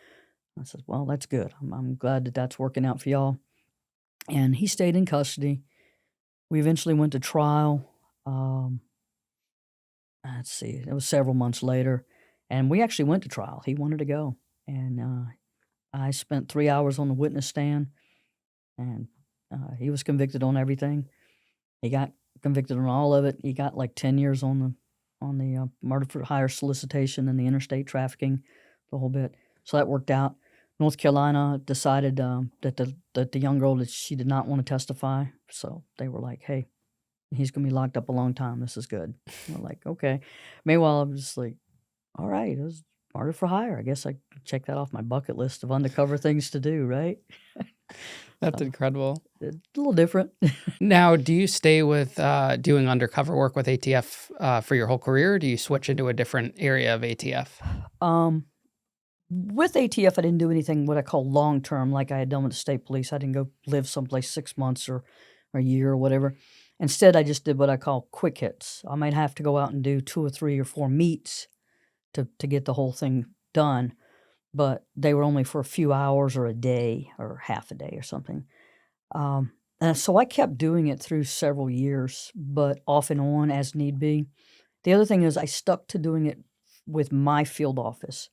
Speaker 1: I said, well, that's good. I'm glad that that's working out for y'all. And he stayed in custody. We eventually went to trial. Let's see, it was several months later, and we actually went to trial. He wanted to go, and I spent 3 hours on the witness stand, and he was convicted on everything. He got convicted on all of it. He got like 10 years on the murder for hire solicitation and the interstate trafficking, the whole bit. So that worked out. North Carolina decided that the young girl, that she did not want to testify. So they were like, hey, he's going to be locked up a long time. This is good. We're like, okay. Meanwhile, I'm just like, all right, Murder for hire. I guess I check that off my bucket list of undercover things to do, right?
Speaker 2: That's
Speaker 1: So,
Speaker 2: incredible.
Speaker 1: it's a little different.
Speaker 2: Now, do you stay with doing undercover work with ATF for your whole career, or do you switch into a different area of ATF?
Speaker 1: Um, with ATF, I didn't do anything what I call long term, like I had done with the state police. I didn't go live someplace 6 months or a year or whatever. Instead, I just did what I call quick hits. I might have to go out and do 2 or 3 or 4 meets to get the whole thing done, but they were only for a few hours or a day or half a day or something. And so I kept doing it through several years, but off and on as need be. The other thing is I stuck to doing it with my field office.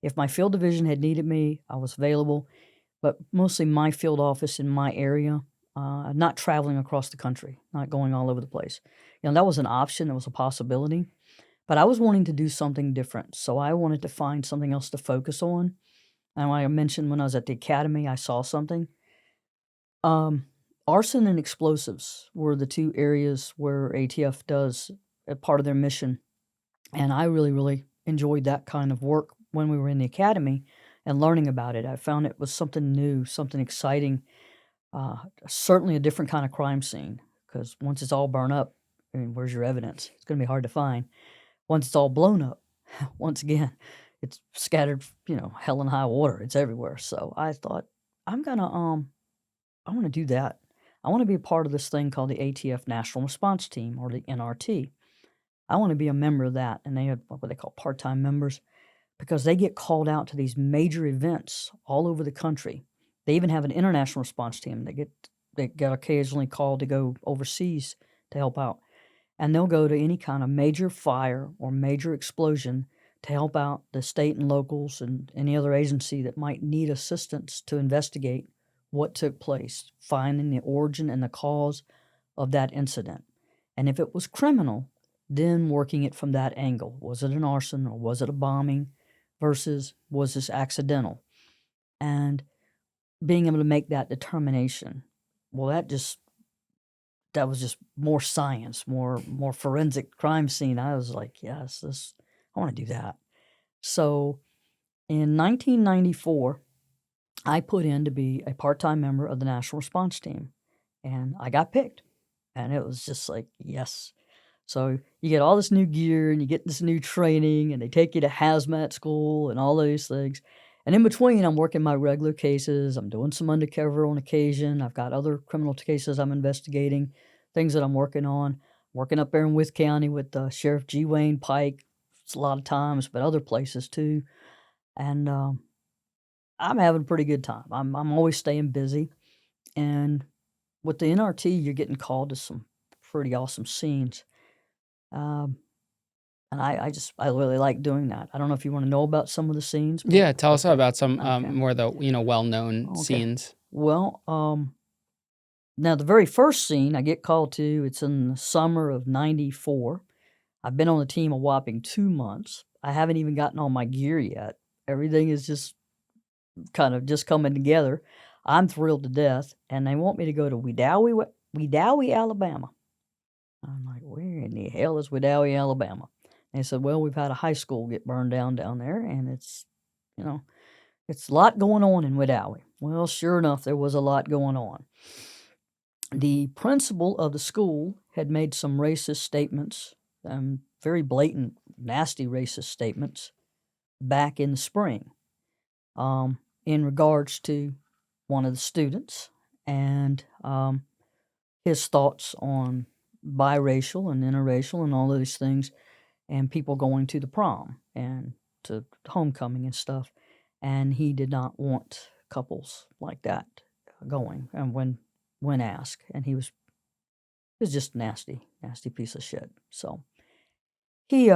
Speaker 1: If my field division had needed me, I was available, but mostly my field office in my area, not traveling across the country, not going all over the place. That was an option, it was a possibility, but I was wanting to do something different. So I wanted to find something else to focus on. And like I mentioned, when I was at the academy, I saw something. Arson and explosives were the 2 areas where ATF does a part of their mission, and I really, really enjoyed that kind of work when we were in the academy and learning about it. I found it was something new, something exciting, certainly a different kind of crime scene, because once it's all burned up, I mean, where's your evidence? It's gonna be hard to find. Once it's all blown up, once again, it's scattered, hell and high water, it's everywhere. So I thought, I'm gonna, I wanna do that. I wanna be a part of this thing called the ATF National Response Team, or the NRT. I wanna be a member of that, and they have what they call part-time members, because they get called out to these major events all over the country. They even have an international response team. They get occasionally called to go overseas to help out, and they'll go to any kind of major fire or major explosion to help out the state and locals and any other agency that might need assistance to investigate what took place, finding the origin and the cause of that incident. And if it was criminal, then working it from that angle. Was it an arson or was it a bombing versus was this accidental? And being able to make that determination. Well, that was just more science, more forensic crime scene. I was like, yes, I want to do that. So in 1994, I put in to be a part-time member of the National Response Team, and I got picked. And it was just like, yes. So you get all this new gear and you get this new training, and they take you to hazmat school and all those things. And in between, I'm working my regular cases. I'm doing some undercover on occasion. I've got other criminal cases I'm investigating, things that I'm working on. Working up there in Wythe County with Sheriff G. Wayne Pike. It's a lot of times, but other places too. And I'm having a pretty good time. I'm always staying busy. And with the NRT, you're getting called to some pretty awesome scenes. Um, and I really like doing that. I don't know if you wanna know about some of the scenes, but
Speaker 2: Yeah, tell us
Speaker 1: okay,
Speaker 2: about some
Speaker 1: okay,
Speaker 2: more of the well-known
Speaker 1: okay.
Speaker 2: scenes.
Speaker 1: Well, now the very first scene I get called to, it's in the summer of '94. I've been on the team a whopping 2 months. I haven't even gotten all my gear yet. Everything is just kind of just coming together. I'm thrilled to death, and they want me to go to Wedowee, Alabama. I'm like, "Where in the hell is Wedowee, Alabama?" And they said, "Well, we've had a high school get burned down there, and you know, it's a lot going on in Wedowee." Well, sure enough, there was a lot going on. The principal of the school had made some racist statements, very blatant, nasty racist statements back in the spring, in regards to one of the students and his thoughts on biracial and interracial and all those things, and people going to the prom and to homecoming and stuff. And he did not want couples like that going. And when asked, and he was just nasty, nasty piece of shit. So he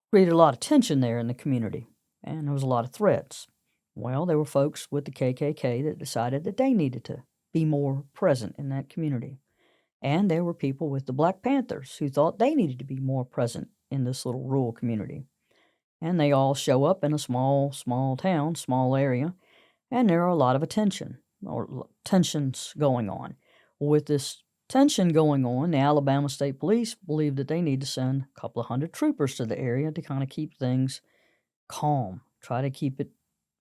Speaker 1: created a lot of tension there in the community, and there was a lot of threats. Well, there were folks with the KKK that decided that they needed to be more present in that community. And there were people with the Black Panthers who thought they needed to be more present in this little rural community. And they all show up in a small town, small area, and there are a lot of tensions going on with this tension going on. The Alabama State Police believe that they need to send a couple of hundred troopers to the area to kind of keep things calm. Try to keep it,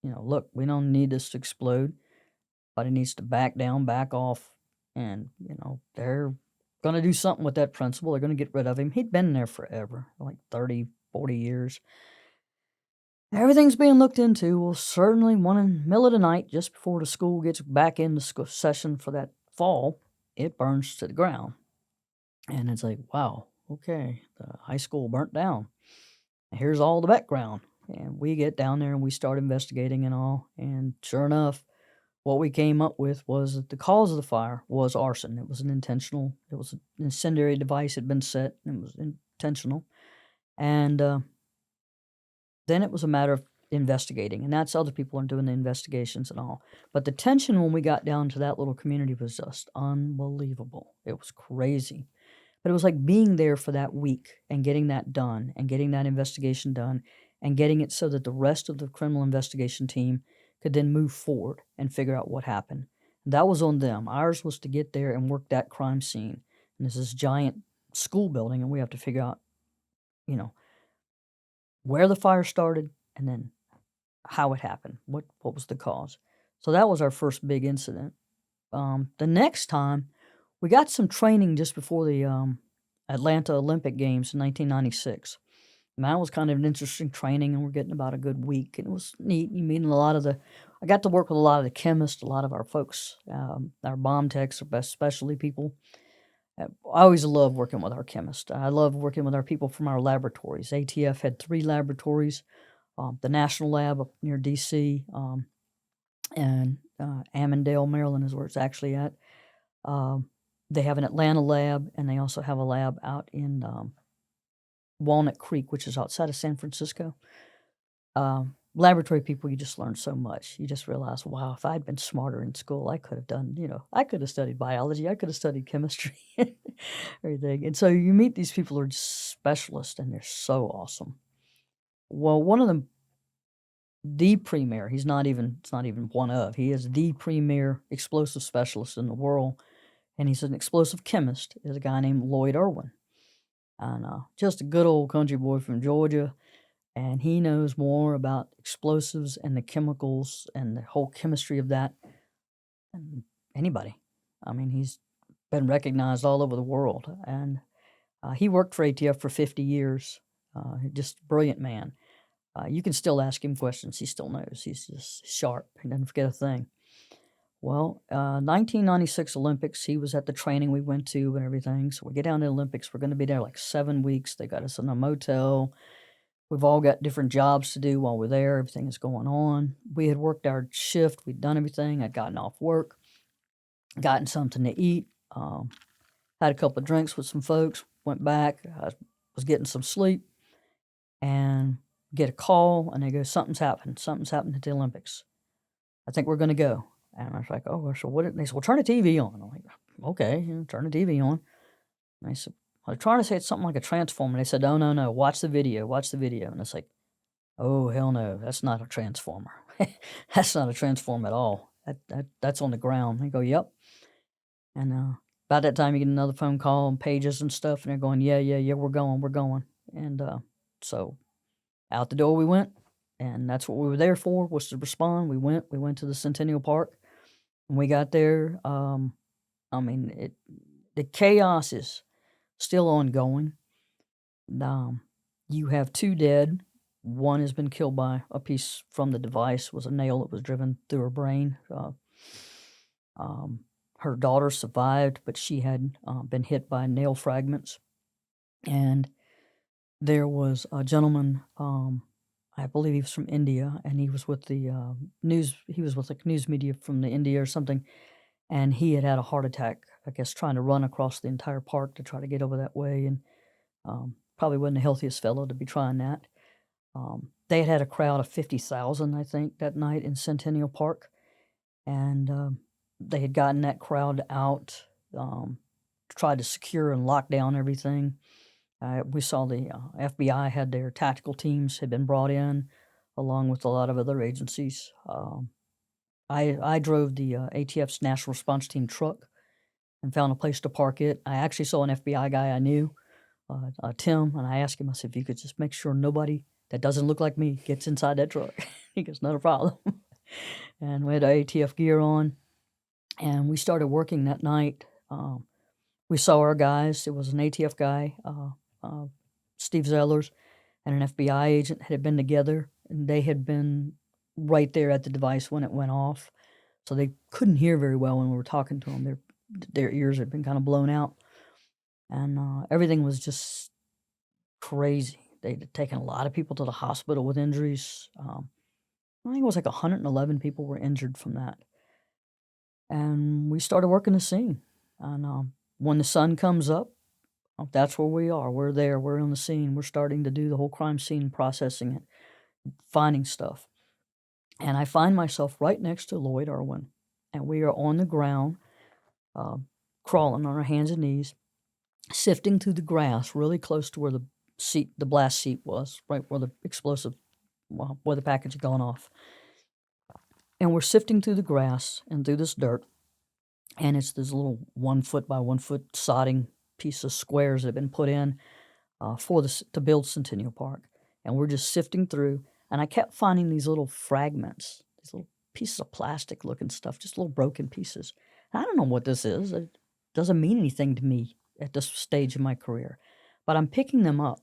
Speaker 1: look, we don't need this to explode, but it needs to back down, back off. And, they're going to do something with that principal. They're going to get rid of him. He'd been there forever, like 30, 40 years. Everything's being looked into. Well, certainly one in the middle of the night, just before the school gets back into session for that fall, it burns to the ground. And it's like, wow, okay, the high school burnt down. Here's all the background. And we get down there and we start investigating and all. And sure enough, what we came up with was that the cause of the fire was arson. It was an incendiary device had been set. It was intentional. And then it was a matter of investigating. And that's other people are doing the investigations and all. But the tension when we got down to that little community was just unbelievable. It was crazy. But it was like being there for that week and getting that done and getting that investigation done and getting it so that the rest of the criminal investigation team could then move forward and figure out what happened. And that was on them. Ours was to get there and work that crime scene. And this is giant school building, and we have to figure out, where the fire started and then how it happened, what was the cause. So that was our first big incident. The next time, we got some training just before the Atlanta Olympic Games in 1996. And that was kind of an interesting training, and we're getting about a good week. And it was neat. You meet I got to work with a lot of the chemists, a lot of our folks, our bomb techs, our best specialty people. I always love working with our chemists. I love working with our people from our laboratories. ATF had 3 laboratories, the National Lab up near D.C., and Ammondale, Maryland is where it's actually at. They have an Atlanta lab, and they also have a lab out in Walnut Creek, which is outside of San Francisco. Laboratory people, you just learn so much. You just realize, wow, if I'd been smarter in school, I could have done, I could have studied biology, I could have studied chemistry, everything. And so you meet these people who are just specialists, and they're so awesome. Well, one of them, the premier, it's not even one of, he is the premier explosive specialist in the world, and he's an explosive chemist, is a guy named Lloyd Irwin. And just a good old country boy from Georgia. And he knows more about explosives and the chemicals and the whole chemistry of that than anybody. I mean, he's been recognized all over the world. And he worked for ATF for 50 years. Just a brilliant man. You can still ask him questions. He still knows. He's just sharp. He doesn't forget a thing. Well, 1996 Olympics, he was at the training we went to and everything. So we get down to the Olympics. We're going to be there like 7 weeks. They got us in a motel. We've all got different jobs to do while we're there. Everything is going on. We had worked our shift. We'd done everything. I'd gotten off work, gotten something to eat, had a couple of drinks with some folks, went back. I was getting some sleep and get a call, and they go, something's happened. Something's happened at the Olympics. I think we're going to go. And I was like, oh, so what? They said, well, turn the TV on. I'm like, okay, turn the TV on. And they said, I was trying to say it's something like a transformer. They said, oh, no, watch the video. And it's like, oh, hell no, that's not a transformer. That's not a transformer at all. That's on the ground. They go, yep. And about that time, you get another phone call and pages and stuff, and they're going, yeah, we're going. And so out the door we went, and that's what we were there for, was to respond. We went to the Centennial Park, and we got there. The chaos is still ongoing. You have 2 dead. One has been killed by a piece from the device, was a nail that was driven through her brain. Her daughter survived, but she had been hit by nail fragments. And there was a gentleman, I believe he was from India, and he was with the news media from the India or something, and he had a heart attack, I guess, trying to run across the entire park to try to get over that way, and probably wasn't the healthiest fellow to be trying that. They had a crowd of 50,000, I think, that night in Centennial Park, and they had gotten that crowd out, tried to secure and lock down everything. We saw the FBI had their tactical teams had been brought in, along with a lot of other agencies. I drove the ATF's National Response Team truck, and found a place to park it. I actually saw an FBI guy I knew, Tim, and I asked him, I said, if you could just make sure nobody that doesn't look like me gets inside that truck. He goes, not a problem. And we had our ATF gear on, and we started working that night. We saw our guys. It was an ATF guy, Steve Zellers, and an FBI agent had been together, and they had been right there at the device when it went off. So they couldn't hear very well when we were talking to them. Their ears had been kind of blown out, and everything was just crazy. They'd taken a lot of people to the hospital with injuries. I think it was like 111 people were injured from that. And we started working the scene. And when the sun comes up, that's where we are. We're there. We're on the scene. We're starting to do the whole crime scene, processing it, finding stuff. And I find myself right next to Lloyd Irwin. And we are on the ground, crawling on our hands and knees, sifting through the grass really close to where the blast seat was, right where the explosive, where the package had gone off. And we're sifting through the grass and through this dirt. And it's this little 1 foot by 1 foot sodding piece of squares that have been put in to build Centennial Park. And we're just sifting through. And I kept finding these little fragments, these little pieces of plastic looking stuff, just little broken pieces. And I don't know what this is. It doesn't mean anything to me at this stage of my career. But I'm picking them up.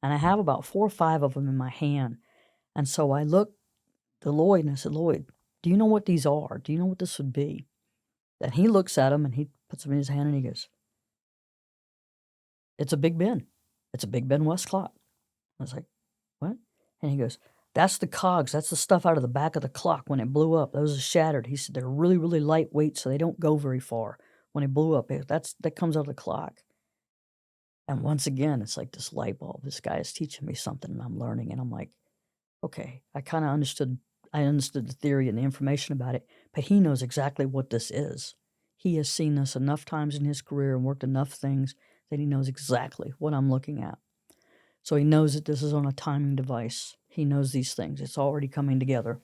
Speaker 1: And I have about 4 or 5 of them in my hand. And so I looked to Lloyd and I said, Lloyd, do you know what these are? Do you know what this would be? And he looks at them and he puts them in his hand and he goes, it's a Big Ben. It's a Big Ben West clock. I was like, what? And he goes, that's the cogs. That's the stuff out of the back of the clock when it blew up. Those are shattered. He said they're really, really lightweight, so they don't go very far. When it blew up, that comes out of the clock. And once again, it's like this light bulb. This guy is teaching me something and I'm learning. And I'm like, okay, I kind of understood. I understood the theory and the information about it, but he knows exactly what this is. He has seen this enough times in his career and worked enough things that he knows exactly what I'm looking at. So he knows that this is on a timing device. He knows these things. It's already coming together.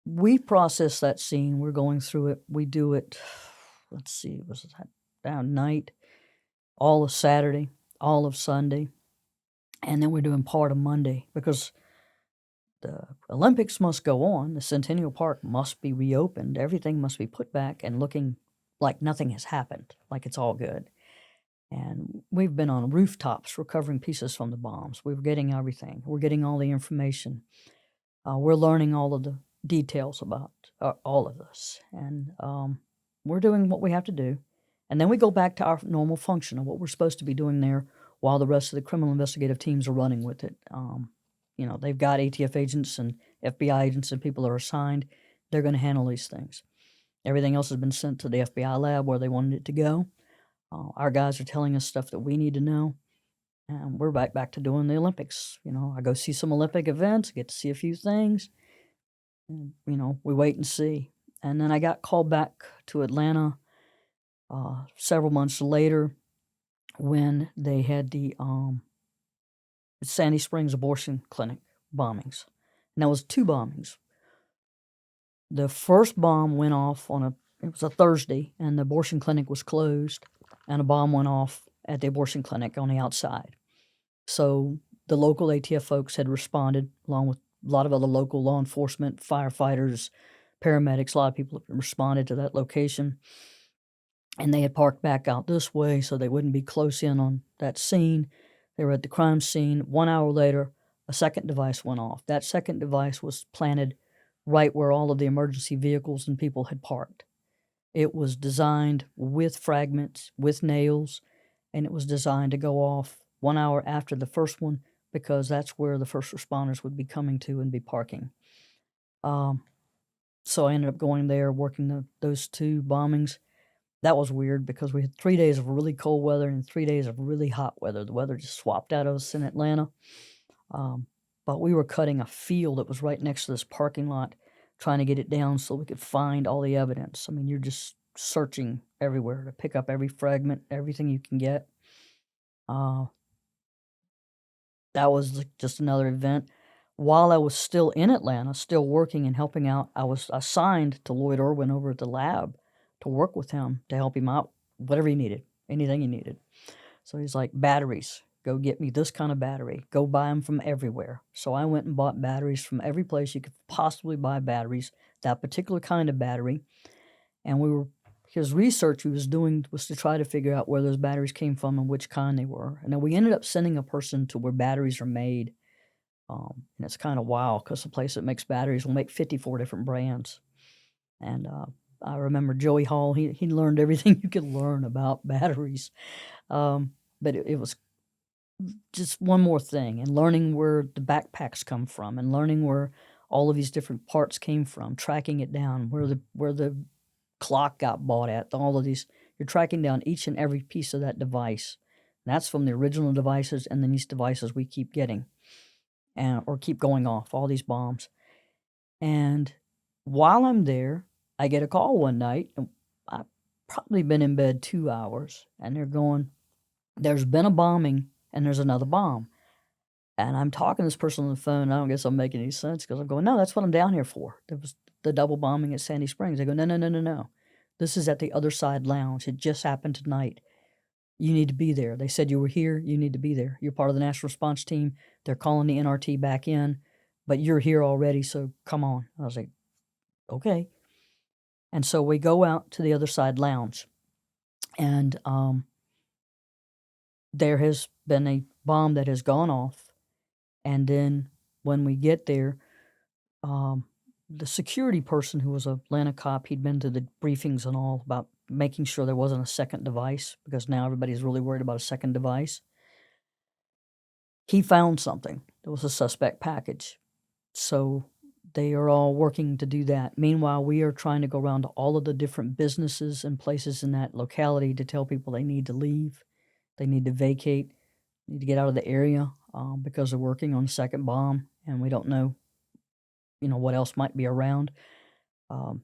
Speaker 1: We process that scene. We're going through it. We do it, let's see, was that down night, all of Saturday, all of Sunday, and then we're doing part of Monday because the Olympics must go on. The Centennial Park must be reopened. Everything must be put back and looking like nothing has happened, like it's all good. And we've been on rooftops recovering pieces from the bombs. We're getting everything. We're getting all the information. We're learning all of the details about all of this. And we're doing what we have to do. And then we go back to our normal function of what we're supposed to be doing there while the rest of the criminal investigative teams are running with it. They've got ATF agents and FBI agents and people that are assigned. They're going to handle these things. Everything else has been sent to the FBI lab where they wanted it to go. Our guys are telling us stuff that we need to know. And we're back to doing the Olympics. I go see some Olympic events, get to see a few things. And, we wait and see. And then I got called back to Atlanta several months later when they had the Sandy Springs abortion clinic bombings. And that was 2 bombings. The first bomb went off it was a Thursday, and the abortion clinic was closed, and a bomb went off at the abortion clinic on the outside. So the local ATF folks had responded, along with a lot of other local law enforcement, firefighters, paramedics. A lot of people responded to that location. And they had parked back out this way so they wouldn't be close in on that scene. They were at the crime scene. 1 hour later, a second device went off. That second device was planted right where all of the emergency vehicles and people had parked. It was designed with fragments, with nails, and it was designed to go off 1 hour after the first one because that's where the first responders would be coming to and be parking. So I ended up going there, working those 2 bombings. That was weird because we had 3 days of really cold weather and 3 days of really hot weather. The weather just swapped out of us in Atlanta. But we were cutting a field that was right next to this parking lot, trying to get it down so we could find all the evidence. I mean, you're just searching everywhere to pick up every fragment, everything you can get. That was just another event. While I was still in Atlanta, still working and helping out, I was assigned to Lloyd Irwin over at the lab to work with him to help him out, whatever he needed, anything he needed. So he's like, batteries, go get me this kind of battery. Go buy them from everywhere. So I went and bought batteries from every place you could possibly buy batteries, that particular kind of battery. And his research he was doing was to try to figure out where those batteries came from and which kind they were. And then we ended up sending a person to where batteries are made. And it's kind of wild because the place that makes batteries will make 54 different brands. And I remember Joey Hall, he learned everything you could learn about batteries. But it was just one more thing, and learning where the backpacks come from, and learning where all of these different parts came from, tracking it down, where the clock got bought at, all of these. You're tracking down each and every piece of that device. And that's from the original devices, and then these devices we keep getting, or keep going off, all these bombs. And while I'm there, I get a call one night, and I've probably been in bed 2 hours, and they're going, "There's been a bombing, and there's another bomb." And I'm talking to this person on the phone. I don't guess I'm making any sense because I'm going, "No, that's what I'm down here for." There was the double bombing at Sandy Springs. They go, "No, no, no, no, no. This is at the Other Side Lounge. It just happened tonight. You need to be there. They said you were here. You need to be there. You're part of the national response team. They're calling the NRT back in, but you're here already, so come on." I was like, "Okay." And so we go out to the Other Side Lounge, and there has been a bomb that has gone off. And then when we get there, the security person who was a Atlanta cop, he'd been to the briefings and all about making sure there wasn't a second device, because now everybody's really worried about a second device. He found something. There was a suspect package. So they are all working to do that. Meanwhile, we are trying to go around to all of the different businesses and places in that locality to tell people they need to leave, they need to vacate, need to get out of the area, because they're working on a second bomb, and we don't know, what else might be around. It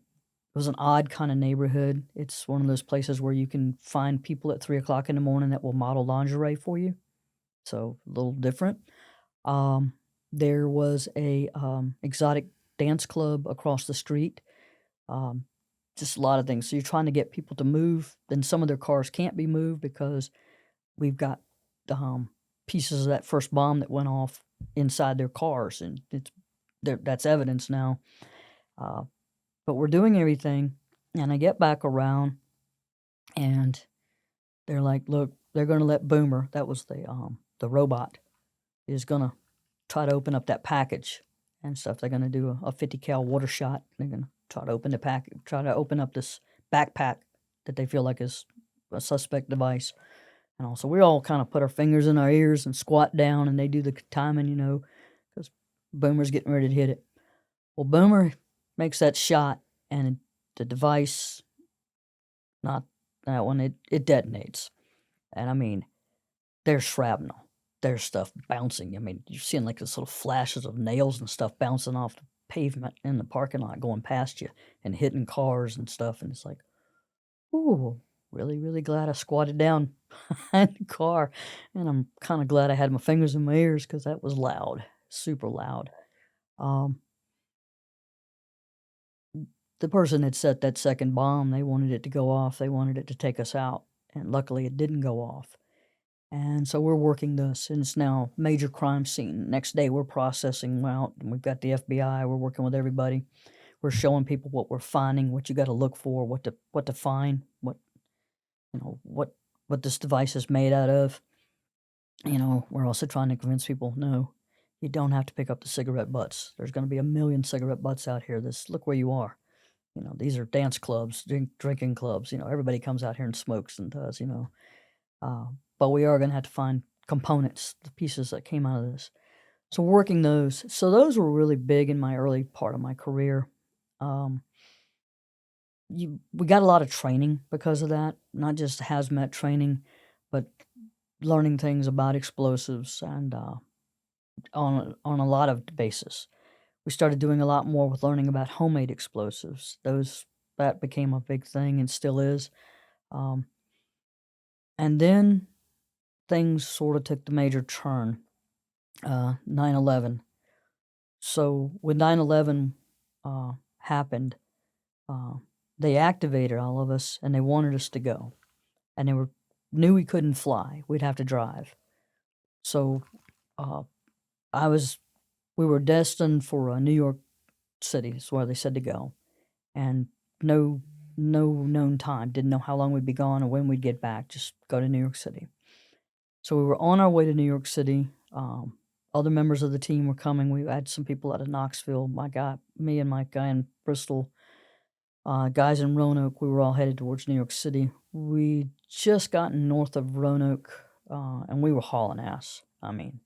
Speaker 1: was an odd kind of neighborhood. It's one of those places where you can find people at 3 o'clock in the morning that will model lingerie for you. So a little different. There was a exotic dance club across the street. Just a lot of things. So you're trying to get people to move. Then some of their cars can't be moved because we've got pieces of that first bomb that went off inside their cars, and that's evidence now. But we're doing everything, and I get back around, and they're like, "Look, they're going to let Boomer," that was the robot, is going to try to open up that package and stuff. They're going to do a 50 cal water shot. They're going to try to open the pack, try to open up this backpack that they feel like is a suspect device. And also, we all kind of put our fingers in our ears and squat down, and they do the timing, because Boomer's getting ready to hit it. Well, Boomer makes that shot, and the device, not that one, it detonates. And I mean, there's shrapnel. There's stuff bouncing. I mean, you're seeing like this little flashes of nails and stuff bouncing off the pavement in the parking lot going past you and hitting cars and stuff. And it's like, ooh, really, really glad I squatted down behind the car. And I'm kind of glad I had my fingers in my ears because that was loud, super loud. The person that set that second bomb, they wanted it to go off. They wanted it to take us out. And luckily it didn't go off. And so we're working this, and it's now major crime scene. Next day, we're processing out, and we've got the FBI. We're working with everybody. We're showing people what we're finding, what you got to look for, what to find, what this device is made out of. We're also trying to convince people, no, you don't have to pick up the cigarette butts. There's going to be 1 million cigarette butts out here. Look where you are. These are dance clubs, drinking clubs. Everybody comes out here and smokes and does. But we are going to have to find components, the pieces that came out of this. So working those. So those were really big in my early part of my career. We got a lot of training because of that, not just hazmat training, but learning things about explosives and on a lot of basis. We started doing a lot more with learning about homemade explosives. That became a big thing and still is. And then things sort of took the major turn. 9/11. So when 9/11 happened, they activated all of us, and they wanted us to go. And they knew we couldn't fly. We'd have to drive. So uh, I was we were destined for New York City. Is where they said to go, and no known time. Didn't know how long we'd be gone or when we'd get back. Just go to New York City. So we were on our way to New York City. Other members of the team were coming. We had some people out of Knoxville. Me and my guy in Bristol, guys in Roanoke. We were all headed towards New York City. We just gotten north of Roanoke, and we were hauling ass. I mean,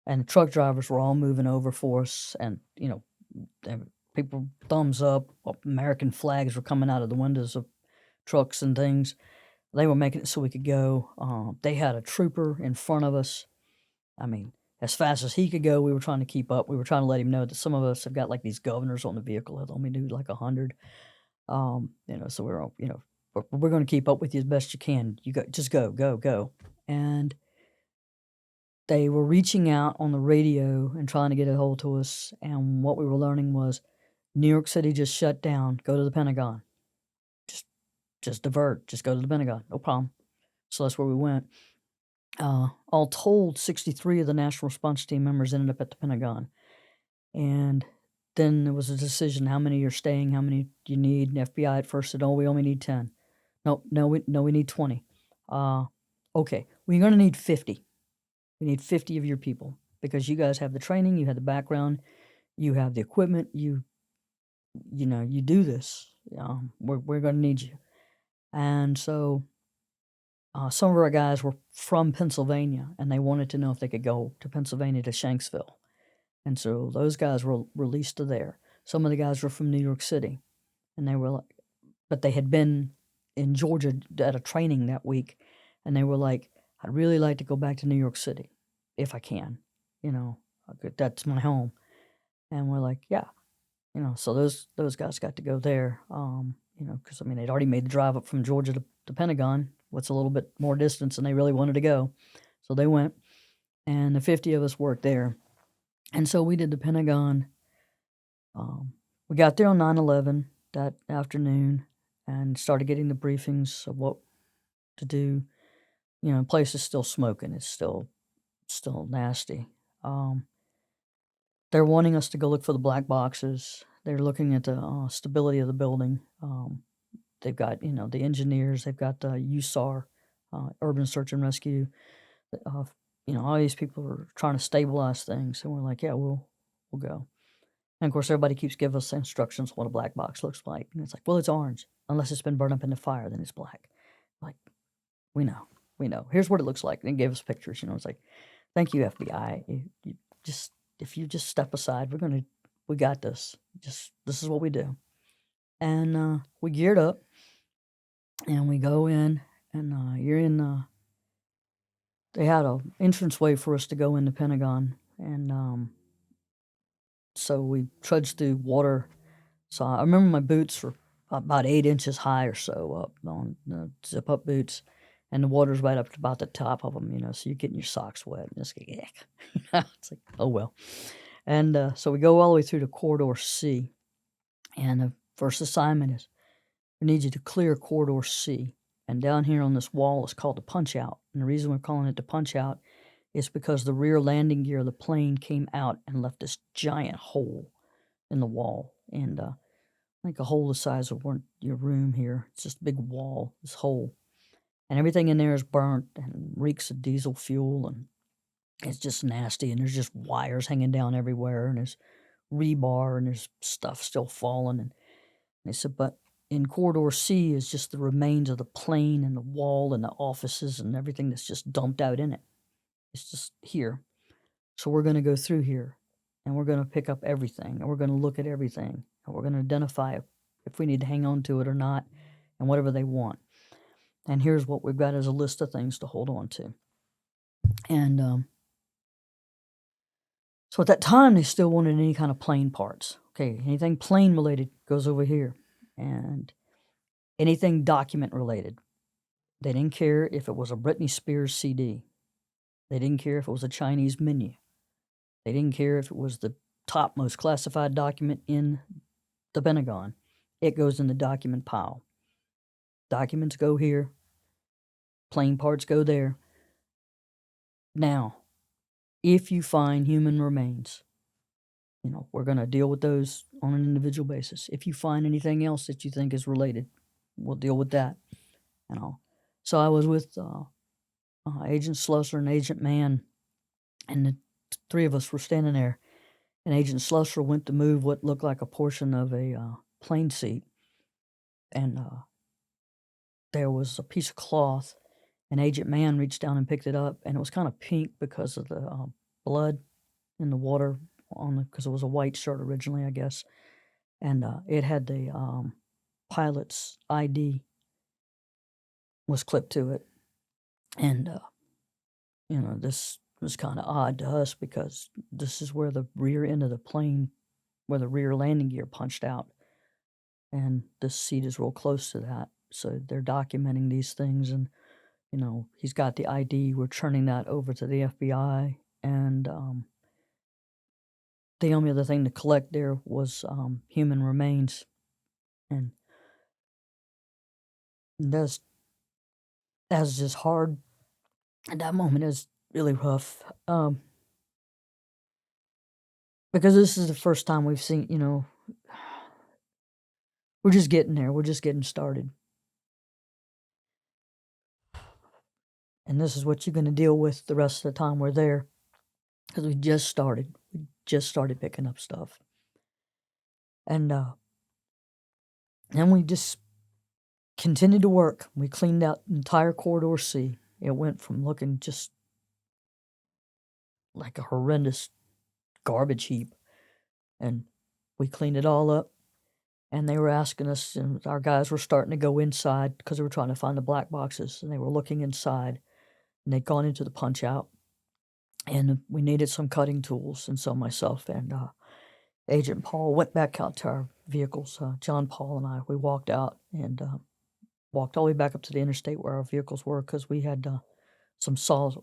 Speaker 1: and the truck drivers were all moving over for us, and people thumbs up. American flags were coming out of the windows of trucks and things. They were making it so we could go. They had a trooper in front of us. I mean, as fast as he could go, we were trying to keep up. We were trying to let him know that some of us have got like these governors on the vehicle that only do like 100. So we're all, we're going to keep up with you as best you can. You just go, go, go. And they were reaching out on the radio and trying to get a hold to us. And what we were learning was New York City just shut down. Go to the Pentagon. Just divert. Just go to the Pentagon. No problem. So that's where we went. All told, 63 of the National Response Team members ended up at the Pentagon. And then there was a decision, how many are staying, how many do you need? And the FBI at first said, oh, we only need 10. No, we need 20. Okay, we're going to need 50. We need 50 of your people because you guys have the training, you have the background, you have the equipment, you do this. We're going to need you. And so some of our guys were from Pennsylvania, and they wanted to know if they could go to Pennsylvania to Shanksville. And so those guys were released to there. Some of the guys were from New York City, and they were like, but they had been in Georgia at a training that week, and they were like, I'd really like to go back to New York City if I can. That's my home. And we're like, yeah. So those guys got to go there, because, they'd already made the drive up from Georgia to Pentagon. What's a little bit more distance, and they really wanted to go. So they went, and the 50 of us worked there. And so we did the Pentagon. We got there on 9/11 that afternoon and started getting the briefings of what to do. The place is still smoking. It's still nasty. They're wanting us to go look for the black boxes. They're looking at the stability of the building. They've got, the engineers. They've got the USAR, Urban Search and Rescue. All these people are trying to stabilize things. And we're like, yeah, we'll go. And, of course, everybody keeps giving us instructions what a black box looks like. And it's like, well, it's orange. Unless it's been burned up in the fire, then it's black. Like, we know. Here's what it looks like. And they gave us pictures. It's like, thank you, FBI. If you just step aside, we got this. This is what we do. And we geared up, and we go in, and you're in. They had an entranceway for us to go in the Pentagon, and so we trudged through water. So I remember my boots were about 8 inches high or so up on the zip-up boots, and the water's right up to about the top of them, so you're getting your socks wet. And it's it's like, oh, well. And so we go all the way through to Corridor C, and the first assignment is we need you to clear Corridor C. And down here on this wall is called the punch-out. And the reason we're calling it the punch-out is because the rear landing gear of the plane came out and left this giant hole in the wall. And like a hole the size of your room here. It's just a big wall, this hole. And everything in there is burnt and reeks of diesel fuel, and it's just nasty. And there's just wires hanging down everywhere, and there's rebar, and there's stuff still falling. And they said, but in Corridor C is just the remains of the plane and the wall and the offices and everything that's just dumped out in it. It's just here. So we're going to go through here, and we're going to pick up everything, and we're going to look at everything, and we're going to identify if we need to hang on to it or not, and whatever they want. And here's what we've got as a list of things to hold on to. And so at that time, they still wanted any kind of plane parts. Okay, anything plane related goes over here. And anything document related. They didn't care if it was a Britney Spears CD. They didn't care if it was a Chinese menu. They didn't care if it was the top most classified document in the Pentagon. it goes in the document pile. Documents go here, plane parts go there. Now, if you find human remains, we're going to deal with those on an individual basis. If you find anything else that you think is related, we'll deal with that. So I was with Agent Slusser and Agent Mann, and the three of us were standing there. And Agent Slusser went to move what looked like a portion of a plane seat, and there was a piece of cloth. And Agent Mann reached down and picked it up, and it was kind of pink because of the blood in the water because it was a white shirt originally, I guess. And it had the pilot's ID was clipped to it. And, this was kind of odd to us because this is where the rear end of the plane, where the rear landing gear punched out. And this seat is real close to that. So they're documenting these things, and, he's got the ID. We're turning that over to the FBI. And the only other thing to collect there was human remains. And that's just hard. At that moment is really rough. Because this is the first time we've seen, we're just getting there. We're just getting started. And this is what you're going to deal with the rest of the time we're there. Because we just started. We just started picking up stuff. And then we just continued to work. We cleaned out the entire Corridor C. It went from looking just like a horrendous garbage heap. And we cleaned it all up. And they were asking us, and our guys were starting to go inside because they were trying to find the black boxes. And they were looking inside. And they'd gone into the punch out. And we needed some cutting tools. And so myself and Agent Paul went back out to our vehicles. John Paul and I, we walked out and walked all the way back up to the interstate where our vehicles were because we had some saws.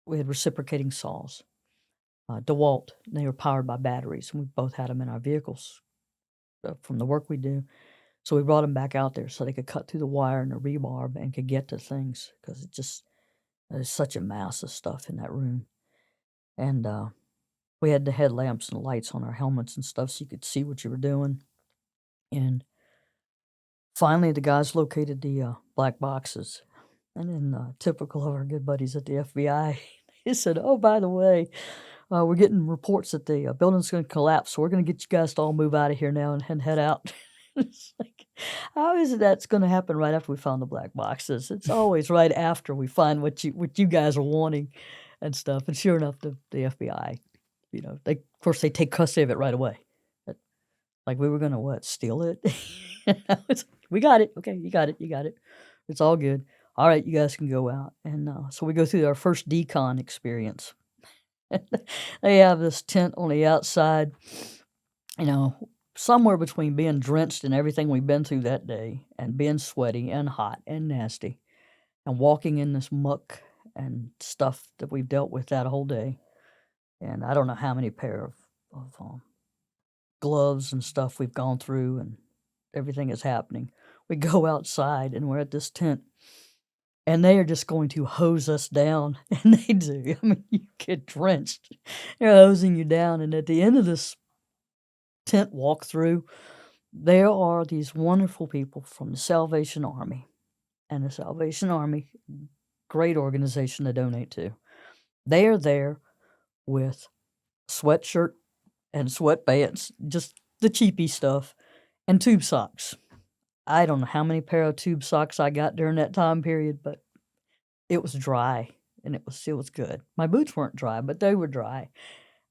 Speaker 1: We had reciprocating saws. DeWalt, they were powered by batteries, and we both had them in our vehicles from the work we do. So we brought them back out there so they could cut through the wire and the rebar and could get to things because there's such a mass of stuff in that room. And we had the headlamps and lights on our helmets and stuff so you could see what you were doing. And finally, the guys located the black boxes. And then typical of our good buddies at the FBI, he said, "Oh, by the way, we're getting reports that the building's going to collapse, so we're going to get you guys to all move out of here now and head out." It's like, how is it that's going to happen right after we found the black boxes? It's always right after we find what you guys are wanting and stuff. And sure enough, the FBI, of course they take custody of it right away. Like we were going to steal it? We got it. Okay, you got it. It's all good. All right, you guys can go out. And so we go through our first decon experience. They have this tent on the outside, somewhere between being drenched in everything we've been through that day and being sweaty and hot and nasty and walking in this muck and stuff that we've dealt with that whole day. And I don't know how many pair of gloves and stuff we've gone through, and everything is happening. We go outside and we're at this tent, and they are just going to hose us down. And they do. I mean, you get drenched. They're hosing you down. And at the end of this tent walkthrough, there are these wonderful people from the Salvation Army. And the Salvation Army, great organization to donate to. They are there with sweatshirt and sweatpants, just the cheapy stuff, and tube socks. I don't know how many pair of tube socks I got during that time period, but it was dry, and it was good. My boots weren't dry, but they were dry.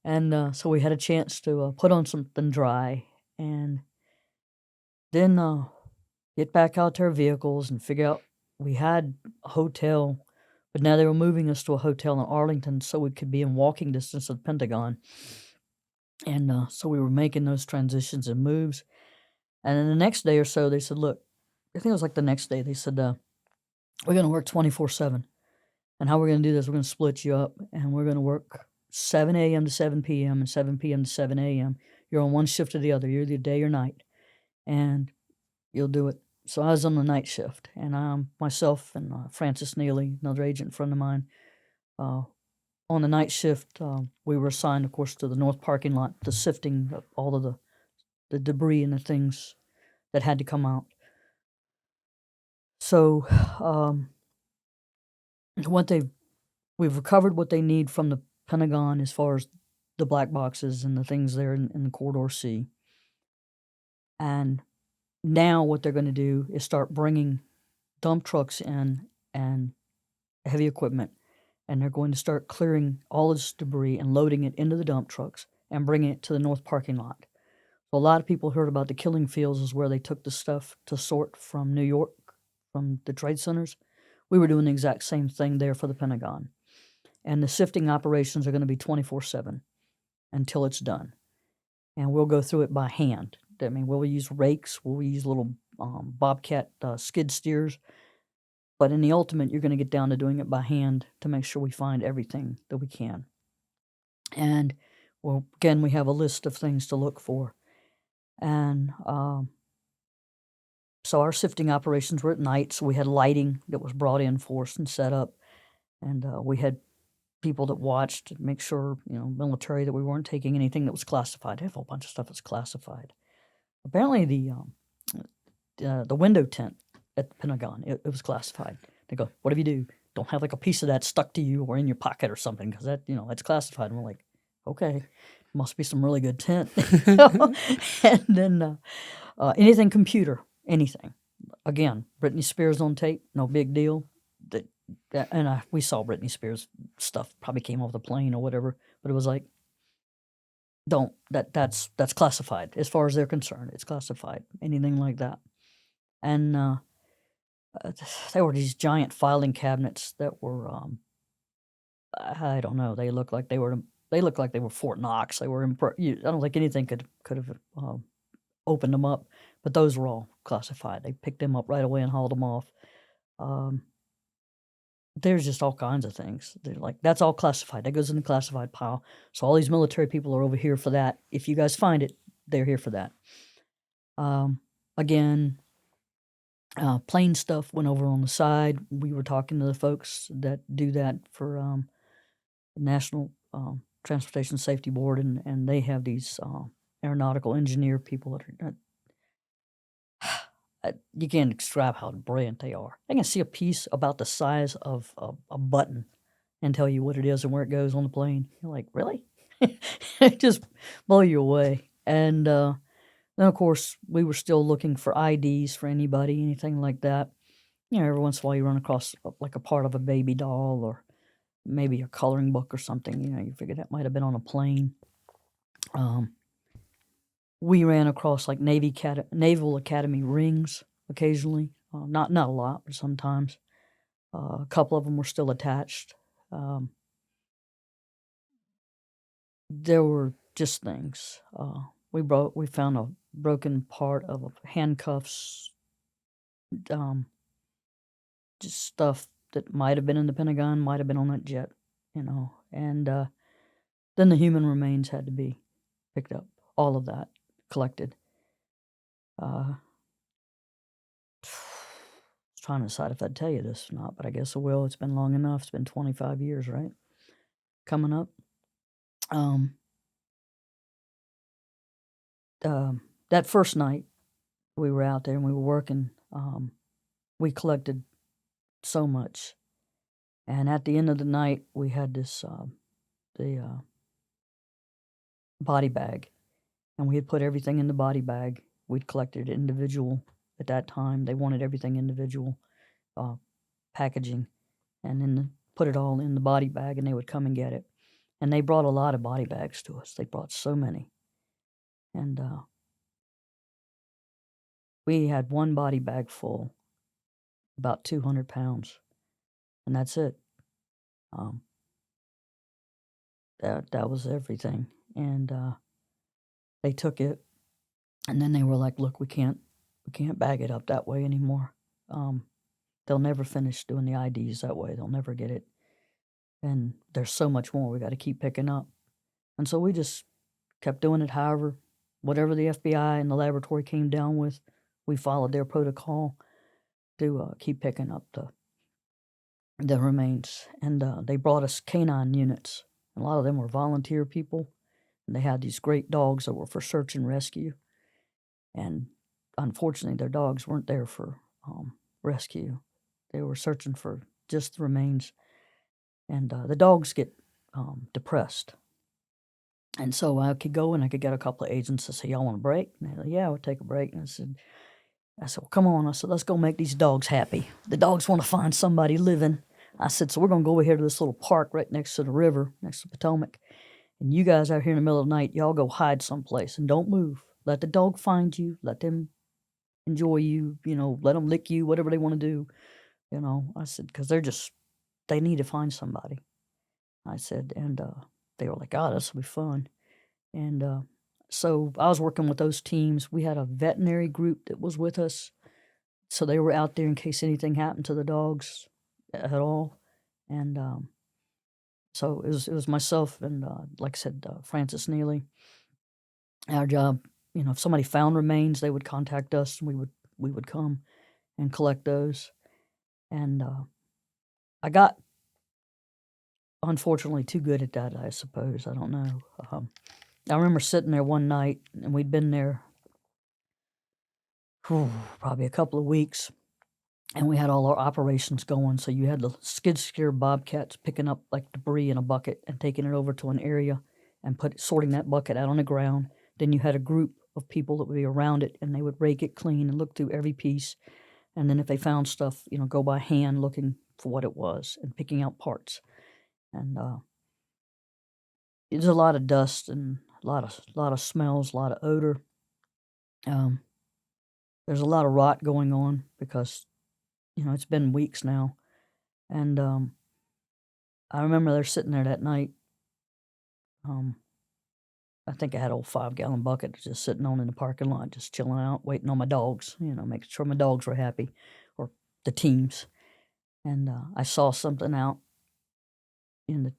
Speaker 1: And so we had a chance to put on something dry, and then get back out to our vehicles and figure out we had a hotel, but now they were moving us to a hotel in Arlington so we could be in walking distance of the Pentagon. And so we were making those transitions and moves. And then the next day or so, they said, look, I think it was like the next day, they said, we're going to work 24/7. And how we're going to do this, we're going to split you up, and we're going to work 7 a.m. to 7 p.m. and 7 p.m. to 7 a.m. You're on one shift or the other. You're either day or night. and you'll do it. So I was on the night shift, and myself and Francis Neely, another agent friend of mine, on the night shift, we were assigned, of course, to the north parking lot, the sifting of all of the debris and the things that had to come out. So we've recovered what they need from the Pentagon as far as the black boxes and the things there in the Corridor C. And now what they're going to do is start bringing dump trucks in and heavy equipment, and they're going to start clearing all this debris and loading it into the dump trucks and bringing it to the north parking lot. So a lot of people heard about the killing fields is where they took the stuff to sort from New York, from the trade centers. We were doing the exact same thing there for the Pentagon. And the sifting operations are going to be 24/7 until it's done. And we'll go through it by hand. I mean, we'll use rakes, we'll use little bobcat skid steers. But in the ultimate, you're going to get down to doing it by hand to make sure we find everything that we can. And, well, again, we have a list of things to look for. And so our sifting operations were at night, so we had lighting that was brought in for us and set up. And we had people that watched to make sure, military, that we weren't taking anything that was classified. They have a whole bunch of stuff that's classified. Apparently the window tent at the Pentagon, it was classified. They go, what if you do? Don't have like a piece of that stuck to you or in your pocket or something, because that, that's classified. And we're like, okay, must be some really good tent. And then anything computer, anything. Again, Britney Spears on tape, no big deal. We saw Britney Spears stuff, probably came off the plane or whatever, but it was like, that's classified. As far as they're concerned, it's classified. Anything like that. And there were these giant filing cabinets that were, I don't know, they looked like they were Fort Knox. They were, I don't think anything could have opened them up, but those were all classified. They picked them up right away and hauled them off. There's just all kinds of things. They're like, that's all classified. That goes in the classified pile. So all these military people are over here for that. If you guys find it, they're here for that. Again, plane stuff went over on the side. We were talking to the folks that do that for the National Transportation Safety Board, and they have these aeronautical engineer people that are, you can't describe how brilliant they are. They can see a piece about the size of a button and tell you what it is and where it goes on the plane. You're like, really? It just blow you away. And then, of course, we were still looking for IDs for anybody, anything like that. Every once in a while you run across like a part of a baby doll or maybe a coloring book or something. You figure that might have been on a plane. We ran across like Naval Academy rings occasionally. Not a lot, but sometimes. A couple of them were still attached. There were just things. We found a broken part of handcuffs. Just stuff that might have been in the Pentagon, might have been on that jet, And then the human remains had to be picked up. All of that collected. Trying to decide if I'd tell you this or not, but I guess I will. It's been long enough. It's been 25 years, right? Coming up. That first night we were out there and we were working, we collected so much. And at the end of the night, we had this, the body bag, and we had put everything in the body bag. We'd collected individual at that time. They wanted everything individual packaging, and then put it all in the body bag, and they would come and get it. And they brought a lot of body bags to us. They brought so many. And we had one body bag full, about 200 pounds, and that's it. That was everything. And they took it, and then they were like, look, we can't bag it up that way anymore. They'll never finish doing the IDs that way. They'll never get it. And there's so much more we got to keep picking up. And so we just kept doing it however whatever the FBI and the laboratory came down with, we followed their protocol to keep picking up the remains. And they brought us canine units. A lot of them were volunteer people, and they had these great dogs that were for search and rescue. And unfortunately, their dogs weren't there for rescue. They were searching for just the remains. And the dogs get depressed. And so I could go and I could get a couple of agents to say, y'all want a break? And they're like, yeah, we'll take a break. And I said, well, come on. I said, let's go make these dogs happy. The dogs want to find somebody living. I said, so we're going to go over here to this little park right next to the river, next to Potomac. And you guys out here in the middle of the night, y'all go hide someplace and don't move. Let the dog find you. Let them enjoy you. Let them lick you, whatever they want to do. I said, because they need to find somebody. I said, and they were like, oh, this will be fun. And so I was working with those teams. We had a veterinary group that was with us. So they were out there in case anything happened to the dogs at all. And so it was myself and, like I said, Francis Neely. Our job, if somebody found remains, they would contact us and we would come and collect those. And I got, unfortunately, too good at that, I suppose. I don't know. I remember sitting there one night, and we'd been there probably a couple of weeks, and we had all our operations going. So you had the skid steer bobcats picking up like debris in a bucket and taking it over to an area and sorting that bucket out on the ground. Then you had a group of people that would be around it, and they would rake it clean and look through every piece. And then if they found stuff, go by hand looking for what it was and picking out parts. And there's a lot of dust and a lot of smells, a lot of odor. There's a lot of rot going on because, it's been weeks now. And I remember they're sitting there that night. I think I had an old 5-gallon bucket just sitting on in the parking lot, just chilling out, waiting on my dogs, making sure my dogs were happy, or the teams. And I saw something out in the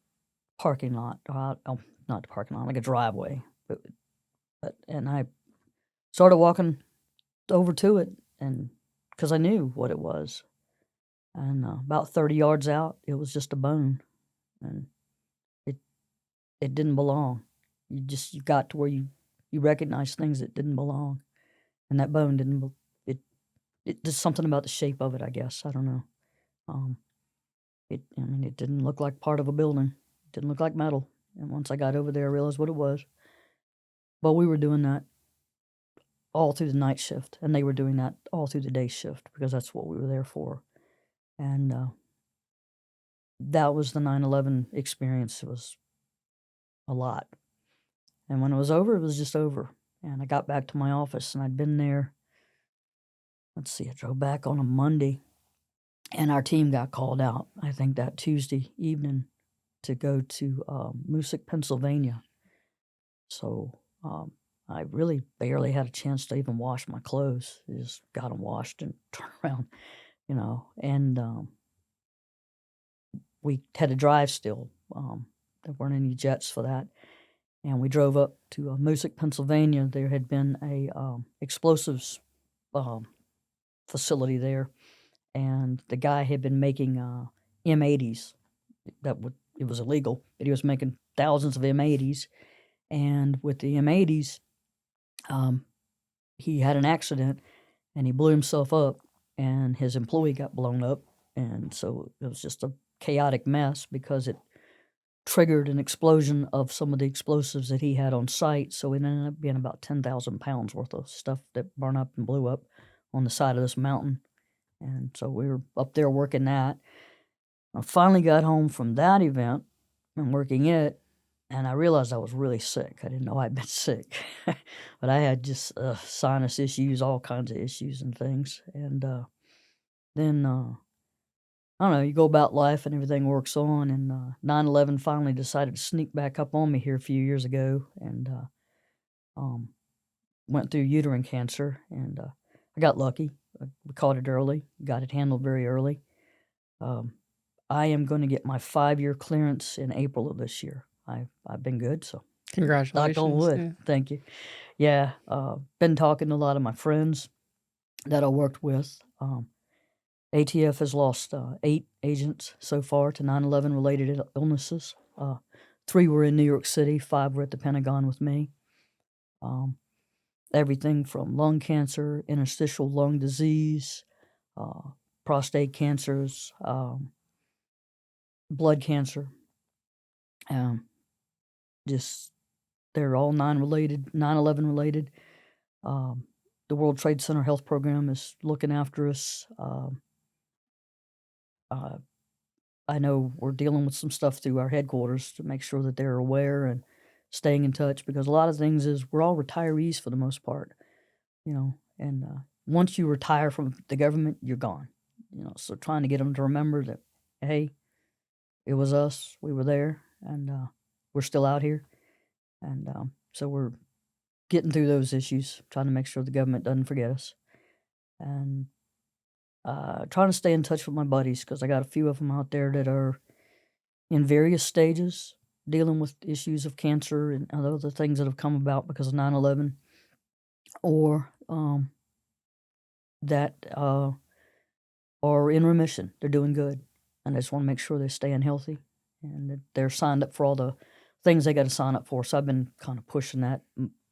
Speaker 1: parking lot, not the parking lot, like a driveway. And I started walking over to it, and because I knew what it was. And about 30 yards out, it was just a bone, and it didn't belong. You got to where you recognize things that didn't belong, and that bone didn't. There's something about the shape of it, I guess. I don't know. It didn't look like part of a building. It didn't look like metal. And once I got over there, I realized what it was. But we were doing that all through the night shift, and they were doing that all through the day shift because that's what we were there for. And that was the 9/11 experience. It was a lot. And when it was over, it was just over. And I got back to my office, and I'd been there. Let's see, I drove back on a Monday, and our team got called out, I think that Tuesday evening, to go to Moosic, Pennsylvania. So I really barely had a chance to even wash my clothes. I just got them washed and turned around, and we had to drive still. There weren't any jets for that. And we drove up to Moosic, Pennsylvania. There had been a explosives facility there, and the guy had been making M80s. It was illegal, but he was making thousands of M80s. And with the M80s, he had an accident, and he blew himself up, and his employee got blown up. And so it was just a chaotic mess because it triggered an explosion of some of the explosives that he had on site. So it ended up being about 10,000 pounds worth of stuff that burned up and blew up on the side of this mountain. And so we were up there working that. I finally got home from that event and working it, and I realized I was really sick. I didn't know I'd been sick. But I had just sinus issues, all kinds of issues and things. And then I don't know, you go about life and everything works on, and 9/11 finally decided to sneak back up on me here a few years ago, and went through uterine cancer, and I got lucky. We caught it early, got it handled very early. I am going to get my 5-year clearance in April of this year. I've been good, so. Knock on
Speaker 2: Congratulations.
Speaker 1: wood.
Speaker 2: Yeah.
Speaker 1: Thank you. Yeah, been talking to a lot of my friends that I worked with. ATF has lost 8 agents so far to 9/11 related illnesses. 3 were in New York City, 5 were at the Pentagon with me. Everything from lung cancer, interstitial lung disease, prostate cancers, blood cancer. Just they're all 9/11 related. The World Trade Center Health Program is looking after us. Uh, I know we're dealing with some stuff through our headquarters to make sure that they're aware and staying in touch, because a lot of things is we're all retirees for the most part, and once you retire from the government, you're gone. So trying to get them to remember that, hey, it was us, we were there, and we're still out here, and so we're getting through those issues, trying to make sure the government doesn't forget us, and trying to stay in touch with my buddies, because I got a few of them out there that are in various stages dealing with issues of cancer and other things that have come about because of 9/11, or that are in remission. They're doing good. And I just want to make sure they're staying healthy and that they're signed up for all the things they got to sign up for. So I've been kind of pushing that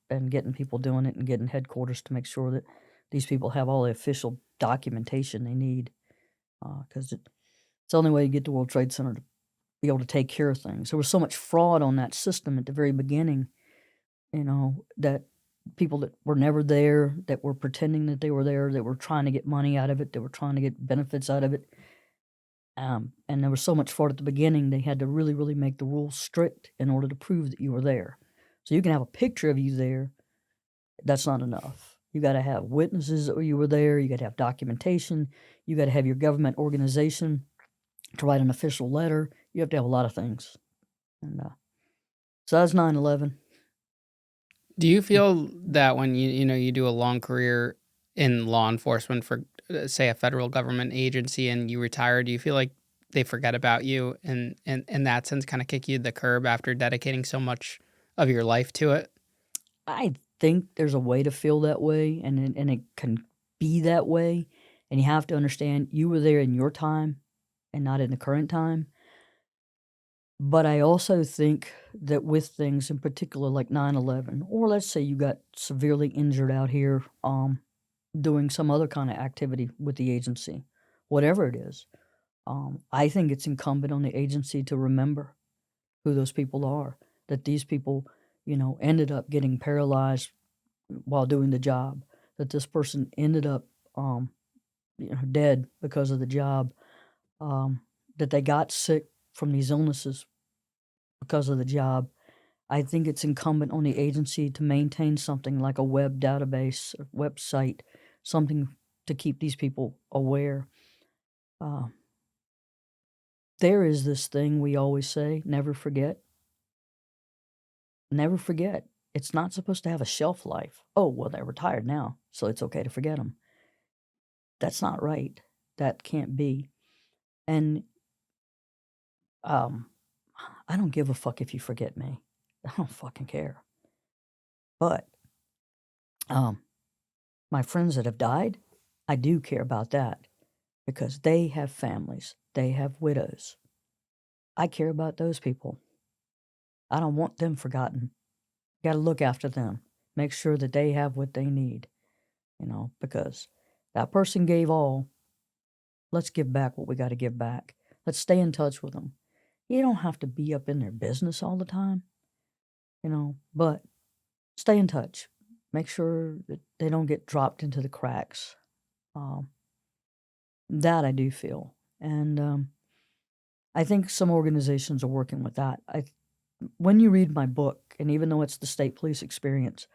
Speaker 1: and getting people doing it and getting headquarters to make sure that these people have all the official documentation they need, because it's the only way you get the World Trade Center to be able to take care of things. There was so much fraud on that system at the very beginning, that people that were never there, that were pretending that they were there, that were trying to get money out of it, that were trying to get benefits out of it. And there was so much fraud at the beginning, they had to really, really make the rules strict in order to prove that you were there. So you can have a picture of you there. That's not enough. You got to have witnesses that you were there. You got to have documentation. You got to have your government organization to write an official letter. You have to have a lot of things. And so that's 9/11.
Speaker 2: Do you feel that when you do a long career in law enforcement for say a federal government agency and you retire, do you feel like they forget about you and in that sense kind of kick you to the curb after dedicating so much of your life to it?
Speaker 1: I think there's a way to feel that way, and it can be that way, and you have to understand you were there in your time and not in the current time. But I also think that with things in particular like 9/11, or let's say you got severely injured out here, doing some other kind of activity with the agency, whatever it is, I think it's incumbent on the agency to remember who those people are, that these people, ended up getting paralyzed while doing the job, that this person ended up, dead because of the job, that they got sick from these illnesses because of the job. I think it's incumbent on the agency to maintain something like a web database, a website, something to keep these people aware. Uh, there is this thing we always say, never forget. Never forget. It's not supposed to have a shelf life. Oh, well, they're retired now, so it's okay to forget them. That's not right. That can't be. And um, I don't give a fuck if you forget me. I don't fucking care. But um, my friends that have died, I do care about that because they have families, they have widows. I care about those people. I don't want them forgotten. Got to look after them, make sure that they have what they need, because that person gave all. Let's give back what we got to give back. Let's stay in touch with them. You don't have to be up in their business all the time, but stay in touch. Make sure that they don't get dropped into the cracks. Um, that I do feel. And I think some organizations are working with that. When you read my book, and even though it's the state police experience,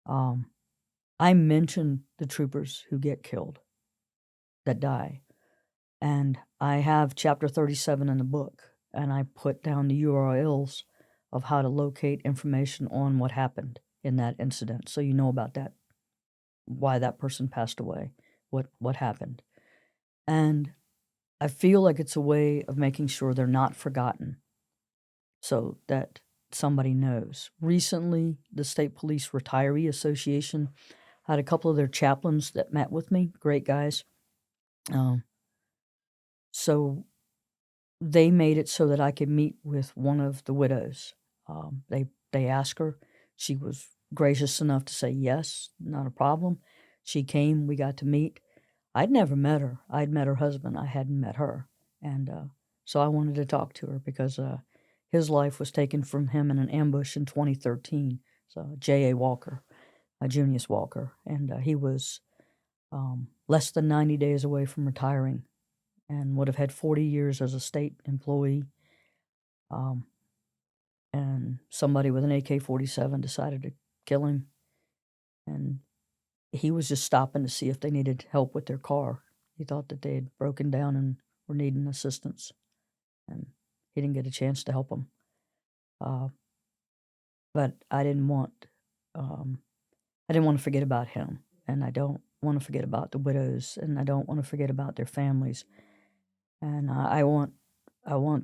Speaker 1: I mention the troopers who get killed, that die. And I have chapter 37 in the book, and I put down the URLs of how to locate information on what happened in that incident. So you know about that, why that person passed away, what happened. And I feel like it's a way of making sure they're not forgotten, so that somebody knows. Recently, the State Police Retiree Association had a couple of their chaplains that met with me, great guys. So they made it so that I could meet with one of the widows. They asked her. She was gracious enough to say yes, not a problem. She came. We got to meet. I'd never met her. I'd met her husband. I hadn't met her, and so I wanted to talk to her because his life was taken from him in an ambush in 2013. So J.A. Walker, Junius Walker, and he was less than 90 days away from retiring, and would have had 40 years as a state employee. And somebody with an AK-47 decided to kill him. And he was just stopping to see if they needed help with their car. He thought that they had broken down and were needing assistance. And he didn't get a chance to help them. But I didn't want to forget about him. And I don't want to forget about the widows. And I don't want to forget about their families. And I want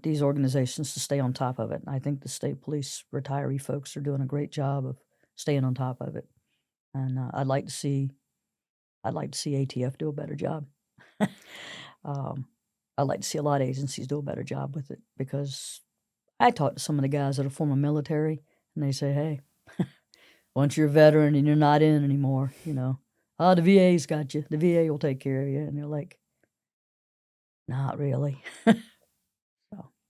Speaker 1: these organizations to stay on top of it. And I think the state police retiree folks are doing a great job of staying on top of it. And I'd like to see ATF do a better job. I'd like to see a lot of agencies do a better job with it, because I talk to some of the guys that are former military, and they say, "Hey, once you're a veteran and you're not in anymore, the VA's got you. The VA will take care of you." And they're like, "Not really."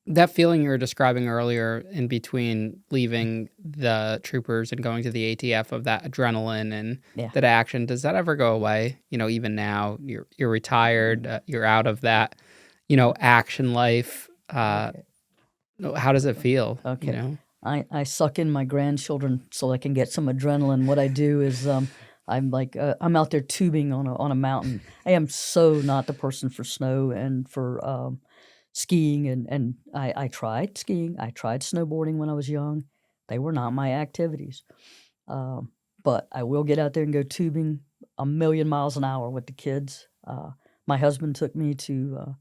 Speaker 2: That feeling you were describing earlier in between leaving the troopers and going to the ATF, of that adrenaline and that action, does that ever go away? Even now, you're retired, you're out of that, action life. How does it feel?
Speaker 1: Okay. I suck in my grandchildren so I can get some adrenaline. What I do is I'm like I'm out there tubing on a mountain. I am so not the person for snow and for skiing, and I tried skiing. I tried snowboarding when I was young. They were not my activities. But I will get out there and go tubing a million miles an hour with the kids. My husband took me to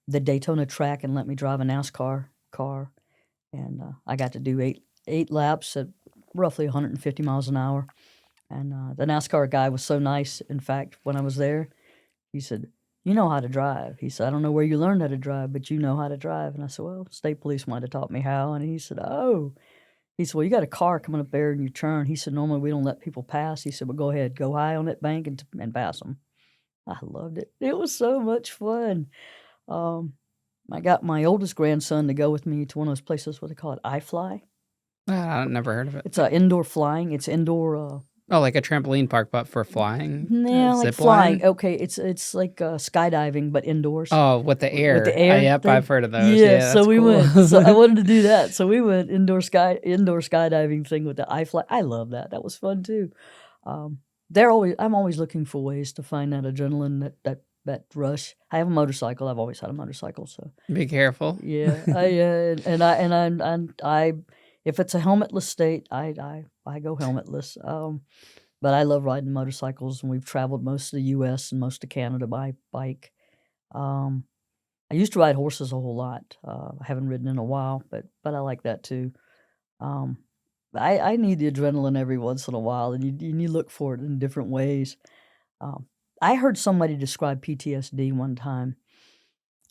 Speaker 1: the Daytona track and let me drive a NASCAR car. And I got to do eight laps at roughly 150 miles an hour. And the NASCAR guy was so nice. In fact, when I was there, he said, "You know how to drive." He said, "I don't know where you learned how to drive, but you know how to drive." And I said, "Well, state police might have taught me how." And he said, "Oh." He said, "Well, you got a car coming up there and you turn." He said, "Normally we don't let people pass." He said, "Well, go ahead. Go high on that bank and pass them." I loved it. It was so much fun. I got my oldest grandson to go with me to one of those places, what they call it, iFly.
Speaker 2: I've never heard of it.
Speaker 1: It's indoor flying. It's indoor.
Speaker 2: Like a trampoline park, but for flying?
Speaker 1: Yeah, like
Speaker 2: zip
Speaker 1: flying.
Speaker 2: line?
Speaker 1: Okay, it's like skydiving, but indoors.
Speaker 2: Oh, with the air.
Speaker 1: With the air
Speaker 2: Yep,
Speaker 1: thing.
Speaker 2: I've heard of those.
Speaker 1: Yeah,
Speaker 2: Yeah,
Speaker 1: so
Speaker 2: that's
Speaker 1: we
Speaker 2: cool.
Speaker 1: went. So I wanted to do that. So we went indoor skydiving thing with the iFly. I love that. That was fun too. I'm always looking for ways to find that adrenaline, that rush. I have a motorcycle. I've always had a motorcycle, so
Speaker 2: Be careful.
Speaker 1: yeah. I if it's a helmetless state, I go helmetless. But I love riding motorcycles, and we've traveled most of the U.S. and most of Canada by bike. I used to ride horses a whole lot. I haven't ridden in a while, but I like that too. I need the adrenaline every once in a while, and you look for it in different ways. I heard somebody describe PTSD one time,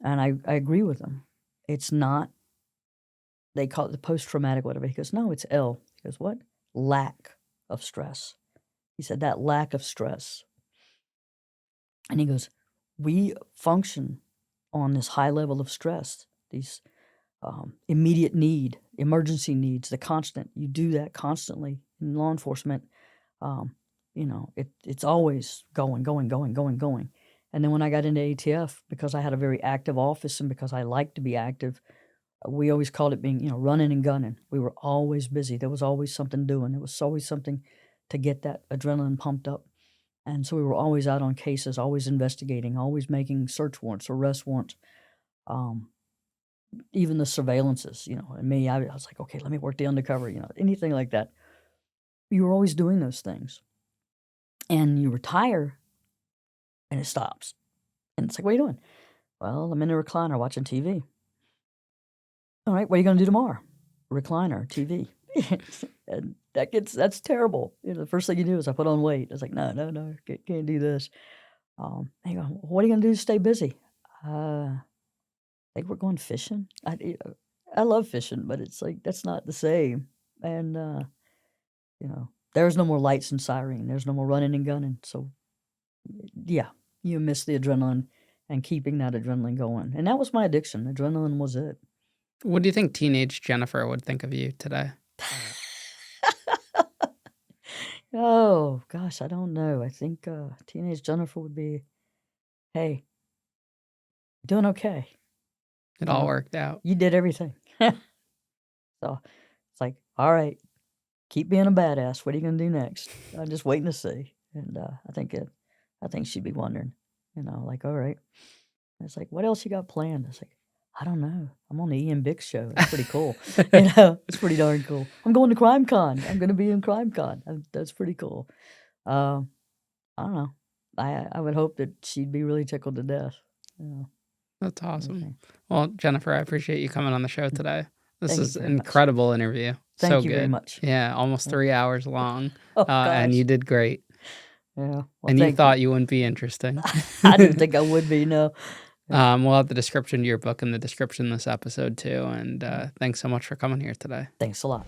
Speaker 1: and I agree with them. It's not, they call it the post-traumatic whatever. He goes, "No, it's L." He goes, "What?" "Lack of stress." He said, "That lack of stress." And he goes, "We function on this high level of stress, these immediate need, emergency needs, the constant. You do that constantly in law enforcement. It's always going. And then when I got into ATF, because I had a very active office and because I like to be active, we always called it being, running and gunning. We were always busy. There was always something doing. There was always something to get that adrenaline pumped up. And so we were always out on cases, always investigating, always making search warrants, arrest warrants. Even the surveillances, and me, I was like, okay, let me work the undercover, anything like that. You were always doing those things. And you retire, and it stops. And it's like, what are you doing? "Well, I'm in a recliner watching TV." "All right, what are you going to do tomorrow?" recliner TV. And that's terrible. The first thing you do is I put on weight. It's like, no, can't do this. They go, what are you gonna do to stay busy? I think we're going fishing. I love fishing, but it's like that's not the same. And there's no more lights and siren. There's no more running and gunning. So yeah, you miss the adrenaline and keeping that adrenaline going. And that was my addiction. Adrenaline was it.
Speaker 2: What do you think teenage Jennifer would think of you today?
Speaker 1: Oh gosh, I don't know. I think teenage Jennifer would be, hey, doing okay.
Speaker 2: It all worked out.
Speaker 1: You did everything. So it's like, all right, keep being a badass. What are you gonna do next? I'm just waiting to see. And I think she'd be wondering, like, all right. And it's like, what else you got planned? It's like, I don't know. I'm on the Ian Bick show. It's pretty cool. It's pretty darn cool. I'm going to Crime Con. I'm going to be in Crime Con. That's pretty cool. I don't know. I would hope that she'd be really tickled to death.
Speaker 2: That's awesome.
Speaker 1: Okay.
Speaker 2: Well, Jennifer, I appreciate you coming on the show today. This
Speaker 1: Thank you
Speaker 2: is an
Speaker 1: very much.
Speaker 2: incredible interview.
Speaker 1: Thank
Speaker 2: So
Speaker 1: you very
Speaker 2: good.
Speaker 1: much.
Speaker 2: Yeah, almost 3 hours long.
Speaker 1: Oh,
Speaker 2: And
Speaker 1: gosh.
Speaker 2: you did great.
Speaker 1: Yeah. Well,
Speaker 2: And you
Speaker 1: thank
Speaker 2: thought you wouldn't be interesting.
Speaker 1: I didn't think I would be, no.
Speaker 2: We'll have the description to your book in the description of this episode too. And thanks so much for coming here today.
Speaker 1: Thanks a lot.